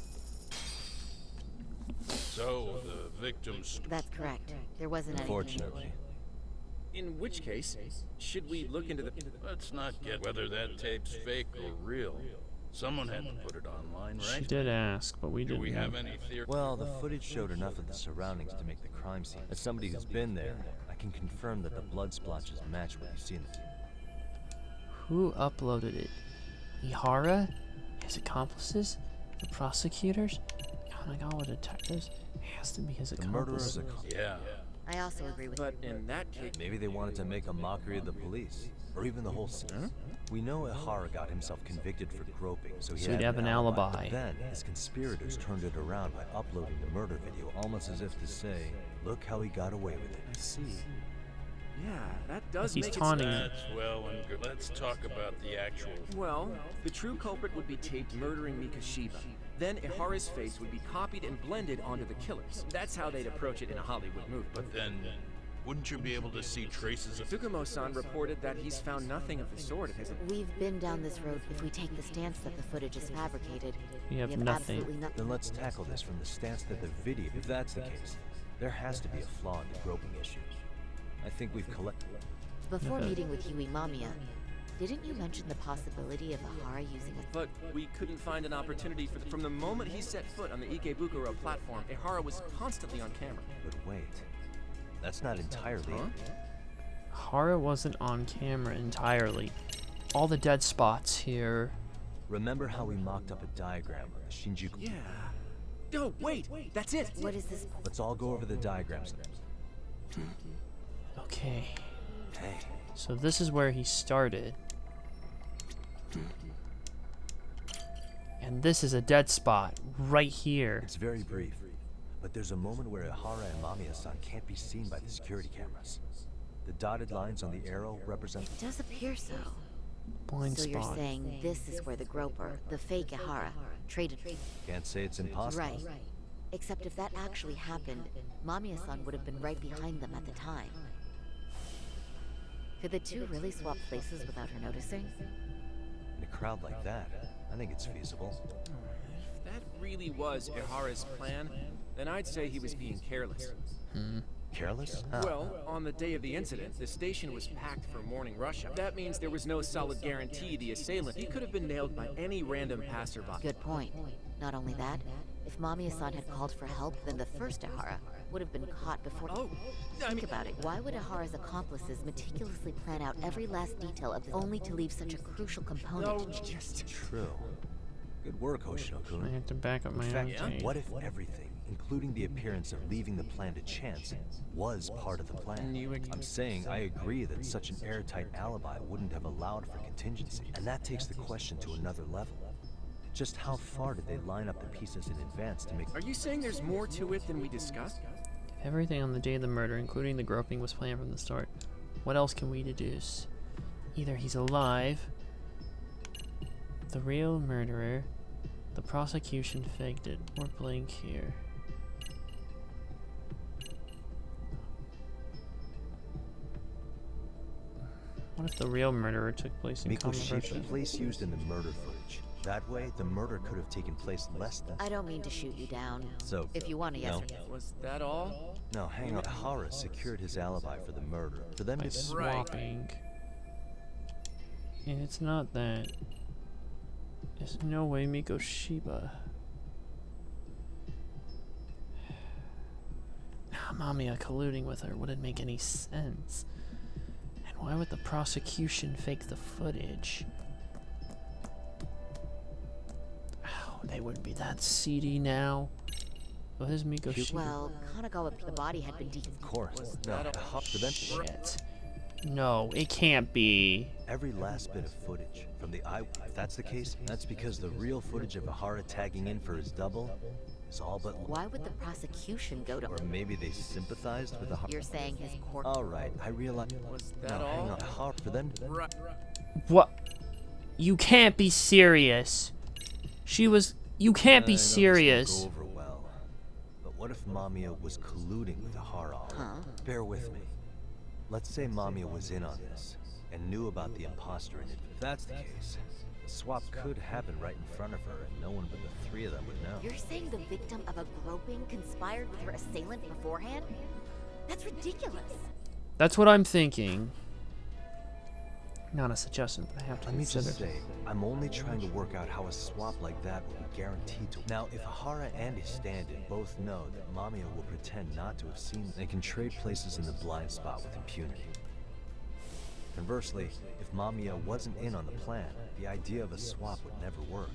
So, the victims... That's correct. There wasn't anything. Unfortunately. In which case, should we look into the... Let's not get whether that tape's fake or real. Someone had to put it online, right? She did ask, but we Do didn't we know. have any theory? Well, the footage showed enough of the surroundings to make the crime scene. As somebody who's been there, I can confirm that the blood splotches match what you see in the... Who uploaded it? Ihara? His accomplices? The prosecutors? Kanagawa detectives? It has to be his accomplices. Yeah. I also agree with But in that case... Maybe they wanted to make a mockery of the police. Or even the whole scene. We know Ihara got himself convicted for groping, so he'd have an alibi. But then, his conspirators turned it around by uploading the murder video, almost as if to say, look how he got away with it. I see. Yeah, that does He's make taunting it... That's well and good. Let's talk about the actual... Well, the true culprit would be taped murdering Mikoshiba. Then Ihara's face would be copied and blended onto the killers. That's how they'd approach it in a Hollywood movie. But then, wouldn't you be able to see traces of... Tsukumo-san reported that he's found nothing of the sort of his... We've been down this road. If we take the stance that the footage is fabricated, We have nothing. absolutely nothing. Then let's tackle this from the stance that the video... If that's the case, there has to be a flaw in the groping issue. I think we've collected... Before meeting with Yui Mamiya, didn't you mention the possibility of Ihara using a... But we couldn't find an opportunity for... From the moment he set foot on the Ikebukuro platform, Ihara was constantly on camera. But wait, that's not entirely... Ihara wasn't on camera entirely. All the dead spots here. Remember how we mocked up a diagram of the Shinjuku... Yeah. Oh, wait! That's it! What is this? Let's all go over the diagrams. Okay. Hey. So this is where he started. And this is a dead spot right here. It's very brief, but there's a moment where Ihara and Mamiya-san can't be seen by the security cameras. The dotted lines on the arrow represent... It does appear so. Blind so spot. you're saying this is where the groper, the fake Ihara, traded... Can't say it's impossible. Right. Except if that actually happened, Mamiya-san would have been right behind them at the time. Could the two really swap places without her noticing? In a crowd like that, I think it's feasible. If that really was Ihara's plan, then I'd say he was being careless. Careless? How? Well, on the day of the incident, the station was packed for morning rush hour. That means there was no solid guarantee the assailant. He could have been nailed by any random passerby. Good point. Not only that, if Mamiya-san had called for help, then the first Ihara would have been caught before... Oh, think about it. Why would Ihara's accomplices meticulously plan out every last detail of this, only to leave such a crucial component? No, just... True. Good work, Hoshino-kun. I have to back up my own take. What if everything, including the appearance of leaving the plan to chance, was part of the plan? I'm saying I agree that such an airtight alibi wouldn't have allowed for contingency. And that takes the question to another level. Just how far did they line up the pieces in advance to make... Are you saying there's more to it than we discussed? Everything on the day of the murder, including the groping, was planned from the start. What else can we deduce? Either he's alive, the real murderer, the prosecution faked it, or blank here. What if the real murderer took place in Mikoshiba, the place used in the murder footage. That way, the murder could have taken place less than... I don't mean to shoot you down. So, if you want to, yes. Was that all? No, hang on. Ihara secured his alibi for the murder. For them by to... swapping. And it's not that. There's no way Mikoshiba. Mamiya colluding with her wouldn't make any sense. And why would the prosecution fake the footage? Oh, they wouldn't be that seedy now. What is Mikoshiba? Well, Kanagawa, the body had been Of course. No, for them... Shit. No, it can't be. Every last bit of footage from the eye... If that's the case, that's because the real footage of Ihara tagging in for his double is all but... Why would the prosecution go to... Or maybe they sympathized with the... You're saying his court... Alright, I realize... Was that no, all? hang on. Hard for them to... What? You can't be serious. She was... You can't be serious. Go over well. But what if Mamiya was colluding with Ahara? Huh? Bear with me. Let's say Mamiya was in on this and knew about the imposter in it. If that's the case, the swap could happen right in front of her and no one but the three of them would know. You're saying the victim of a groping conspired with her assailant beforehand? That's ridiculous. That's what I'm thinking. Not a suggestion, but I have to Let me consider. just say, I'm only trying to work out how a swap like that would be guaranteed to... Now, if Ahara and his stand-in both know that Mamiya will pretend not to have seen, they can trade places in the blind spot with impunity. Conversely, if Mamiya wasn't in on the plan, the idea of a swap would never work.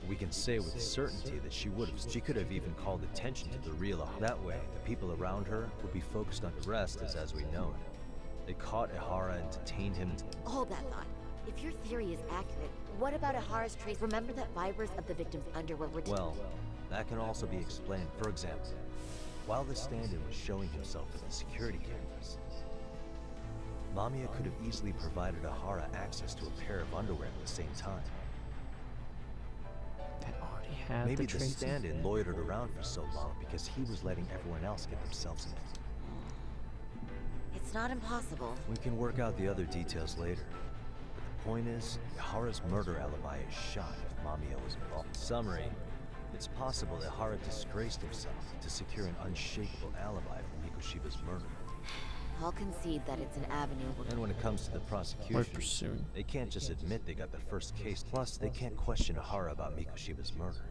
We can say with certainty that she would have. She could have even called attention to the real Ahara. That way, the people around her would be focused on the rest as we know it. They caught Ahara and detained him. Hold that thought. If your theory is accurate, what about Ahara's trace? Remember that fibers of the victim's underwear were... Well, that can also be explained. For example, while the stand-in was showing himself at the security cameras, Mamiya could have easily provided Ahara access to a pair of underwear at the same time. That already had Maybe the the traces. stand-in loitered around for so long because he was letting everyone else get themselves in. It's not impossible. We can work out the other details later. But the point is, Ahara's murder alibi is shot if Mamiya was involved. Summary, it's possible that Ahara disgraced himself to secure an unshakable alibi for Mikoshiba's murder. I'll concede that it's an avenue. And when it comes to the prosecution, they can't just admit they got the first case. Plus, they can't question Ahara about Mikoshiba's murder.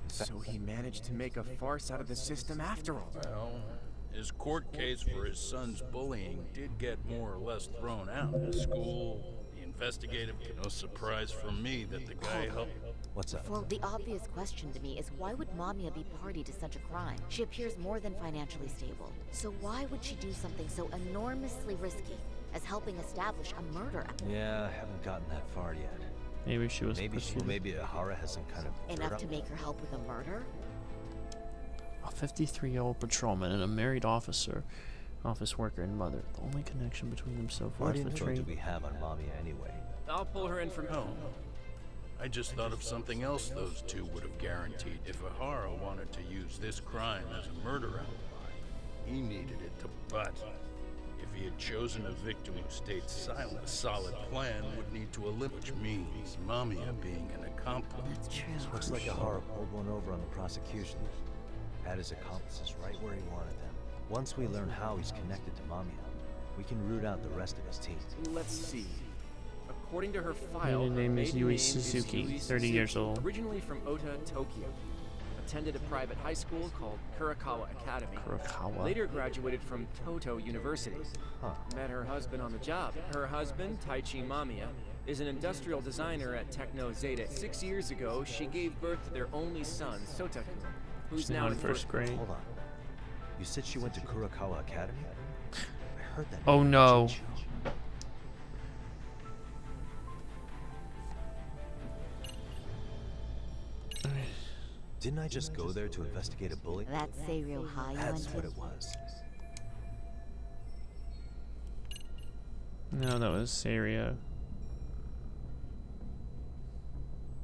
So he managed to make a farce out of the system after all. Well, his court case for his son's bullying did get more or less thrown out. The school, the investigative... No surprise for me that the guy helped... What's up? Well, the obvious question to me is why would Mamiya be party to such a crime? She appears more than financially stable. So why would she do something so enormously risky as helping establish a murder? Yeah, I haven't gotten that far yet. Maybe she was... Maybe Ahara has some kind of... Enough to make her help with a murder? A 53-year-old patrolman and a married office worker and mother. The only connection between them so far What is the info trade. do we have on Mamiya anyway? I'll pull her in from... Oh. I just thought of something else those two would have guaranteed. If Ahara wanted to use this crime as a murder alibi, he needed it to butt. If he had chosen a victim who stayed silent, a solid plan would need to eliminate, which means Mamiya being an accomplice. That's true. Looks like Ahara pulled one over on the prosecution. Had his accomplices right where he wanted them. Once we learn how he's connected to Mamiya, we can root out the rest of his team. Let's see. According to her file, Maiden her name is maiden Yui name Suzuki, Yui 30 years Suzuki, old. Originally from Ota, Tokyo. Attended a private high school called Kurakawa Academy. Kurakawa. Later graduated from Toto University. Met her husband on the job. Her husband, Taichi Mamiya, is an industrial designer at Techno Zeta. 6 years ago, she gave birth to their only son, Sotaku, who's She's now in first grade. Hold on. You said she went to Kurakawa Academy? I heard that. Oh no. Didn't I just go there to investigate a bully? That's Seiryo High you That's went what to? it was. No, that was Seiryo.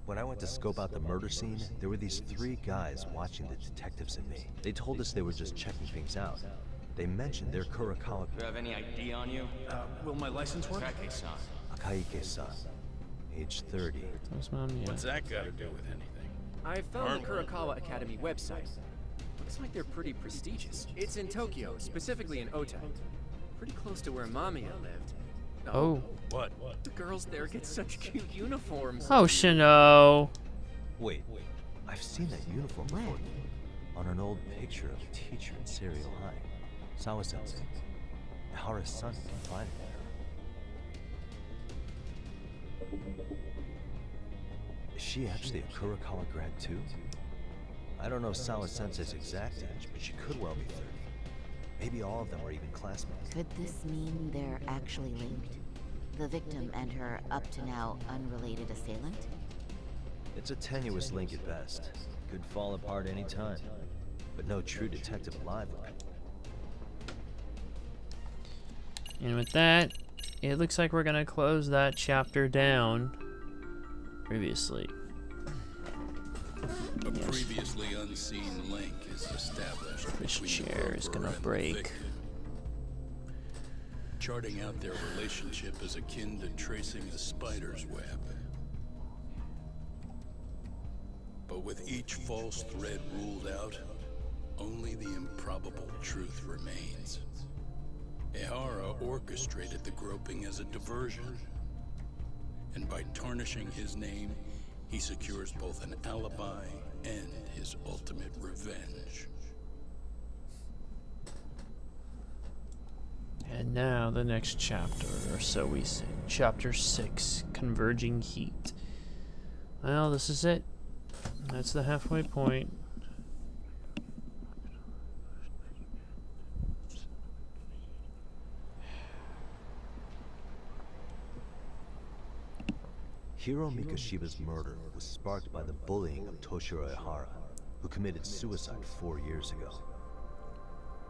When I went to scope out the murder scene, there were these 3 guys watching the detectives and me. They told us they were just checking things out. They mentioned their Kurakawa... Do you have any ID on you? Will my license work? Akaike-san. Akaike-san, age 30. That was Mamiya. What's that got to do with anything? I found the Kurakawa Academy website. Looks like they're pretty prestigious. It's in Tokyo, specifically in Ota. Pretty close to where Mamiya lived. Oh. What? The girls there get such cute uniforms. Oh, Shino. Wait, I've seen that uniform before. On an old picture of a teacher in Seiryo High. Sawa-sensei. Ahara's son confined there. Is she actually a Kurakawa grad too? I don't know Sawa-sensei's exact age, but she could well be 30. Maybe all of them were even classmates. Could this mean they're actually linked? The victim and her up to now unrelated assailant? It's a tenuous link at best. Could fall apart any time. But no true detective alive. And with that, it looks like we're gonna close that chapter down. Previously. A previously unseen link is established. This chair is gonna break. Charting out their relationship is akin to tracing the spider's web. But with each false thread ruled out, only the improbable truth remains. Ehara orchestrated the groping as a diversion. And by tarnishing his name, he secures both an alibi and his ultimate revenge. And now the next chapter, or so we say. Chapter 6, Converging Heat. Well, this is it. That's the halfway point. Hiro Mikoshiba's murder was sparked by the bullying of Toshiro Ehara, who committed suicide 4 years ago.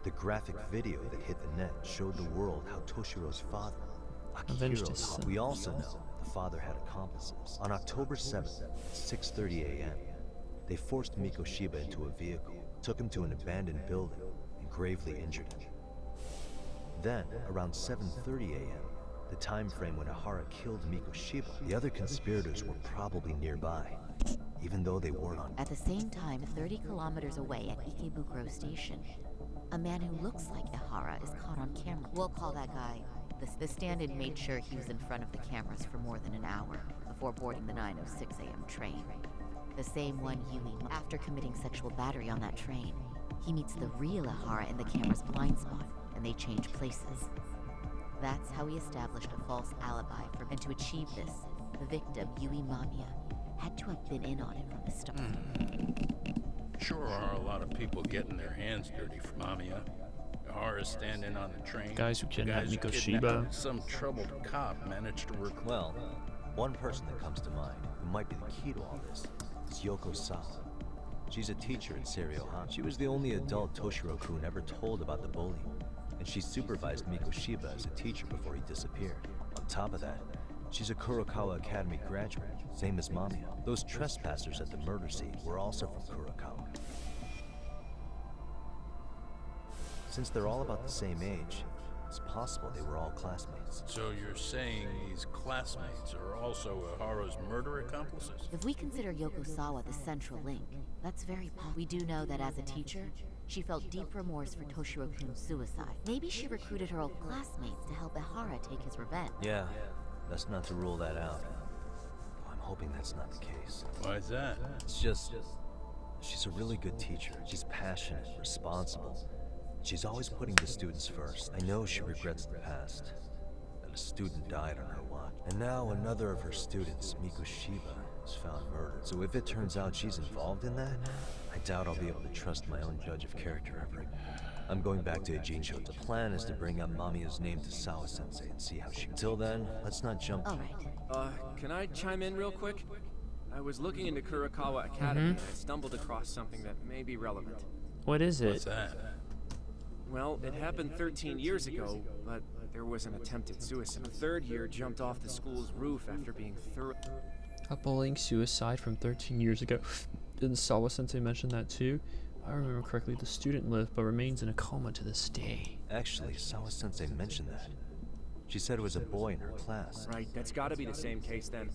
The graphic video that hit the net showed the world how Toshiro's father, Akihiro, we also know the father had accomplices. On October 7th, at 6:30 a.m., they forced Mikoshiba into a vehicle, took him to an abandoned building, and gravely injured him. Then, around 7:30 a.m., the time frame when Ehara killed Mikoshiba, the other conspirators were probably nearby, even though they weren't on. At the same time, 30 kilometers away at Ikebukuro Station, a man who looks like Ehara is caught on camera. We'll call that guy. The stand-in made sure he was in front of the cameras for more than an hour before boarding the 9:06 a.m. train. The same one Yui, after committing sexual battery on that train. He meets the real Ehara in the camera's blind spot, and they change places. That's how he established a false alibi for him. And to achieve this, the victim, Yui Mamiya, had to have been in on it from the start. Sure are a lot of people getting their hands dirty for Mamiya. Ehara standing on the train. Guys who kidnapped Mikoshiba. Some troubled cop managed to recruit. Well, one person that comes to mind, who might be the key to all this, is Yoko Sawa. She's a teacher at Seiryohan. She was the only adult Toshiro-kun ever told about the bullying, and she supervised Mikoshiba as a teacher before he disappeared. On top of that, she's a Kurokawa Academy graduate, same as Mamiya. Those trespassers at the murder scene were also from Kurokawa. Since they're all about the same age, it's possible they were all classmates. So you're saying these classmates are also Ehara's murder accomplices? If we consider Yoko Sawa the central link, that's very possible. We do know that as a teacher, she felt deep remorse for Toshiro-kun's suicide. Maybe she recruited her old classmates to help Ehara take his revenge. Yeah, that's not to rule that out. I'm hoping that's not the case. Why is that? It's just, she's a really good teacher. She's passionate, responsible. She's always putting the students first. I know she regrets the past, that a student died on her watch. And now another of her students, Mikoshiba, is found murdered. So if it turns out she's involved in that, I doubt I'll be able to trust my own judge of character ever again. I'm going back to Ijincho. The plan is to bring up Mamiya's name to Sawa-sensei and see how she... Until then, let's not jump... Alright. Can I chime in real quick? I was looking into Kurokawa Academy and I stumbled across something that may be relevant. What is it? What's that? Well, it happened 13 years ago, but there was an attempted suicide. A third year jumped off the school's roof after being Coupling suicide from 13 years ago. Didn't Sawa-sensei mention that too? If I remember correctly, the student lived but remains in a coma to this day. Actually, Sawa-sensei mentioned that. She said it was a boy in her class. Right, that's gotta be the same case then.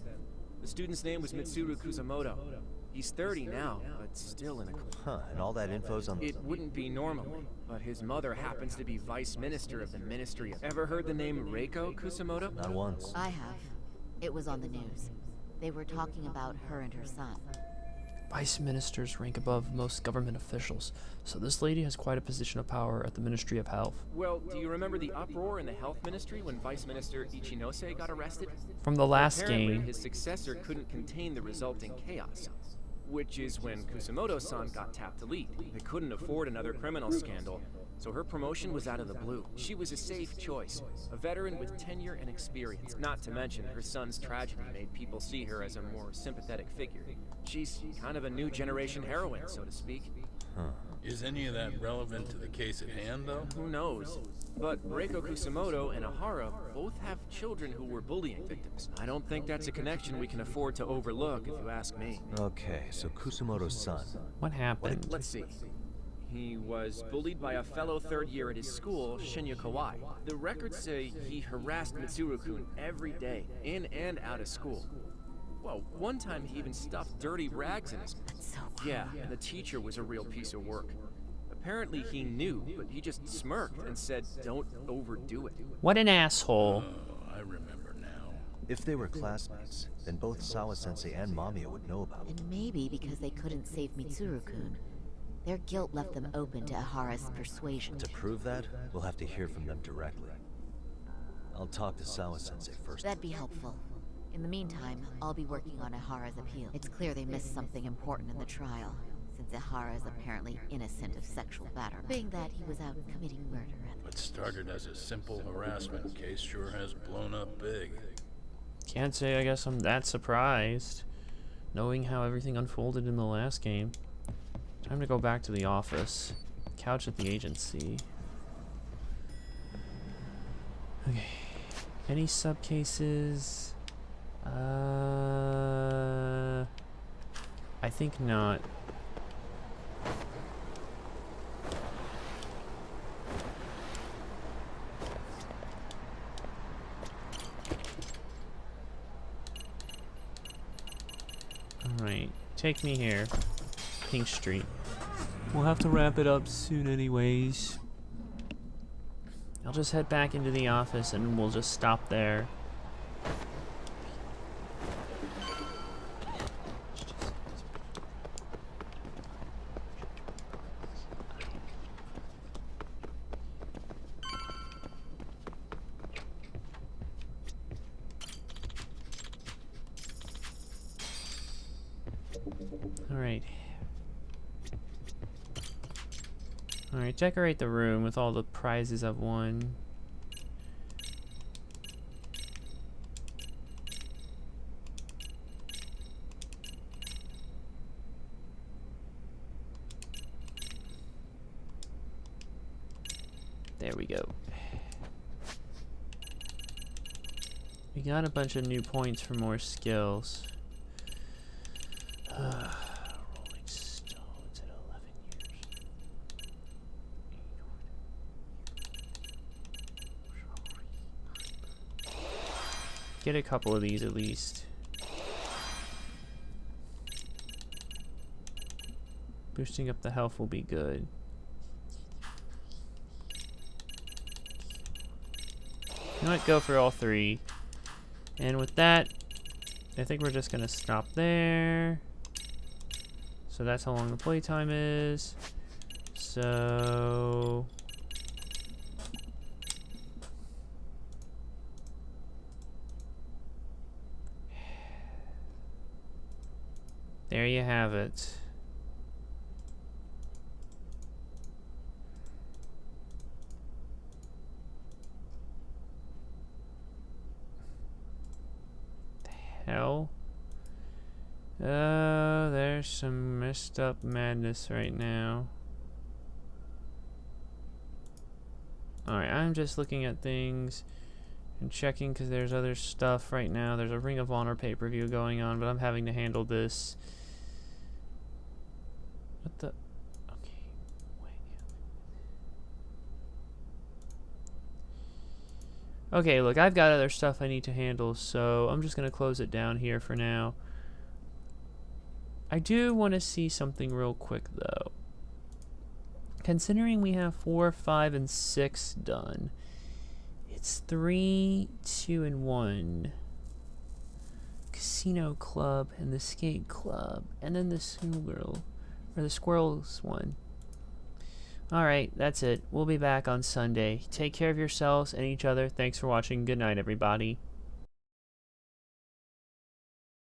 The student's name was Mitsuru Kusamoto. He's 30 now, but still in a... Huh, and all that info's on... It wouldn't be normally, but his mother happens to be vice minister of the Ministry of... Ever heard the name Reiko Kusamoto? Not once. I have. It was on the news. They were talking about her and her son. Vice ministers rank above most government officials, so this lady has quite a position of power at the Ministry of Health. Well, do you remember the uproar in the health ministry when Vice Minister Ichinose got arrested? From the last Apparently, game. his successor couldn't contain the resulting chaos. which is when Kusamoto-san got tapped to lead. They couldn't afford another criminal scandal, so her promotion was out of the blue. She was a safe choice, a veteran with tenure and experience. Not to mention, her son's tragedy made people see her as a more sympathetic figure. She's kind of a new generation heroine, so to speak. Huh. Is any of that relevant to the case at hand, though? Who knows? But Reiko Kusamoto and Ahara both have children who were bullying victims. I don't think that's a connection we can afford to overlook, if you ask me. Okay, so Kusamoto's son. What happened? Let's see. He was bullied by a fellow third year at his school, Shinya Kawai. The records say he harassed Mitsuru-kun every day, in and out of school. Well, one time he even stuffed dirty rags in his... That's so cool. Yeah, and the teacher was a real piece of work. Apparently he knew, but he just smirked and said, don't overdo it. What an asshole. Oh, I remember now. If they were classmates, then both Sawa-sensei and Mamiya would know about it. And maybe because they couldn't save Mitsuru-kun, their guilt left them open to Ahara's persuasion. To prove that, we'll have to hear from them directly. I'll talk to Sawa-sensei first. That'd be helpful. In the meantime, I'll be working on Ahara's appeal. It's clear they missed something important in the trial, since Ahara is apparently innocent of sexual battery, being that he was out committing murder. What started as a simple harassment case sure has blown up big. Can't say I guess I'm that surprised, knowing how everything unfolded in the last game. Time to go back to the office. Couch at the agency. Okay. Any subcases? I think not. Alright, take me here. Pink Street. We'll have to wrap it up soon anyways. I'll just head back into the office and we'll just stop there. Alright, decorate the room with all the prizes I've won. There we go. We got a bunch of new points for more skills. Rolling Stones at 11 years. Get a couple of these at least. Boosting up the health will be good. You know what? Go for all three. And with that, I think we're just gonna stop there. So that's how long the playtime is. So there you have it. Hell. There's some messed up madness right now. Alright, I'm just looking at things and checking because there's other stuff right now. There's a Ring of Honor pay-per-view going on, but I'm having to handle this. What the? Okay, wait. Okay, look, I've got other stuff I need to handle, so I'm just going to close it down here for now. I do want to see something real quick, though. Considering we have 4, 5, and 6 done, it's 3, 2, and 1. Casino Club and the Skate Club, and then the Schoolgirl, or the Squirrels one. Alright, that's it. We'll be back on Sunday. Take care of yourselves and each other. Thanks for watching. Good night, everybody.